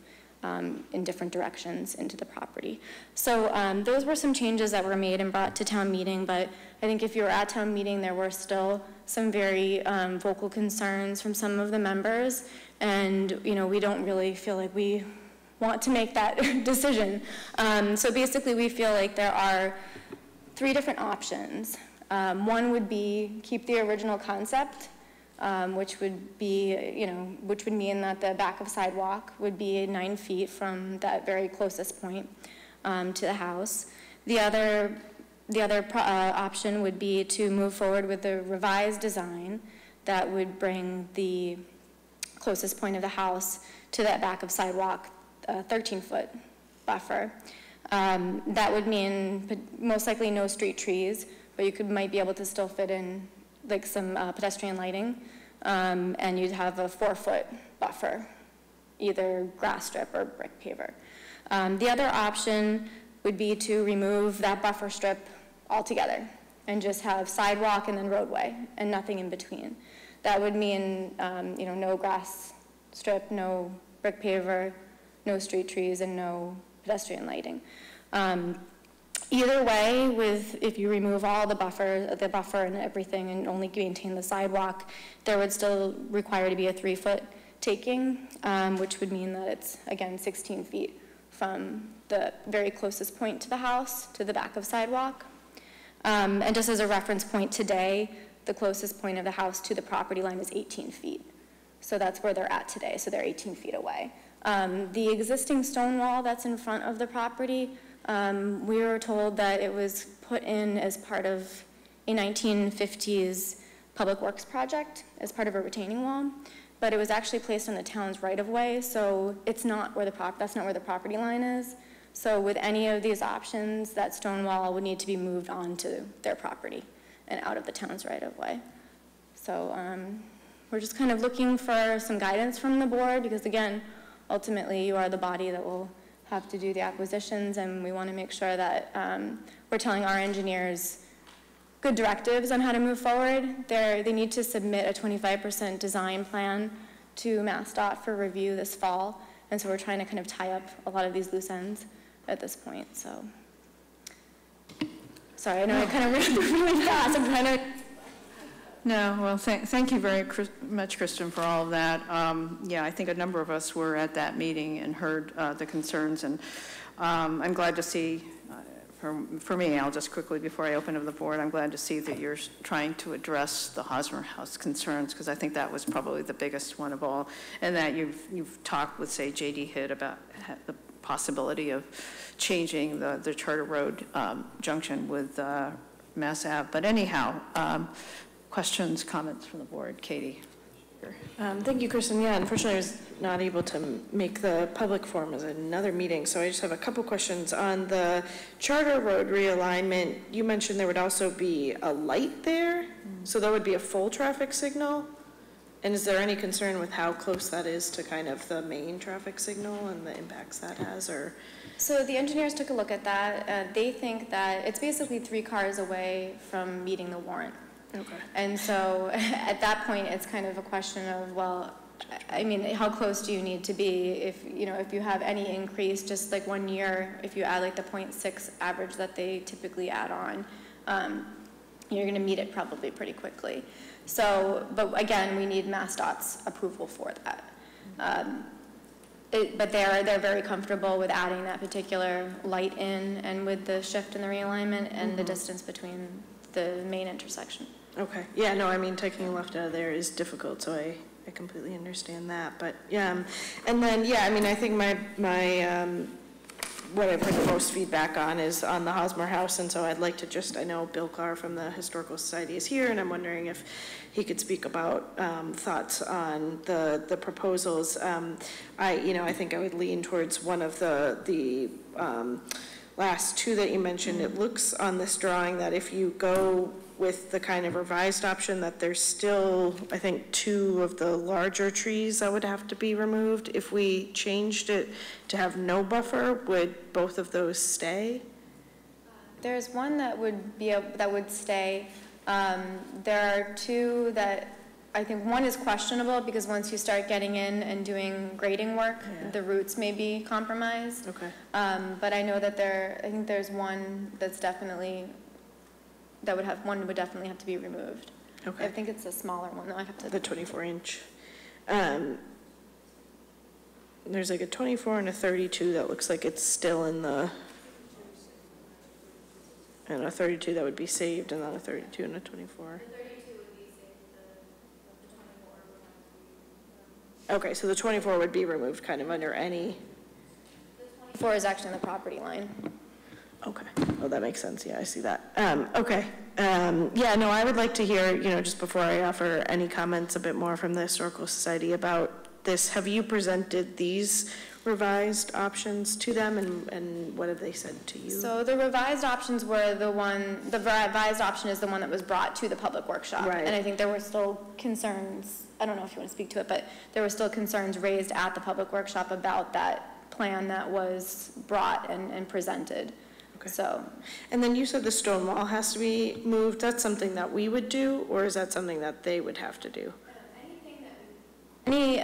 in different directions into the property. So those were some changes that were made and brought to town meeting, but I think if you were at town meeting, there were still some very vocal concerns from some of the members, and we don't really feel like we want to make that decision. So basically we feel like there are 3 different options. One would be keep the original concept, which would be, which would mean that the back of sidewalk would be 9 feet from that very closest point to the house. The other option would be to move forward with a revised design that would bring the closest point of the house to that back of sidewalk, 13-foot buffer. That would mean most likely no street trees, but you might be able to still fit in like some pedestrian lighting, and you'd have a 4-foot buffer, either grass strip or brick paver. The other option would be to remove that buffer strip altogether and just have sidewalk and then roadway and nothing in between. That would mean no grass strip, no brick paver, no street trees, and no pedestrian lighting. Either way, if you remove all the buffer and everything and only maintain the sidewalk, there would still require to be a 3-foot taking, which would mean that it's, again, 16 feet from the very closest point to the house to the back of sidewalk. And just as a reference point today, the closest point of the house to the property line is 18 feet. So that's where they're at today, so they're 18 feet away. The existing stone wall that's in front of the property, we were told that it was put in as part of a 1950s public works project as part of a retaining wall, but it was actually placed on the town's right-of-way, so it's not where that's not where the property line is. So with any of these options, that stone wall would need to be moved onto their property and out of the town's right-of-way. So we're just kind of looking for some guidance from the board because, again, ultimately you are the body that will have to do the acquisitions, and we want to make sure that we're telling our engineers good directives on how to move forward. They need to submit a 25% design plan to MassDOT for review this fall, and so we're trying to kind of tie up a lot of these loose ends at this point. So, sorry, I know I kind of ran through really fast. I'm trying to. No, well, thank you very much, Kristen, for all of that. Yeah, I think a number of us were at that meeting and heard the concerns, and I'm glad to see, for me, I'll just quickly, before I open up the board, I'm glad to see that you're trying to address the Hosmer House concerns, because I think that was probably the biggest one of all, and that you've talked with, say, J.D. Hitt about the possibility of changing the Charter Road junction with Mass Ave. But anyhow, questions, comments from the board? Katie. Thank you, Kristen. Yeah, unfortunately, I was not able to make the public forum as another meeting, so I just have a couple questions. On the Charter Road realignment, you mentioned there would also be a light there, so that would be a full traffic signal? And is there any concern with how close that is to kind of the main traffic signal and the impacts that has, or? So the engineers took a look at that. They think that it's basically 3 cars away from meeting the warrant. Okay. And so at that point, it's kind of a question of, well, I mean, how close do you need to be? If you have any increase, just like 1 year, if you add like the 0.6 average that they typically add on, you're going to meet it probably pretty quickly. So, but again, we need MassDOT's approval for that. But they're very comfortable with adding that particular light in, and with the shift in the realignment and the distance between the main intersection. Okay. Yeah, no, I mean, taking a left out of there is difficult, so I completely understand that. But yeah, and then, yeah, I mean, I think my what I've heard the most feedback on is on the Hosmer House, and so I'd like to just, I know Bill Carr from the Historical Society is here, and I'm wondering if he could speak about thoughts on the proposals. I think I would lean towards one of the last 2 that you mentioned. It looks on this drawing that if you go with the kind of revised option, that there's still, I think, 2 of the larger trees that would have to be removed. If we changed it to have no buffer, would both of those stay? There's one that would stay. There are 2 that I think one is questionable, because once you start getting in and doing grading work, the roots may be compromised. Okay. But I know that I think there's one that's definitely, one would definitely have to be removed. Okay. I think it's a smaller one, though. I have to. The 24-inch. There's like a 24 and a 32 that looks like it's still in the, and a 32 that would be saved, and then a 32 and a 24. The 32 would be saved, the Okay, so the 24 would be removed kind of under any, 4 is actually on the property line. okay. Oh, that makes sense. Yeah, I see that. Okay. Yeah, no, I would like to hear, just before I offer any comments, a bit more from the Historical Society about this. Have you presented these revised options to them, and what have they said to you? So the revised options were the revised option is the one that was brought to the public workshop. Right. And I think there were still concerns, I don't know if you want to speak to it, but there were still concerns raised at the public workshop about that plan that was brought and presented. Okay. So. And then you said the stone wall has to be moved. That's something that we would do, or is that something that they would have to do? Any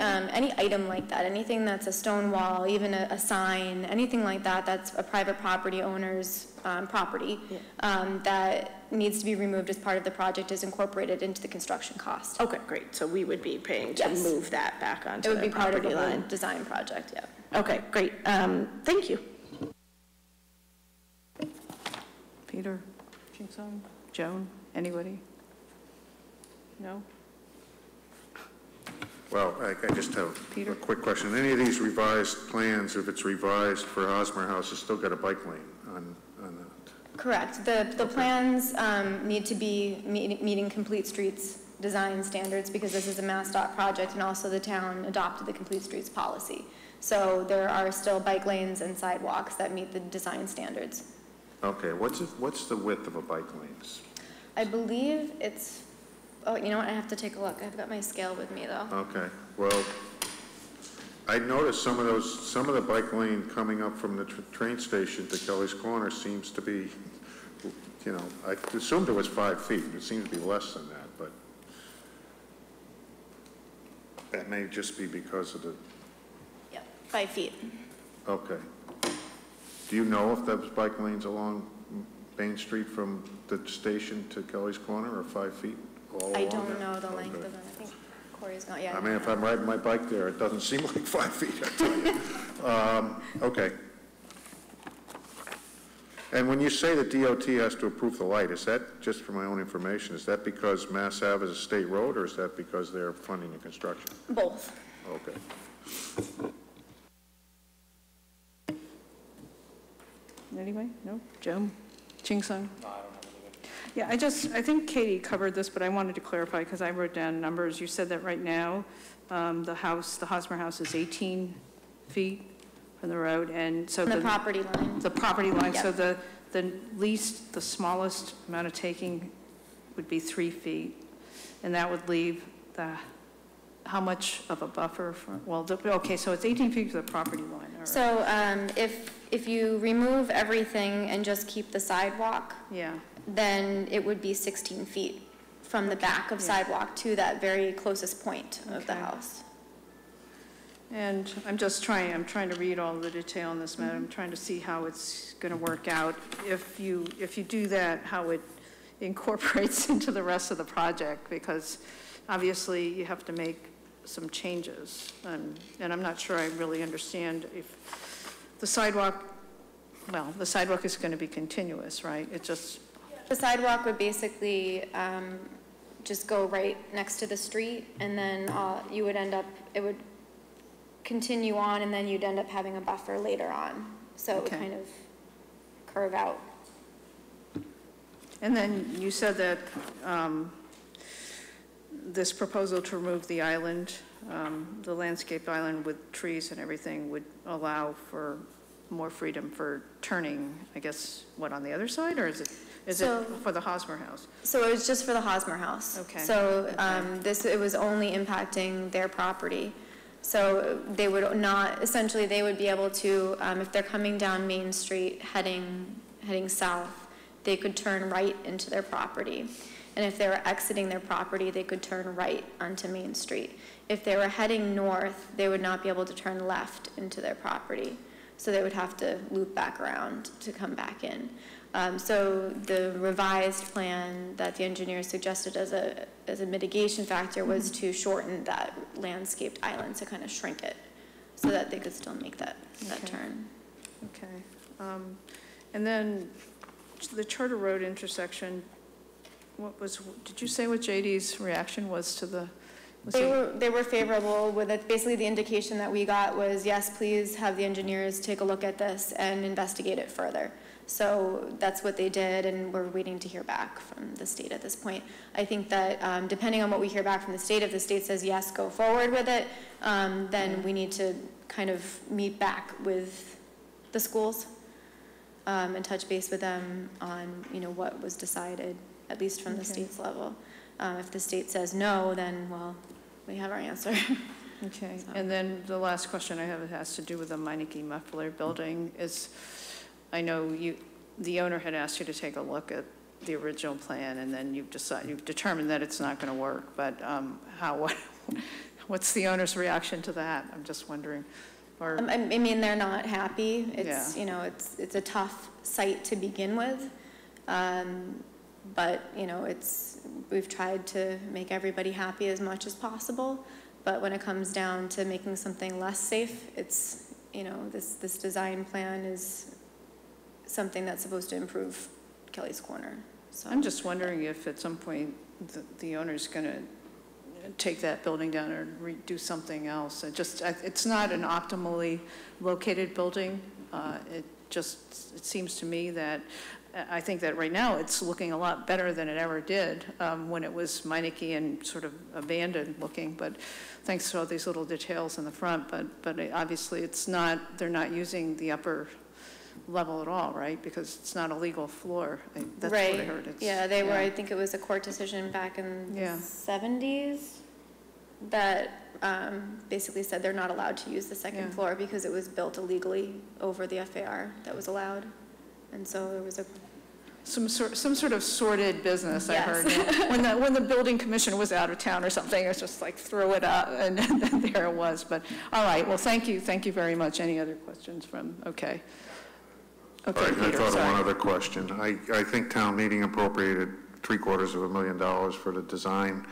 item like that, anything that's a stone wall, even a sign, anything like that, that's a private property owner's property, that needs to be removed as part of the project is incorporated into the construction cost. Okay, great. So we would be paying to move that back onto the property line. It would be part of the whole design project, yeah. Okay, great. Thank you. Peter, Jing-Sung, Joan, anybody? No? Well, I just have a quick question. Any of these revised plans, if it's revised for Hosmer House, it's still got a bike lane on that? Correct. The plans need to be meeting Complete Streets design standards because this is a MassDOT project, and also the town adopted the Complete Streets policy. So there are still bike lanes and sidewalks that meet the design standards. Okay, what's the width of a bike lane? I believe it's, oh, you know what, I have to take a look. I've got my scale with me, though. Okay, well, I noticed some of the bike lane coming up from the train station to Kelly's Corner seems to be, I assumed it was 5 feet. It seems to be less than that, but that may just be because of the... Yeah, 5 feet. Okay. Do you know if those bike lanes along Main Street from the station to Kelly's Corner are 5 feet all I along don't there? know the length of them. I think Corey's gone, yeah. I mean, if I'm riding my bike there, it doesn't seem like 5 feet, I tell you. Okay. And when you say that DOT has to approve the light, is that, just for my own information, is that because Mass Ave is a state road, or is that because they're funding the construction? Both. Okay. Anybody? No? Joan? Jing-Sung? No, I don't have anything. Yeah, I think Katie covered this, but I wanted to clarify because I wrote down numbers. You said that right now, the Hosmer House is 18 feet from the road, and so the property line. The property line, Yep. so the smallest amount of taking would be 3 feet, and that would leave how much of a buffer for, okay, so it's 18 feet to the property line. All right. So if you remove everything and just keep the sidewalk, then it would be 16 feet from the back of sidewalk to that very closest point of the house. And I'm trying to read all the detail on this matter. I'm trying to see how it's going to work out. If you do that, how it incorporates into the rest of the project, because obviously you have to make some changes. And I'm not sure I really understand if the sidewalk is going to be continuous, right? The sidewalk would basically just go right next to the street, and then you would end up, it would continue on, and then you'd end up having a buffer later on. So it would kind of curve out. And then you said that this proposal to remove the island, the landscape island with trees and everything, would allow for more freedom for turning, I guess, on the other side, or is it for the Hosmer House? So it was just for the Hosmer House. Okay. So it was only impacting their property. So they would not, essentially they would be able to, if they're coming down Main Street heading south, they could turn right into their property. And if they were exiting their property, they could turn right onto Main Street. If they were heading north, they would not be able to turn left into their property. So they would have to loop back around to come back in. So the revised plan that the engineer suggested as a mitigation factor was to shorten that landscaped island, to kind of shrink it so that they could still make that turn. Okay. And then the Charter Road intersection, did you say what JD's reaction was to the They were favorable with it. Basically, the indication that we got was, yes, please have the engineers take a look at this and investigate it further. So that's what they did, and we're waiting to hear back from the state at this point. I think that depending on what we hear back from the state, if the state says yes, go forward with it, then we need to kind of meet back with the schools and touch base with them on, you know, what was decided, at least from the state's level. If the state says no, then, well, we have our answer. Okay, so. And then the last question I have has to do with the Meineke Muffler building. I know the owner had asked you to take a look at the original plan, and then you've determined that it's not going to work. But what's the owner's reaction to that? I'm just wondering. Or, I mean, they're not happy. It's you know, it's a tough site to begin with. But, you know, we've tried to make everybody happy as much as possible. But when it comes down to making something less safe, it's, you know, this design plan is something that's supposed to improve Kelly's Corner. So I'm just wondering if at some point the owner's going to take that building down or do something else. It's not an optimally located building. It seems to me that I think that right now it's looking a lot better than it ever did when it was Meineke and sort of abandoned looking, but thanks to all these little details in the front, but obviously they're not using the upper level at all, right? Because it's not a legal floor. That's right. What I heard. They were, I think it was a court decision back in the 70s that basically said they're not allowed to use the second floor because it was built illegally over the FAR that was allowed. And so there was some sort of sordid business. Yes. I heard when the building commissioner was out of town or something. It was just like throw it up, and then there it was. But all right, well, thank you very much. Any other questions from? Okay. Okay. All right, Peter, I thought of one other question. I think town meeting appropriated $750,000 for the design,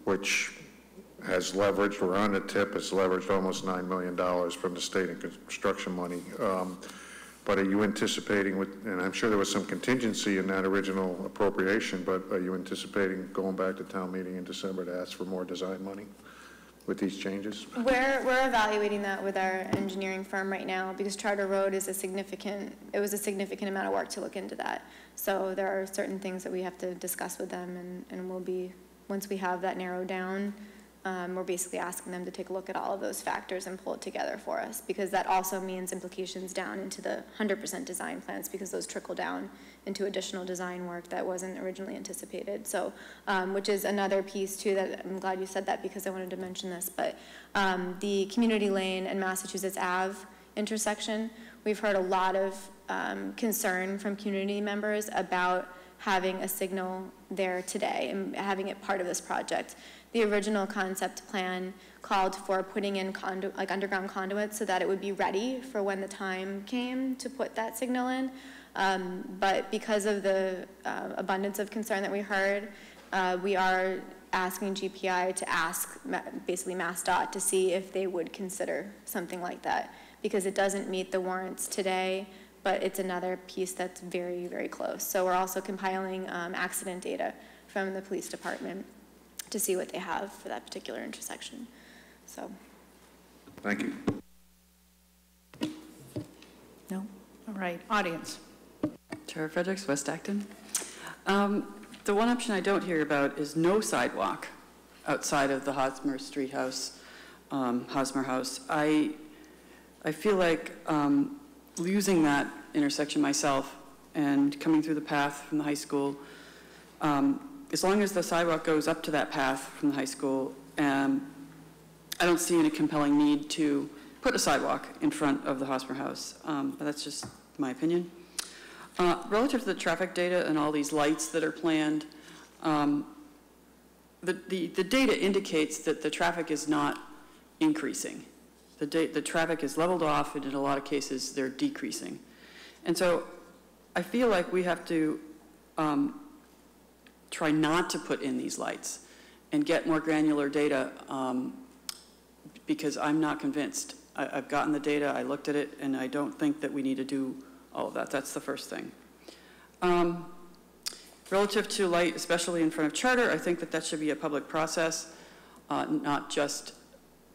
which has leveraged. We're on the tip. It's leveraged almost $9 million from the state and construction money. But are you anticipating, and I'm sure there was some contingency in that original appropriation, but are you anticipating going back to town meeting in December to ask for more design money with these changes? We're evaluating that with our engineering firm right now because Charter Road is a significant amount of work to look into that. So there are certain things that we have to discuss with them, and we'll be, once we have that narrowed down, we're basically asking them to take a look at all of those factors and pull it together for us, because that also means implications down into the 100% design plans, because those trickle down into additional design work that wasn't originally anticipated. So, which is another piece too that I'm glad you said that, because I wanted to mention this, but the Community Lane and Massachusetts Ave intersection, we've heard a lot of concern from community members about having a signal there today and having it part of this project. The original concept plan called for putting in underground conduits so that it would be ready for when the time came to put that signal in. But because of the abundance of concern that we heard, we are asking GPI to ask basically MassDOT to see if they would consider something like that, because it doesn't meet the warrants today, but it's another piece that's very, very close. So we're also compiling accident data from the police department to see what they have for that particular intersection. So. Thank you. No? All right, audience. Tara Fredericks, West Acton. The one option I don't hear about is no sidewalk outside of the Hosmer Street house, Hosmer House. I feel like losing that intersection myself and coming through the path from the high school, as long as the sidewalk goes up to that path from the high school, I don't see any compelling need to put a sidewalk in front of the Hosmer House. But that's just my opinion. Relative to the traffic data and all these lights that are planned, the data indicates that the traffic is not increasing. The traffic is leveled off, and in a lot of cases, they're decreasing. And so I feel like we have to try not to put in these lights and get more granular data, because I'm not convinced. I've gotten the data, I looked at it, and I don't think that we need to do all of that. That's the first thing. Relative to light, especially in front of Charter, I think that that should be a public process. not just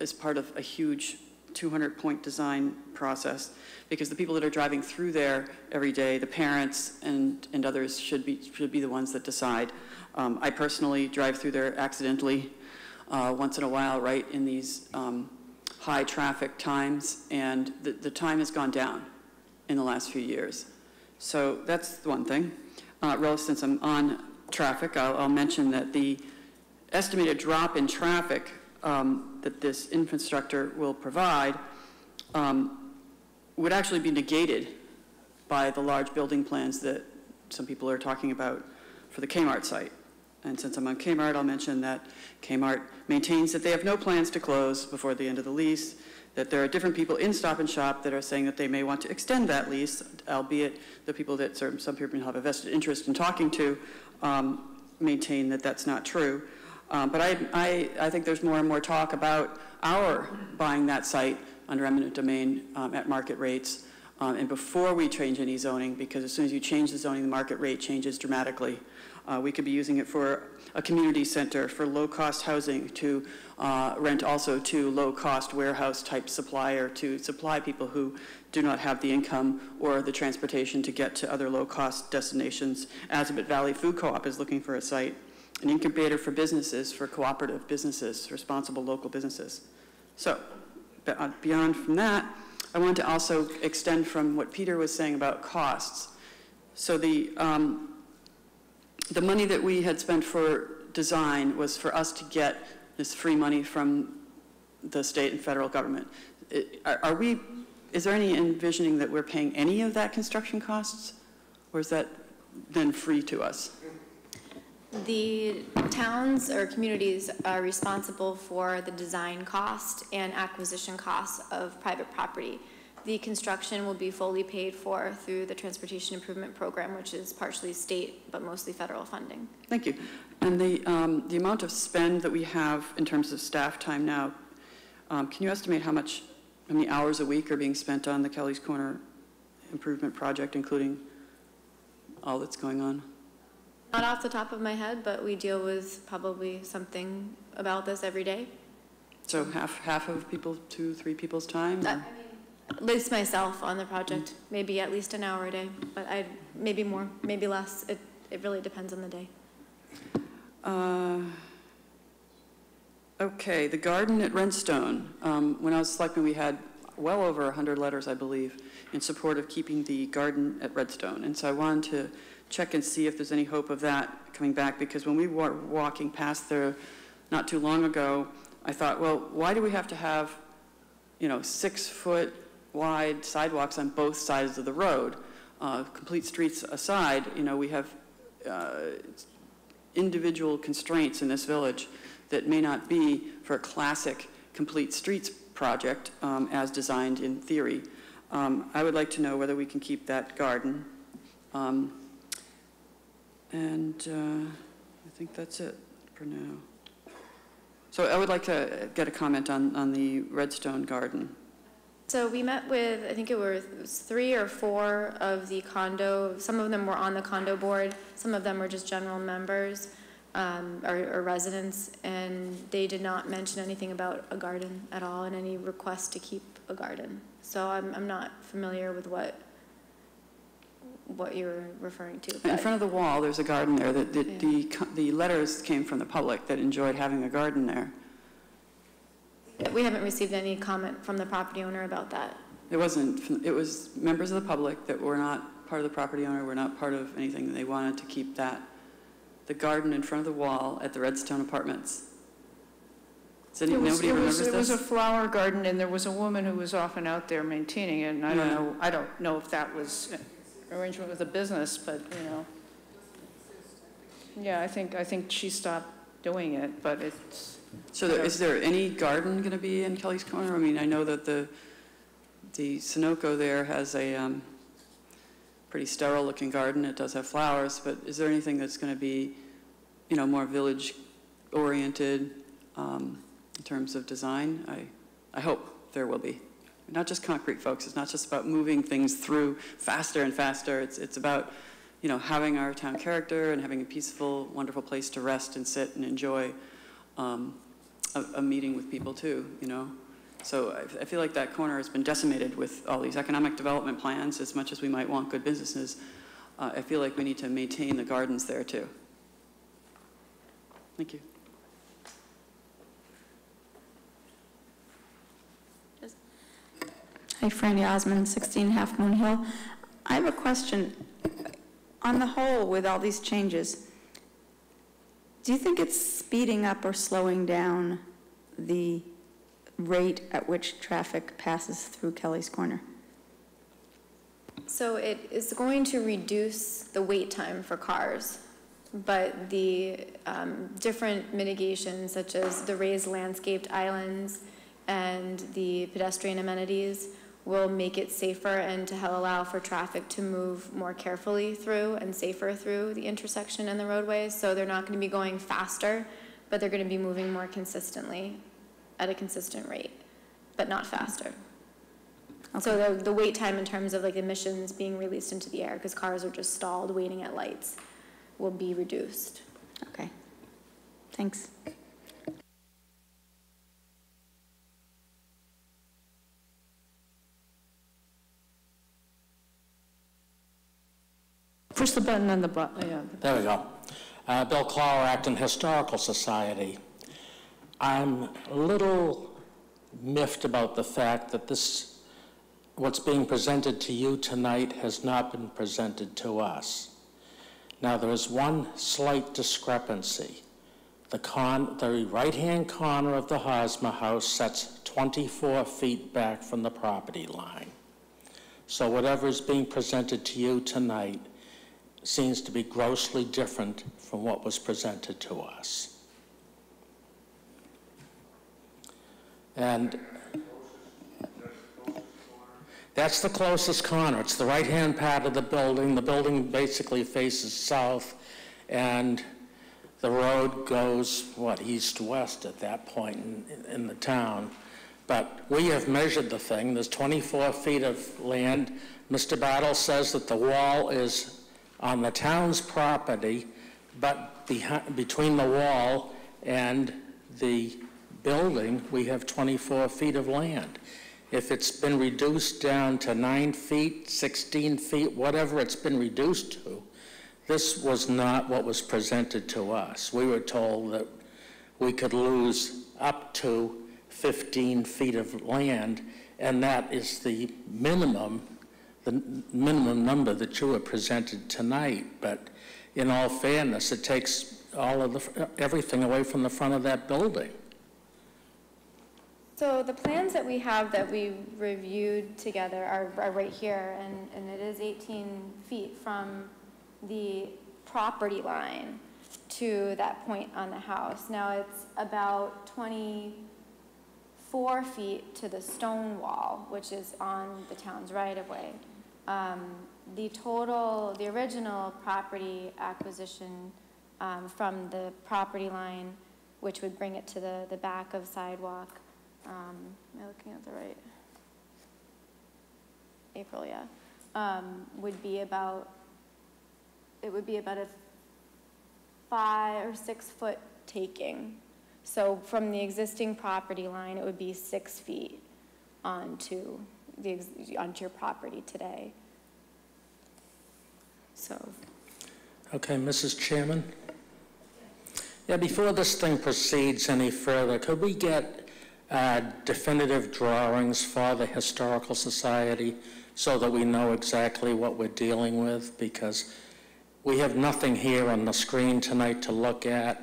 as part of a huge 200-point design process, because the people that are driving through there every day, the parents and others, should be the ones that decide. I personally drive through there accidentally once in a while, right in these high traffic times, and the time has gone down in the last few years. So that's one thing. Since I'm on traffic, I'll mention that the estimated drop in traffic that this infrastructure will provide would actually be negated by the large building plans that some people are talking about for the Kmart site. And since I'm on Kmart, I'll mention that Kmart maintains that they have no plans to close before the end of the lease, that there are different people in Stop and Shop that are saying that they may want to extend that lease, albeit the people that some people have a vested interest in talking to maintain that that's not true. But I think there's more and more talk about our buying that site under eminent domain at market rates, and before we change any zoning, because as soon as you change the zoning, the market rate changes dramatically. We could be using it for a community center, for low-cost housing, to rent also to low-cost warehouse-type supplier to supply people who do not have the income or the transportation to get to other low-cost destinations. Azabet Valley Food Co-op is looking for a site, an incubator for businesses, for cooperative businesses, responsible local businesses. So, beyond from that, I want to also extend from what Peter was saying about costs. So the money that we had spent for design was for us to get this free money from the state and federal government. Is there any envisioning that we're paying any of that construction costs, or is that then free to us? The towns or communities are responsible for the design cost and acquisition costs of private property. The construction will be fully paid for through the Transportation Improvement Program, which is partially state but mostly federal funding. Thank you. And the amount of spend that we have in terms of staff time now, can you estimate how many hours a week are being spent on the Kelly's Corner improvement project, including all that's going on? Not off the top of my head, but we deal with probably something about this every day. So half of people, 2-3 people's time? At least myself on the project, maybe at least an hour a day, but maybe more, maybe less. It really depends on the day. Okay, the garden at Redstone. When I was selectman, we had well over 100 letters, I believe, in support of keeping the garden at Redstone. And so I wanted to check and see if there's any hope of that coming back, because when we were walking past there not too long ago, I thought, well, why do we have to have, 6-foot wide sidewalks on both sides of the road? Complete streets aside, we have individual constraints in this village that may not be for a classic complete streets project as designed in theory. I would like to know whether we can keep that garden. I think that's it for now. So I would like to get a comment on the Redstone garden. So we met with, I think it was 3 or 4 of the condo, some of them were on the condo board, some of them were just general members or residents, and they did not mention anything about a garden at all and any request to keep a garden. So I'm not familiar with what you're referring to. In front of the wall, there's a garden there. The letters came from the public that enjoyed having a garden there. We haven't received any comment from the property owner about that. It was members of the public that were not part of the property owner, were not part of anything. They wanted to keep the garden in front of the wall at the Redstone Apartments. Nobody remembers this? It was a flower garden, and there was a woman who was often out there maintaining it, and I don't know if that was arrangement with the business, but yeah, I think she stopped doing it, but it's. So is there any garden going to be in Kelly's Corner? I mean, I know that the Sunoco there has a pretty sterile looking garden. It does have flowers, but is there anything that's going to be, more village oriented in terms of design? I hope there will be. Not just concrete, folks. It's not just about moving things through faster and faster. It's about, having our town character and having a peaceful, wonderful place to rest and sit and enjoy a meeting with people too, you know? So I feel like that corner has been decimated with all these economic development plans. As much as we might want good businesses, I feel like we need to maintain the gardens there too. Thank you. Hi, Franny Osmond, 16 Half Moon Hill. I have a question. On the whole, with all these changes, do you think it's speeding up or slowing down the rate at which traffic passes through Kelly's Corner? So it is going to reduce the wait time for cars, but the different mitigations such as the raised landscaped islands and the pedestrian amenities will make it safer and to allow for traffic to move more carefully through and safer through the intersection and the roadways. So they're not going to be going faster, but they're going to be moving more consistently at a consistent rate, but not faster. Okay. So the wait time in terms of like emissions being released into the air, because cars are just stalled waiting at lights, will be reduced. Okay, thanks. Push the button on the button. Yeah. There we go. Bill Clower, Acton Historical Society. I'm a little miffed about the fact that what's being presented to you tonight has not been presented to us. Now, there is one slight discrepancy. The right-hand corner of the Hosmer house sets 24 feet back from the property line. So whatever is being presented to you tonight seems to be grossly different from what was presented to us. And that's the closest corner. It's the right-hand part of the building. The building basically faces south, and the road goes, east-west at that point in the town. But we have measured the thing. There's 24 feet of land. Mr. Battle says that the wall is on the town's property, but between the wall and the building, we have 24 feet of land. If it's been reduced down to 9 feet, 16 feet, whatever it's been reduced to, this was not what was presented to us. We were told that we could lose up to 15 feet of land, and that is the minimum number that you were presented tonight. But in all fairness, it takes everything away from the front of that building. So the plans that we have that we reviewed together are right here, and it is 18 feet from the property line to that point on the house. Now it's about 24 feet to the stone wall, which is on the town's right-of-way. The original property acquisition from the property line, which would bring it to the back of sidewalk, am I looking at the right? April, yeah. Would be about a 5 or 6 foot taking. So from the existing property line, it would be 6 feet onto your property today. So. Okay, Mrs. Chairman. Yeah, before this thing proceeds any further, could we get definitive drawings for the Historical Society so that we know exactly what we're dealing with? Because we have nothing here on the screen tonight to look at.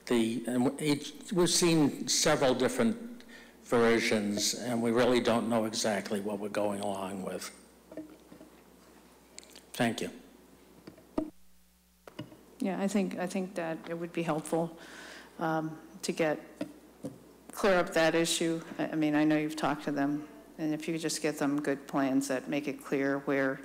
We've seen several different versions, and we really don't know exactly what we're going along with. Thank you. Yeah, I think that it would be helpful to clear up that issue. I mean, I know you've talked to them, and if you could just get them good plans that make it clear where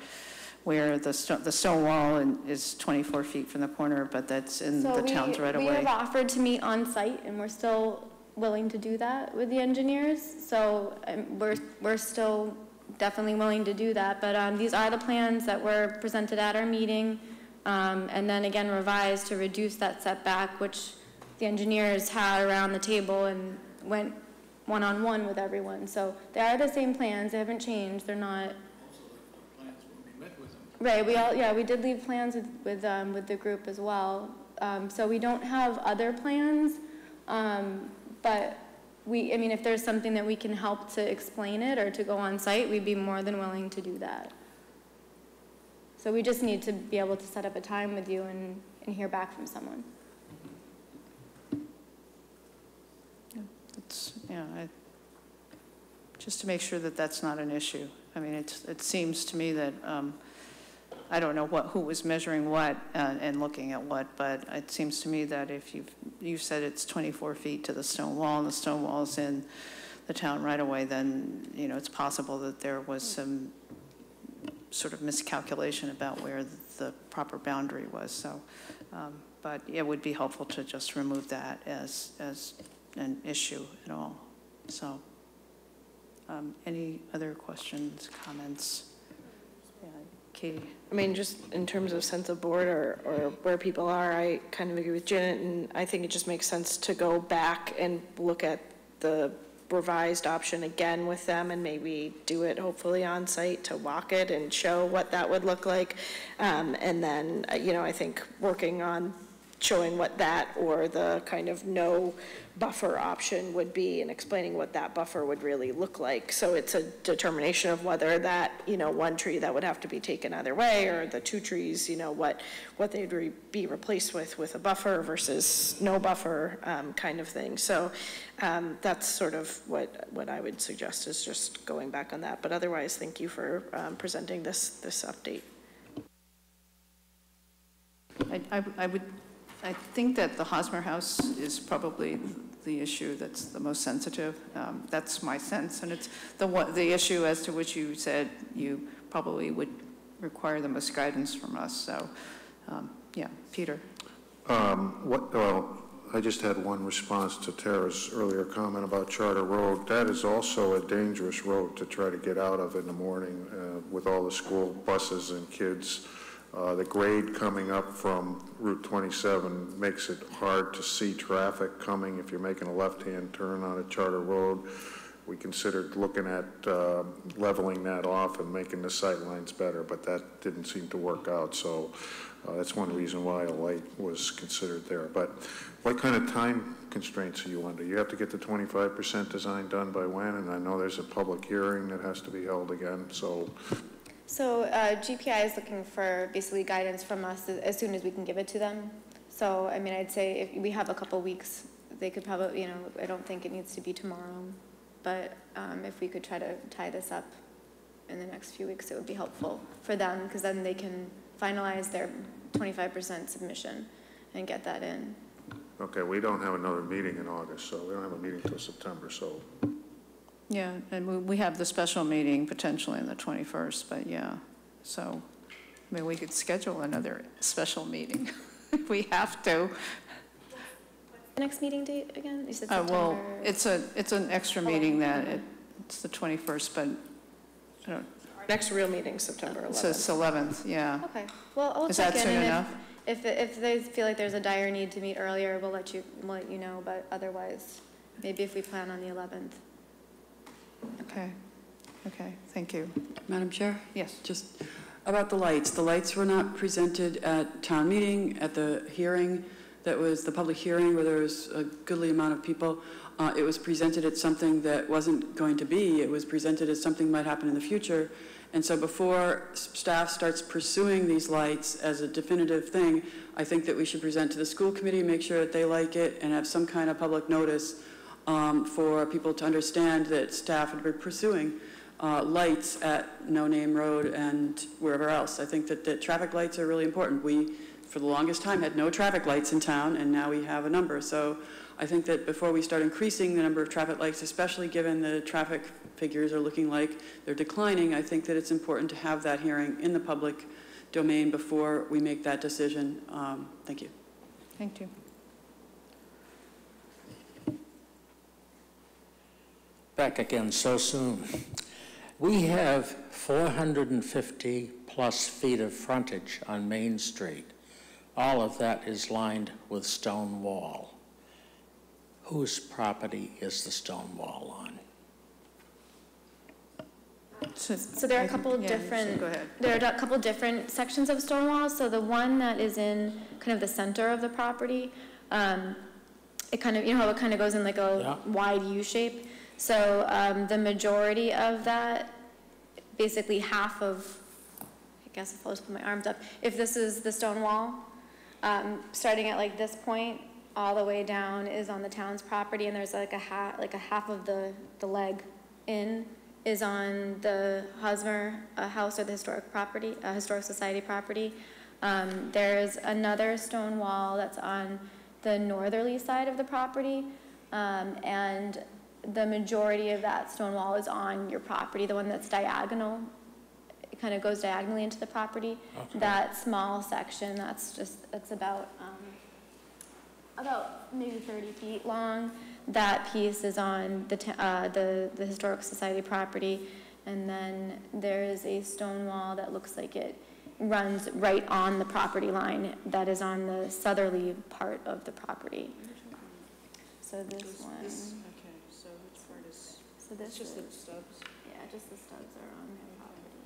the stone wall is 24 feet from the corner, but that's in the town's right away. We have offered to meet on site, and we're still willing to do that with the engineers. So we're still definitely willing to do that. But these are the plans that were presented at our meeting, and then again revised to reduce that setback, which the engineers had around the table and went one-on-one with everyone. So they are the same plans, they haven't changed, they're not. Right, we did leave plans with the group as well. So we don't have other plans, but I mean, if there's something that we can help to explain it or to go on site, we'd be more than willing to do that. So we just need to be able to set up a time with you and hear back from someone. Just to make sure that that's not an issue. I mean, it seems to me that, I don't know who was measuring what and looking at what, but it seems to me that if you've said it's 24 feet to the stone wall and the stone wall's in the town right away, then, it's possible that there was some sort of miscalculation about where the proper boundary was. So, but it would be helpful to just remove that as an issue at all. So, any other questions, comments? Yeah, Katie? I mean, just in terms of sense of board or where people are, I kind of agree with Janet, and I think it just makes sense to go back and look at the revised option again with them and maybe do it hopefully on site to walk it and show what that would look like. And then, I think working on showing what that or the kind of no buffer option would be and explaining what that buffer would really look like. So it's a determination of whether that, one tree that would have to be taken either way, or the two trees, what they'd be replaced with a buffer versus no buffer kind of thing. So that's sort of what I would suggest is just going back on that. But otherwise, thank you for presenting this update. I think that the Hosmer House is probably the issue that's the most sensitive. That's my sense, and it's the issue as to which you said you probably would require the most guidance from us. So, yeah, Peter. Well, I just had one response to Tara's earlier comment about Charter Road. That is also a dangerous road to try to get out of in the morning with all the school buses and kids. The grade coming up from Route 27 makes it hard to see traffic coming if you're making a left-hand turn on a Charter Road. We considered looking at leveling that off and making the sight lines better, but that didn't seem to work out. So that's one reason why a light was considered there. But what kind of time constraints are you under? You have to get the 25% design done by when? And I know there's a public hearing that has to be held again. So GPI is looking for basically guidance from us as soon as we can give it to them. So, I mean, I'd say if we have a couple weeks, they could probably, I don't think it needs to be tomorrow, but if we could try to tie this up in the next few weeks, it would be helpful for them, because then they can finalize their 25% submission and get that in. Okay, we don't have another meeting in August, so we don't have a meeting until September, so. Yeah, and we have the special meeting potentially on the 21st, but yeah. So, I mean, we could schedule another special meeting if we have to. The next meeting date again? You said September. Well, it's an extra meeting that it's the 21st, but I don't. Our next real meeting, September 11th. It says 11th, yeah. Okay. Well, I'll Is check that in, soon and enough? if they feel like there's a dire need to meet earlier, we'll let you know. But otherwise, maybe if we plan on the 11th. Okay, thank you. Madam Chair? Yes. Just about the lights. The lights were not presented at town meeting, at the hearing that was the public hearing where there was a goodly amount of people. It was presented as something that wasn't going to be. It was presented as something might happen in the future. And so before staff starts pursuing these lights as a definitive thing, I think that we should present to the school committee, make sure that they like it, and have some kind of public notice for people to understand that staff would be pursuing lights at No Name Road and wherever else. I think that traffic lights are really important. We, for the longest time, had no traffic lights in town, and now we have a number. So I think that before we start increasing the number of traffic lights, especially given the traffic figures are looking like they're declining, I think that it's important to have that hearing in the public domain before we make that decision. Thank you. Thank you. Back again so soon. We have 450 plus feet of frontage on Main Street. All of that is lined with stone wall. whose property is the stone wall on? So there are a couple different, go ahead. there are a couple different sections of stone walls. So the one that is in kind of the center of the property, it kind of, you know how it kind of goes in like a wide U shape? So the majority of that, basically half of, I guess if I'll just put my arms up, if this is the stone wall, starting at like this point, all the way down is on the town's property, and there's like a half of the leg in is on the Hosmer house or the historic society property. There's another stone wall that's on the northerly side of the property, and the majority of that stone wall is on your property, the one that's diagonal. It kind of goes diagonally into the property. Okay. That small section, it's about maybe 30 feet long. That piece is on the Historic Society property, and then there is a stone wall that looks like it runs right on the property line that is on the southerly part of the property. So this one. Okay, so which part is? So this just the stubs. Yeah, just the stubs are on their property.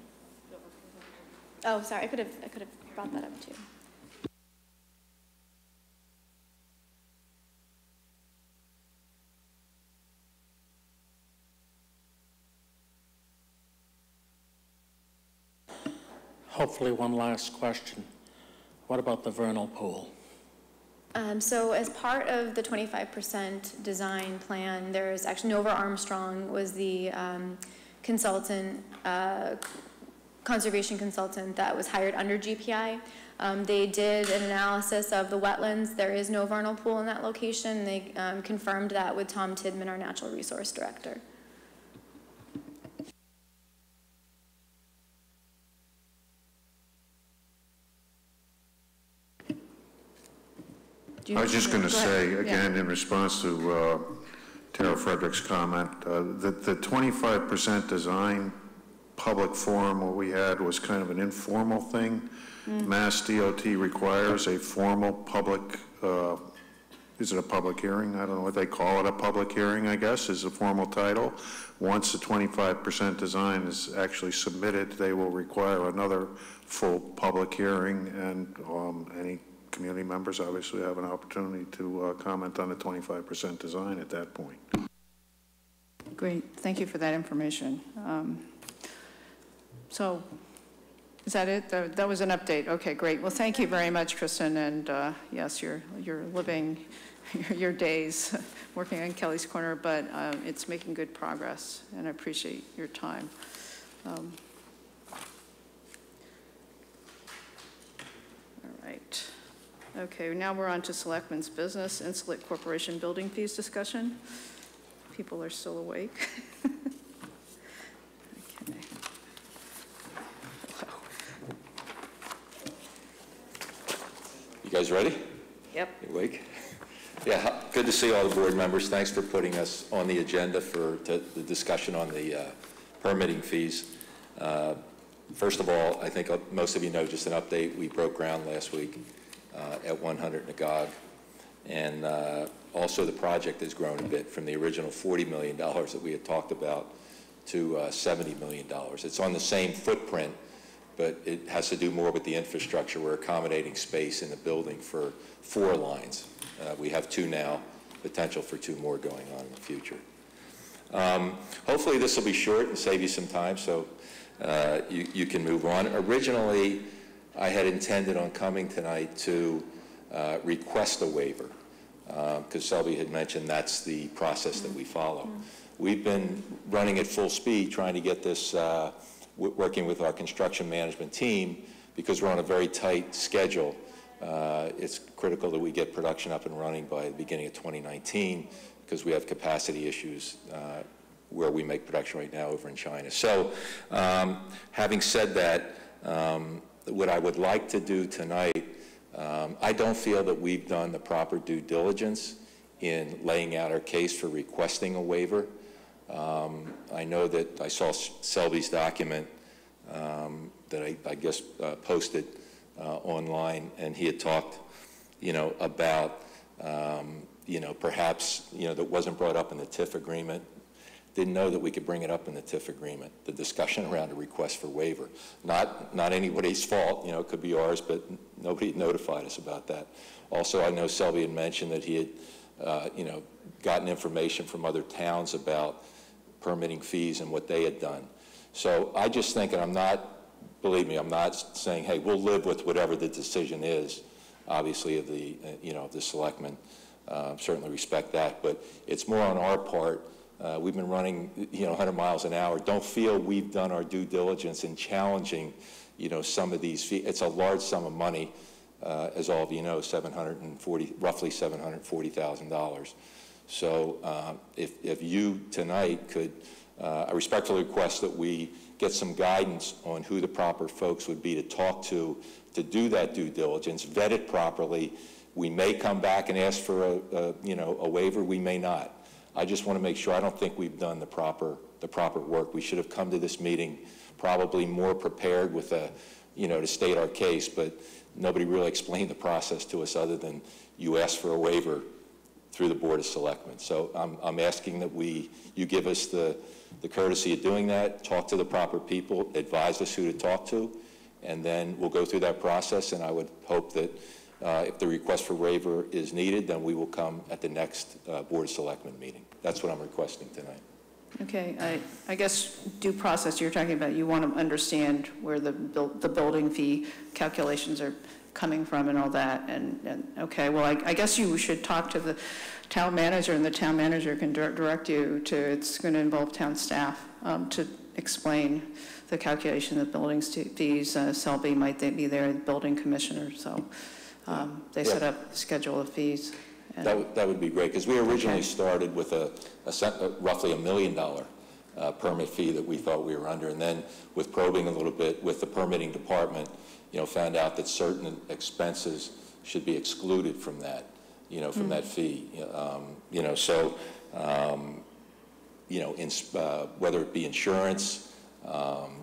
Oh, sorry, I could have brought that up too. Hopefully one last question. What about the vernal pool? So as part of the 25% design plan, there's actually Nova Armstrong was the consultant, conservation consultant that was hired under GPI. They did an analysis of the wetlands. There is no vernal pool in that location. They confirmed that with Tom Tidman, our natural resource director. I was just going to say, again, in response to Tara Frederick's comment, that the 25% design public forum, what we had was kind of an informal thing. Mass DOT requires a formal public, is it a public hearing? I don't know what they call it, a public hearing, I guess, is a formal title. Once the 25% design is actually submitted, they will require another full public hearing, and any community members obviously have an opportunity to comment on the 25% design at that point. Great, thank you for that information. So, is that it? That was an update. Okay, great. Well, thank you very much, Kristen. And yes, you're living your days working on Kelly's Corner, but it's making good progress, and I appreciate your time. All right. Okay, now we're on to Selectmen's business, Insulet Corporation building fees discussion. People are still awake. Okay. You guys ready? Yep. You awake? Yeah, good to see all the board members. Thanks for putting us on the agenda for the discussion on the permitting fees. First of all, I think most of you know, just an update, we broke ground last week at 100 Nagog. And also the project has grown a bit from the original $40 million that we had talked about to $70 million. It's on the same footprint, but it has to do more with the infrastructure. We're accommodating space in the building for 4 lines. We have 2 now, potential for 2 more going on in the future. Hopefully this will be short and save you some time so you can move on. Originally, I had intended on coming tonight to request a waiver, because Selby had mentioned that's the process that we follow. We've been running at full speed trying to get this, working with our construction management team, because we're on a very tight schedule. It's critical that we get production up and running by the beginning of 2019, because we have capacity issues where we make production right now over in China. So having said that, what I would like to do tonight, I don't feel that we've done the proper due diligence in laying out our case for requesting a waiver. I know that I saw Selby's document that I guess posted online, and he had talked, about, perhaps, that wasn't brought up in the TIF agreement. Didn't know that we could bring it up in the TIF agreement, the discussion around a request for waiver. Not anybody's fault, it could be ours, but nobody had notified us about that. Also, I know Selby had mentioned that he had, gotten information from other towns about permitting fees and what they had done. So I just think, and believe me, I'm not saying, hey, we'll live with whatever the decision is, obviously, of the, of the selectmen. Certainly respect that, but it's more on our part. We've been running, 100 miles an hour. Don't feel we've done our due diligence in challenging, some of these fees. It's a large sum of money, as all of you know, roughly $740,000. So if you tonight could, I respectfully request that we get some guidance on who the proper folks would be to talk to do that due diligence, vet it properly. We may come back and ask for a waiver. We may not. I just want to make sure. I don't think we've done the proper work. We should have come to this meeting probably more prepared with to state our case, but nobody really explained the process to us other than you asked for a waiver through the Board of Selectmen. So I'm asking that you give us the courtesy of doing that, talk to the proper people, advise us who to talk to, and then we'll go through that process, and I would hope that if the request for waiver is needed, then we will come at the next Board of Selectmen meeting. That's what I'm requesting tonight. Okay, I guess due process you're talking about, you want to understand where the building fee calculations are coming from and all that, and okay, well, I guess you should talk to the town manager, and the town manager can direct you to, it's going to involve town staff to explain the calculation of building fees. Selby might be there, the building commissioner, so they set up a schedule of fees. That would be great, because we originally started with roughly $1 million permit fee that we thought we were under, and then with probing a little bit with the permitting department, found out that certain expenses should be excluded from that, from that fee. Whether it be insurance,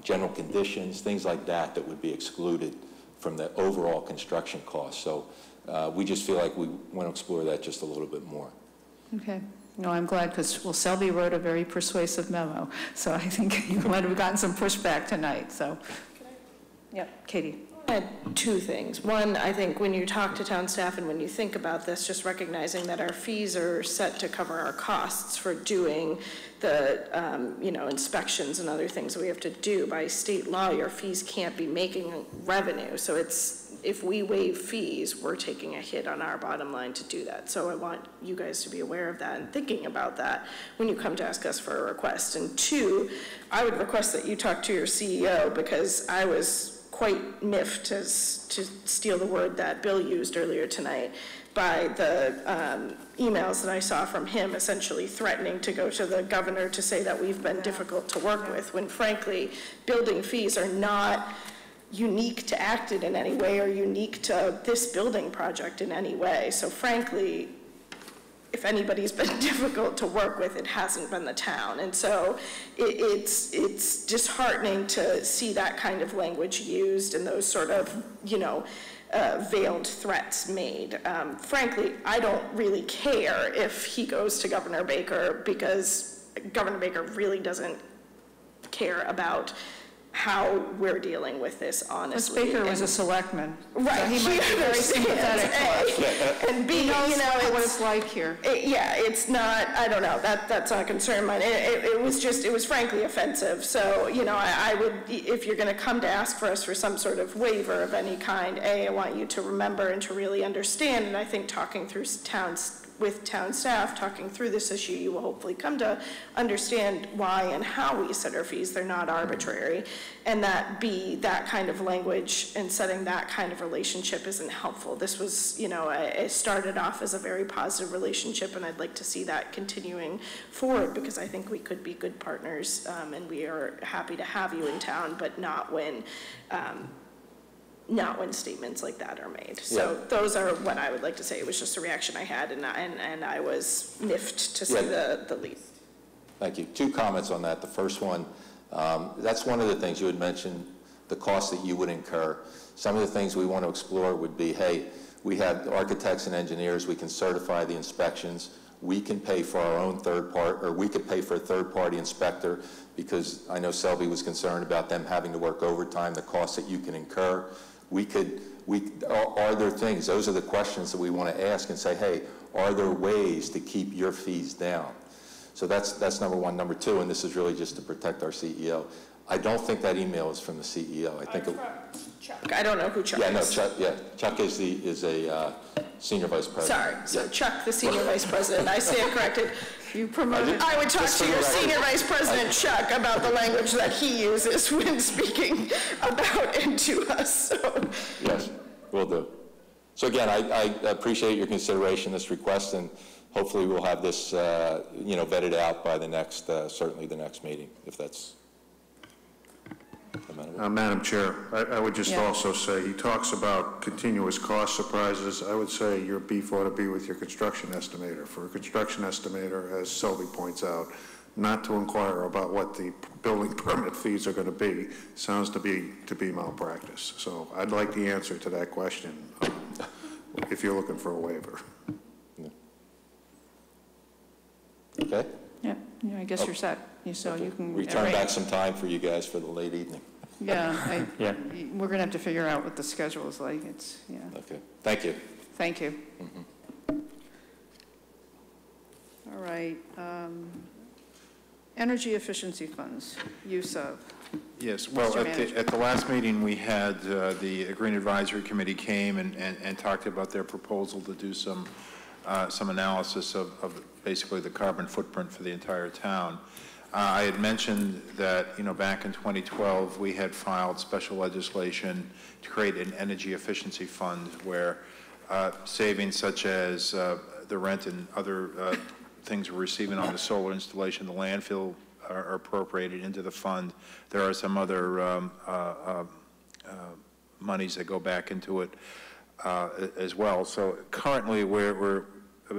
general conditions, things like that would be excluded from the overall construction cost. So we just feel like we want to explore that just a little bit more. Okay. No, I'm glad, because, well, Selby wrote a very persuasive memo, so I think you might have gotten some pushback tonight, so. Yep, Katie. I had two things. One, I think when you talk to town staff and when you think about this, just recognizing that our fees are set to cover our costs for doing the, inspections and other things that we have to do by state law. Your fees can't be making revenue. So if we waive fees, we're taking a hit on our bottom line to do that. So I want you guys to be aware of that and thinking about that when you come to ask us for a request. And two, I would request that you talk to your CEO, because I was quite miffed, to steal the word that Bill used earlier tonight, by the emails that I saw from him essentially threatening to go to the governor to say that we've been difficult to work with, when frankly, building fees are not unique to Acton in any way or unique to this building project in any way. So frankly, if anybody's been difficult to work with, it hasn't been the town. And so it's disheartening to see that kind of language used and those sort of, veiled threats made. Frankly, I don't really care if he goes to Governor Baker, because Governor Baker really doesn't care about how we're dealing with this, honestly. Ms. Baker was a selectman. Right. So he might be very sympathetic to us. And B, what it's like here. It's not, I don't know, that's not a concern of mine. It was frankly offensive. So, I would, if you're going to come to ask for us for some sort of waiver of any kind, I want you to remember and to really understand, and I think talking through with town staff, talking through this issue, you will hopefully come to understand why and how we set our fees. They're not arbitrary. And that kind of language and setting that kind of relationship isn't helpful. This was, it started off as a very positive relationship, and I'd like to see that continuing forward, because I think we could be good partners, and we are happy to have you in town, but not when statements like that are made. So those are what I would like to say. It was just a reaction I had, and I was miffed to see the lead. Thank you. Two comments on that. The first one, that's one of the things you had mentioned, the cost that you would incur. Some of the things we want to explore would be, hey, We have architects and engineers. We can certify the inspections. We can pay for our own third part, or we could pay for a third-party inspector, because I know Selby was concerned about them having to work overtime, the costs that you can incur. Are there things, those are the questions that we want to ask and say, hey, are there ways to keep your fees down? So that's number one. Number two, and this is really just to protect our CEO, I don't think that email is from the CEO. I think Chuck. I don't know who Chuck is. Yeah, no, Chuck, yeah. Chuck is a senior vice president. Sorry, so Chuck, the senior vice president. I stand corrected. You promoted. I would talk to your senior vice president, Chuck, about the language that he uses when speaking about and to us. So. Yes, will do. So again, I appreciate your consideration, this request, and hopefully we'll have this, vetted out by the next, certainly the next meeting, if that's amenable. Madam Chair, I would just also say, he talks about continuous cost surprises. I would say your beef ought to be with your construction estimator. For a construction estimator, as Selby points out, not to inquire about what the building permit fees are going to be sounds to be malpractice. So I'd like the answer to that question if you're looking for a waiver. Okay. Yeah, I guess you're set. So you can return back some time for you guys for the late evening. Yeah, we're going to have to figure out what the schedule is like. Okay. Thank you. Thank you. All right. Energy efficiency funds, use of. Yes, well, at the last meeting, we had the Green Advisory Committee came and talked about their proposal to do some analysis of basically the carbon footprint for the entire town. I had mentioned that, back in 2012, we had filed special legislation to create an energy efficiency fund where savings such as the rent and other things we're receiving on the solar installation, the landfill are appropriated into the fund. There are some other monies that go back into it as well. So currently we're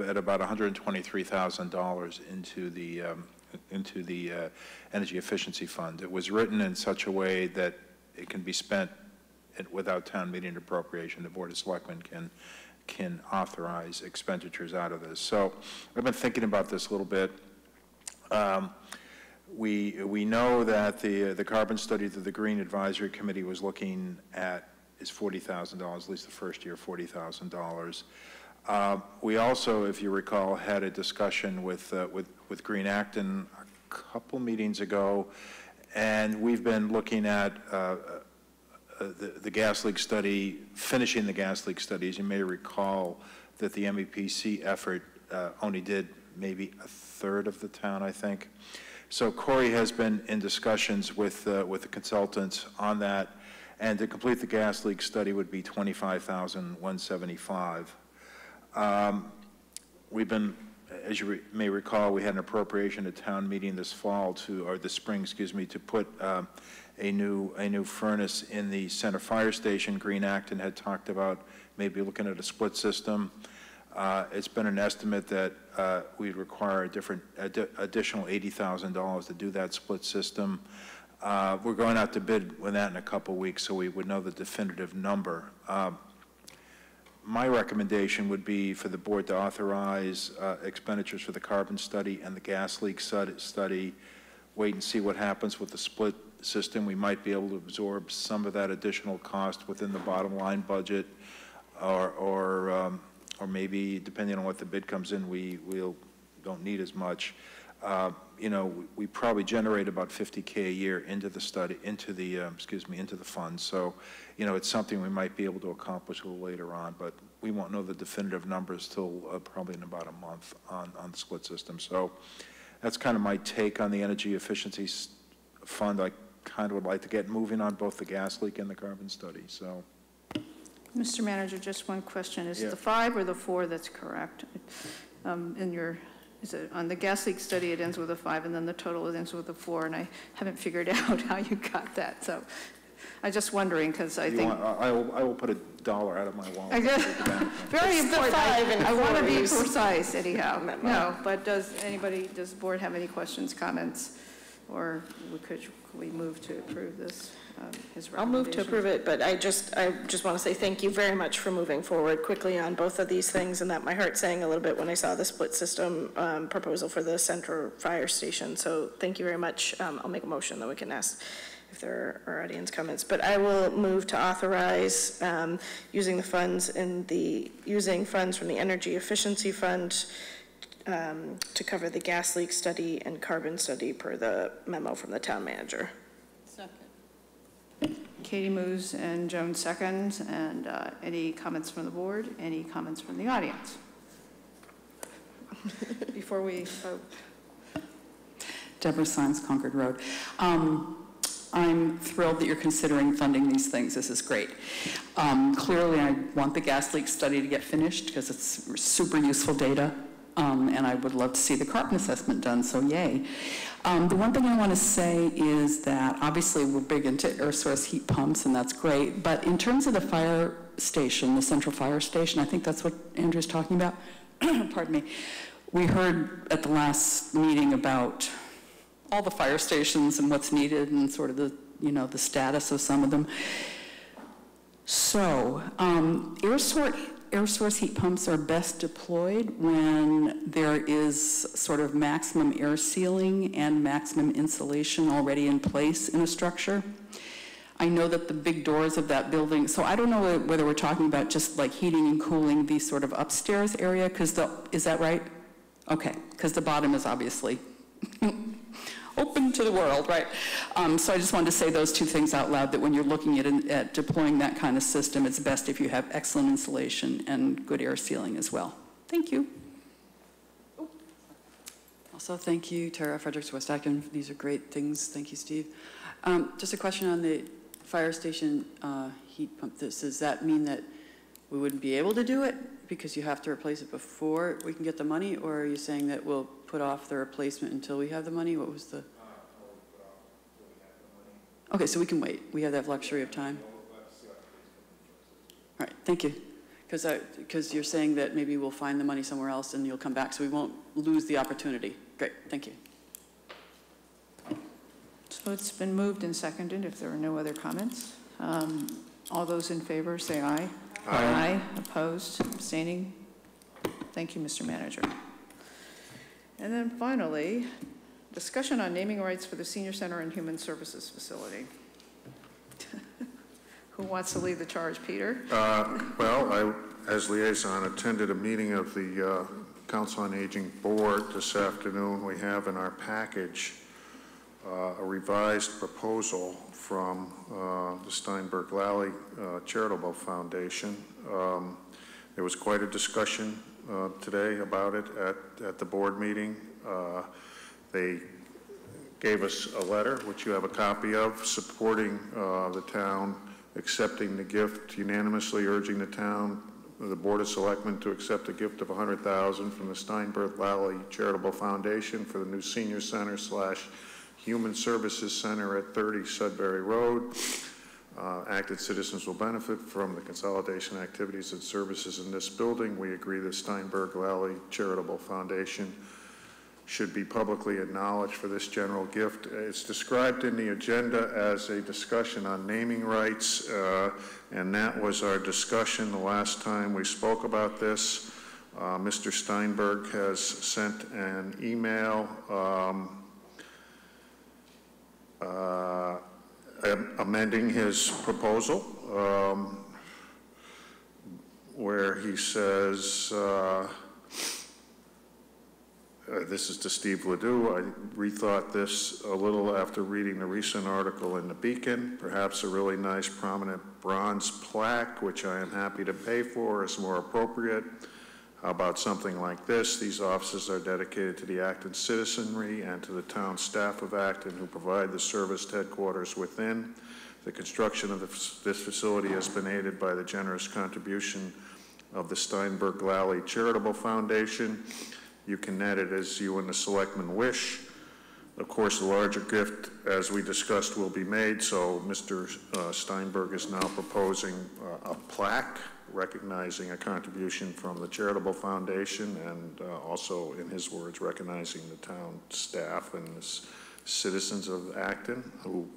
at about $123,000 into the energy efficiency fund. It was written in such a way that it can be spent without town meeting appropriation. The Board of Selectmen can authorize expenditures out of this. So I've been thinking about this a little bit. We know that the carbon study that the Green Advisory Committee was looking at is $40,000, at least the first year, $40,000. We also, if you recall, had a discussion with Green Acton a couple meetings ago, and we've been looking at the gas leak study, finishing the gas leak studies. You may recall that the MEPC effort only did maybe a third of the town, I think. So Corey has been in discussions with the consultants on that, and to complete the gas leak study would be $25,175. We've been, as you may recall, we had an appropriation at town meeting this fall this spring, to put a new furnace in the center fire station. Green Acton had talked about maybe looking at a split system. It's been an estimate that we'd require additional $80,000 to do that split system. We're going out to bid with that in a couple weeks, so we would know the definitive number. My recommendation would be for the board to authorize expenditures for the carbon study and the gas leak study, wait and see what happens with the split system. We might be able to absorb some of that additional cost within the bottom line budget, or maybe, depending on what the bid comes in, we don't need as much. We probably generate about $50K a year into the study, into the fund. So, it's something we might be able to accomplish a little later on, but we won't know the definitive numbers till probably in about a month on the split system. So that's kind of my take on the energy efficiency fund. I kind of would like to get moving on both the gas leak and the carbon study. So, Mr. Manager, just one question. Is it the 5 or the 4 that's correct? Is it on the gas leak study, it ends with a 5, and then the total ends with a 4, and I haven't figured out how you got that. So I'm just wondering, because I think... I will put $1 out of my wallet. I guess, very important. I want to be precise anyhow. No, but does the board have any questions, comments? Or could we move to approve this, his I'll move to recommendation? approve it, but I just want to say thank you very much for moving forward quickly on both of these things, and that my heart sang a little bit when I saw the split system proposal for the central fire station. So thank you very much. I'll make a motion that we can ask if there are audience comments, but I will move to authorize using funds from the Energy Efficiency Fund to cover the gas leak study and carbon study per the memo from the town manager. Second. Katie moves and Joan seconds. And any comments from the board? Any comments from the audience? Before we vote. Deborah Sines, Concord Road. I'm thrilled that you're considering funding these things. This is great. Clearly, I want the gas leak study to get finished because it's super useful data. And I would love to see the carbon assessment done, so yay. The one thing I want to say is that obviously we're big into air source heat pumps, and that's great. But in terms of the fire station, the central fire station, I think that's what Andrew's talking about. Pardon me. We heard at the last meeting about all the fire stations and what's needed and sort of the, the status of some of them. So air source heat pumps are best deployed when there is sort of maximum air sealing and maximum insulation already in place in a structure. I know that the big doors of that building, so I don't know whether we're talking about just like heating and cooling the sort of upstairs area, is that right? Okay, because the bottom is obviously open to the world, right? So I just wanted to say those two things out loud, that when you're looking at deploying that kind of system, it's best if you have excellent insulation and good air sealing as well. Thank you. Also, thank you, Tara Fredericks, West Acton. These are great things. Thank you, Steve. Just a question on the fire station heat pump. Does that mean that we wouldn't be able to do it because you have to replace it before we can get the money, or are you saying that we'll put off the replacement until we have the money? What was the? Okay, so we can wait. We have that luxury of time. All right, thank you. Because you're saying that maybe we'll find the money somewhere else and you'll come back, so we won't lose the opportunity. Great, thank you. So it's been moved and seconded. If there are no other comments, all those in favor say aye. Aye. Aye. Opposed? Abstaining? Thank you, Mr. Manager. And then finally, discussion on naming rights for the Senior Center and Human Services Facility. Who wants to lead the charge, Peter? Well, I, as liaison, attended a meeting of the Council on Aging Board this afternoon. We have in our package a revised proposal from the Steinberg Lally Charitable Foundation. There was quite a discussion today about it at the board meeting. They gave us a letter, which you have a copy of, supporting the town accepting the gift, unanimously urging the Board of Selectmen to accept a gift of $100,000 from the Steinberg Lally Charitable Foundation for the new Senior Center / Human Services Center at 30 Sudbury Road. Acton citizens will benefit from the consolidation activities and services in this building. We agree that Steinberg Lally Charitable Foundation should be publicly acknowledged for this general gift. It's described in the agenda as a discussion on naming rights, and that was our discussion the last time we spoke about this. Mr. Steinberg has sent an email amending his proposal, where he says, this is to Steve Ledoux. I rethought this a little after reading the recent article in the Beacon. Perhaps a really nice prominent bronze plaque, which I am happy to pay for, is more appropriate. How about something like this? These offices are dedicated to the Acton citizenry and to the town staff of Acton who provide the serviced headquarters within. The construction of this facility has been aided by the generous contribution of the Steinberg Lally Charitable Foundation. You can net it as you and the selectmen wish. Of course, the larger gift, as we discussed, will be made, so Mr. Steinberg is now proposing a plaque recognizing a contribution from the Charitable Foundation and also, in his words, recognizing the town staff and this citizens of Acton who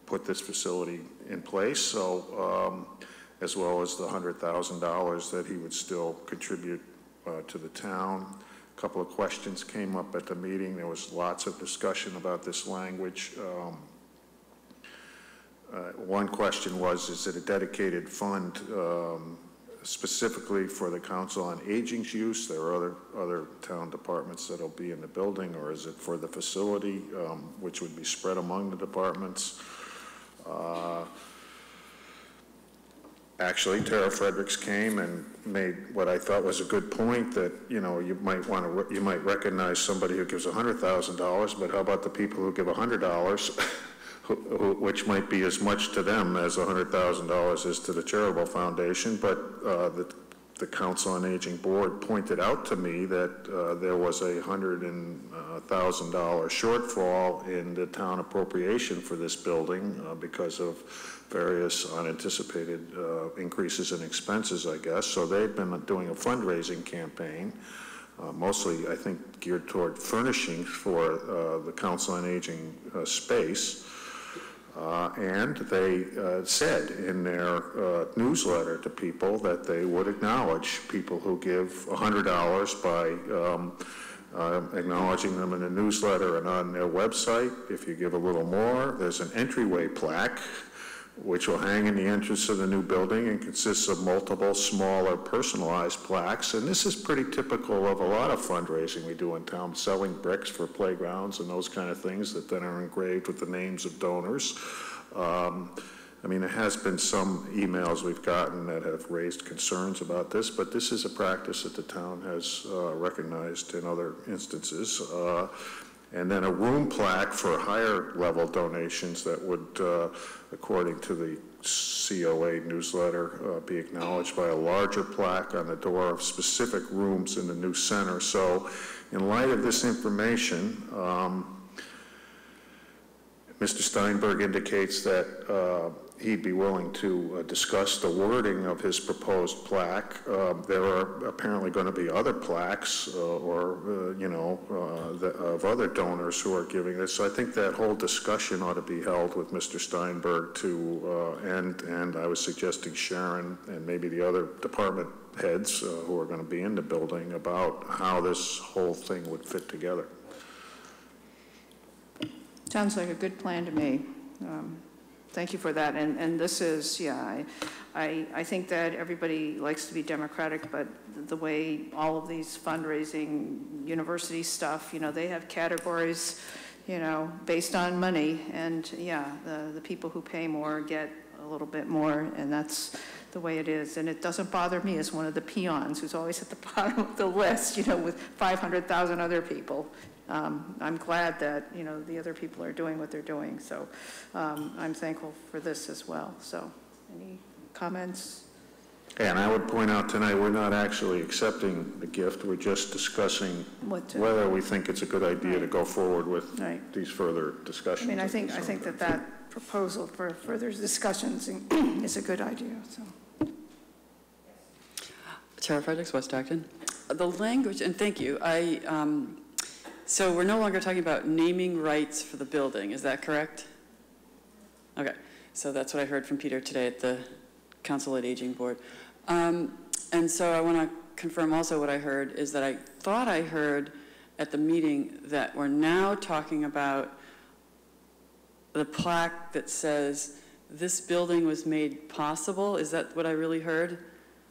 put this facility in place, so as well as the $100,000 that he would still contribute to the town. A couple of questions came up at the meeting. There was lots of discussion about this language. One question was, is it a dedicated fund specifically for the Council on Aging's use? There are other town departments that'll be in the building, or is it for the facility, which would be spread among the departments? Actually, Tara Fredericks came and made what I thought was a good point, that you might recognize somebody who gives $100,000, but how about the people who give $100, which might be as much to them as $100,000 is to the charitable foundation. But the Council on Aging Board pointed out to me that there was a $100,000 shortfall in the town appropriation for this building because of various unanticipated increases in expenses, I guess. So they've been doing a fundraising campaign, mostly, I think, geared toward furnishings for the Council on Aging space. And they said in their newsletter to people that they would acknowledge people who give $100 by acknowledging them in a newsletter and on their website. If you give a little more, there's an entryway plaque which will hang in the entrance of the new building and consists of multiple smaller personalized plaques. And this is pretty typical of a lot of fundraising we do in town, selling bricks for playgrounds and those kind of things that then are engraved with the names of donors. I mean, there has been some emails we've gotten that have raised concerns about this, but this is a practice that the town has recognized in other instances. And then a room plaque for higher level donations that would, according to the COA newsletter, be acknowledged by a larger plaque on the door of specific rooms in the new center. So in light of this information, Mr. Steinberg indicates that he'd be willing to discuss the wording of his proposed plaque. There are apparently going to be other plaques of other donors who are giving this. So I think that whole discussion ought to be held with Mr. Steinberg and I was suggesting Sharon and maybe the other department heads who are going to be in the building about how this whole thing would fit together. Sounds like a good plan to me. Thank you for that. And this is, yeah, I think that everybody likes to be democratic, but the way all of these fundraising university stuff, they have categories, based on money. And yeah, the people who pay more get a little bit more, and that's the way it is. And it doesn't bother me as one of the peons who's always at the bottom of the list, with 500,000 other people. I'm glad that, the other people are doing what they're doing. So I'm thankful for this as well. So any comments? And I would point out tonight, we're not actually accepting the gift. We're just discussing whether we think it's a good idea to go forward with these further discussions. I mean, I think that proposal for further discussions is a good idea. So. Tara Fredericks, West Acton. The language, and thank you. So we're no longer talking about naming rights for the building, is that correct? Okay, so that's what I heard from Peter today at the Council on Aging Board. And so I want to confirm also what I heard is that I thought I heard at the meeting that we're now talking about the plaque that says this building was made possible. Is that what I really heard?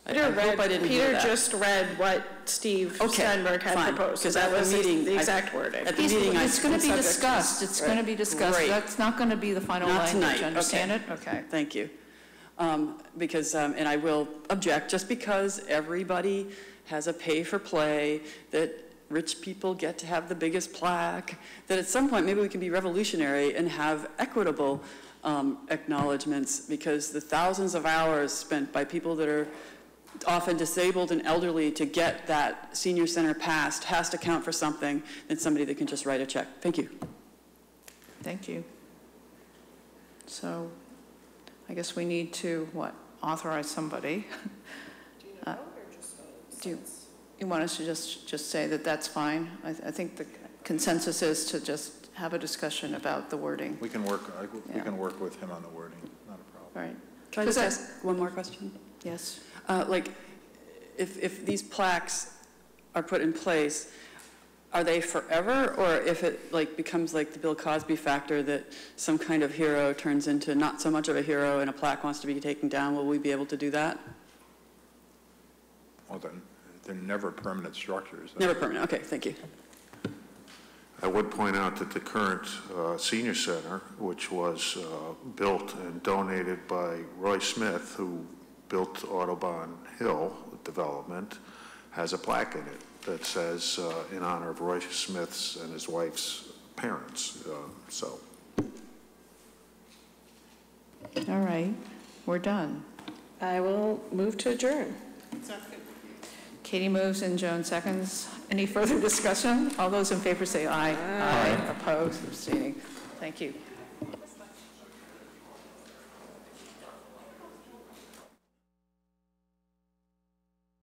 Peter just read what Steve Steinberg had proposed, because that was the exact wording. At the meeting, it's going to be discussed. It's going to be discussed. Great. That's not going to be the final language. Tonight. Understand it? Okay. Thank you. Because, and I will object, just because everybody has a pay for play, that rich people get to have the biggest plaque, that at some point maybe we can be revolutionary and have equitable acknowledgements, because the thousands of hours spent by people that are often disabled and elderly to get that senior center passed has to count for something than somebody that can just write a check. Thank you. Thank you. So I guess we need to, authorize somebody. Do you know, or just do you want us to just say that that's fine? I think the consensus is to just have a discussion about the wording. We can work with him on the wording, not a problem. Right. Can I just ask one more question? Yes. Like, if these plaques are put in place, are they forever? Or if it like becomes like the Bill Cosby factor that some kind of hero turns into not so much of a hero and a plaque wants to be taken down, will we be able to do that? Well, then, they're never permanent structures. Never permanent, okay, thank you. I would point out that the current senior center, which was built and donated by Roy Smith, who built Audubon Hill development, has a plaque in it that says in honor of Roy Smith's and his wife's parents. All right, we're done. I will move to adjourn. Katie moves and Joan seconds. Any further discussion? All those in favor say aye. Aye. Opposed, abstaining. Thank you.